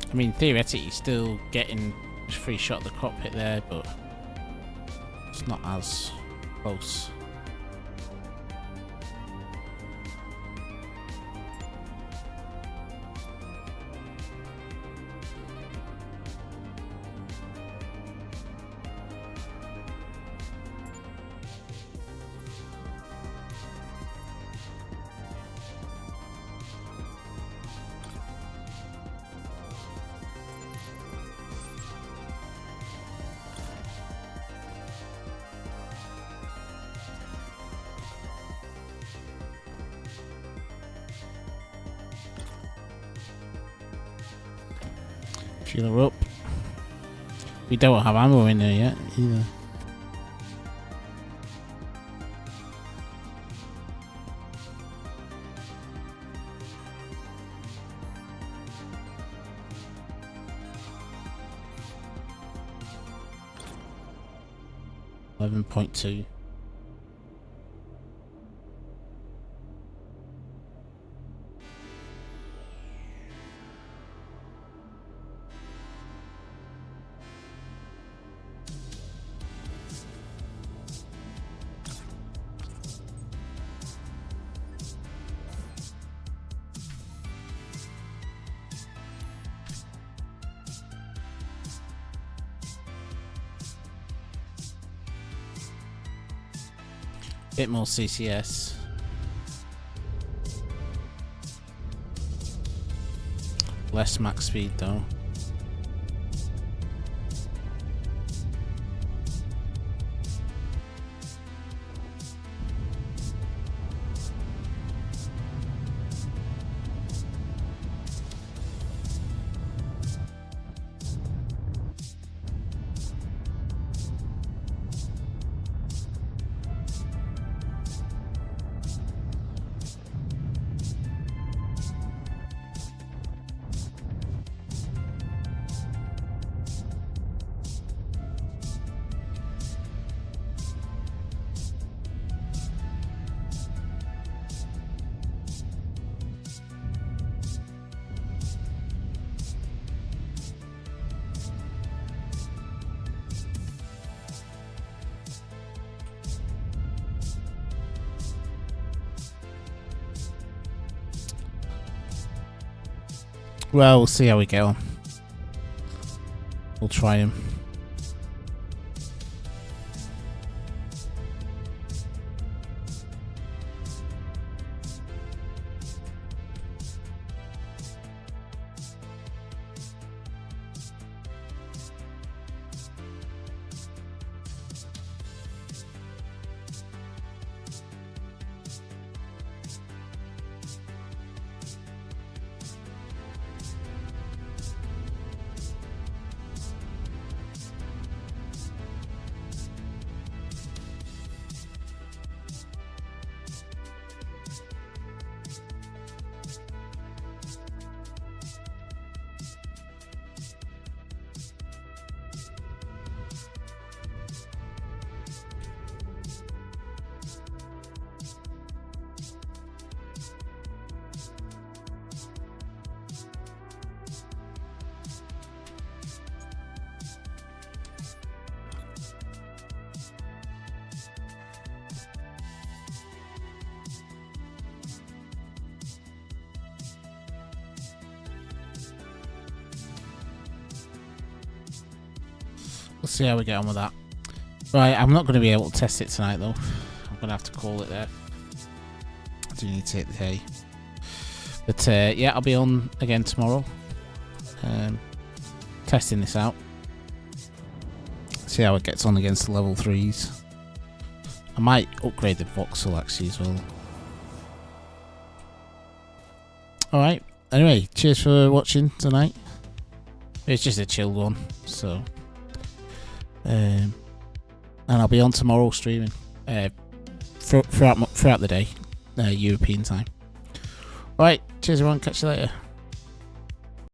I mean, theoretically, still getting a free shot of the cockpit there, but it's not as close. Fuel up. We don't have ammo in there yet either. $11.2. Bit more CCS. Less max speed though. Well, we'll see how we get on. We'll try him. We'll see how we get on with that. Right, I'm not going to be able to test it tonight though. I'm going to have to call it there. I do need to take the day. But yeah, I'll be on again tomorrow. Testing this out. See how it gets on against the level 3s. I might upgrade the voxel actually as well. Alright, anyway, cheers for watching tonight. It's just a chilled one, so... and I'll be on tomorrow streaming throughout the day, European time. Right, cheers everyone, catch you later.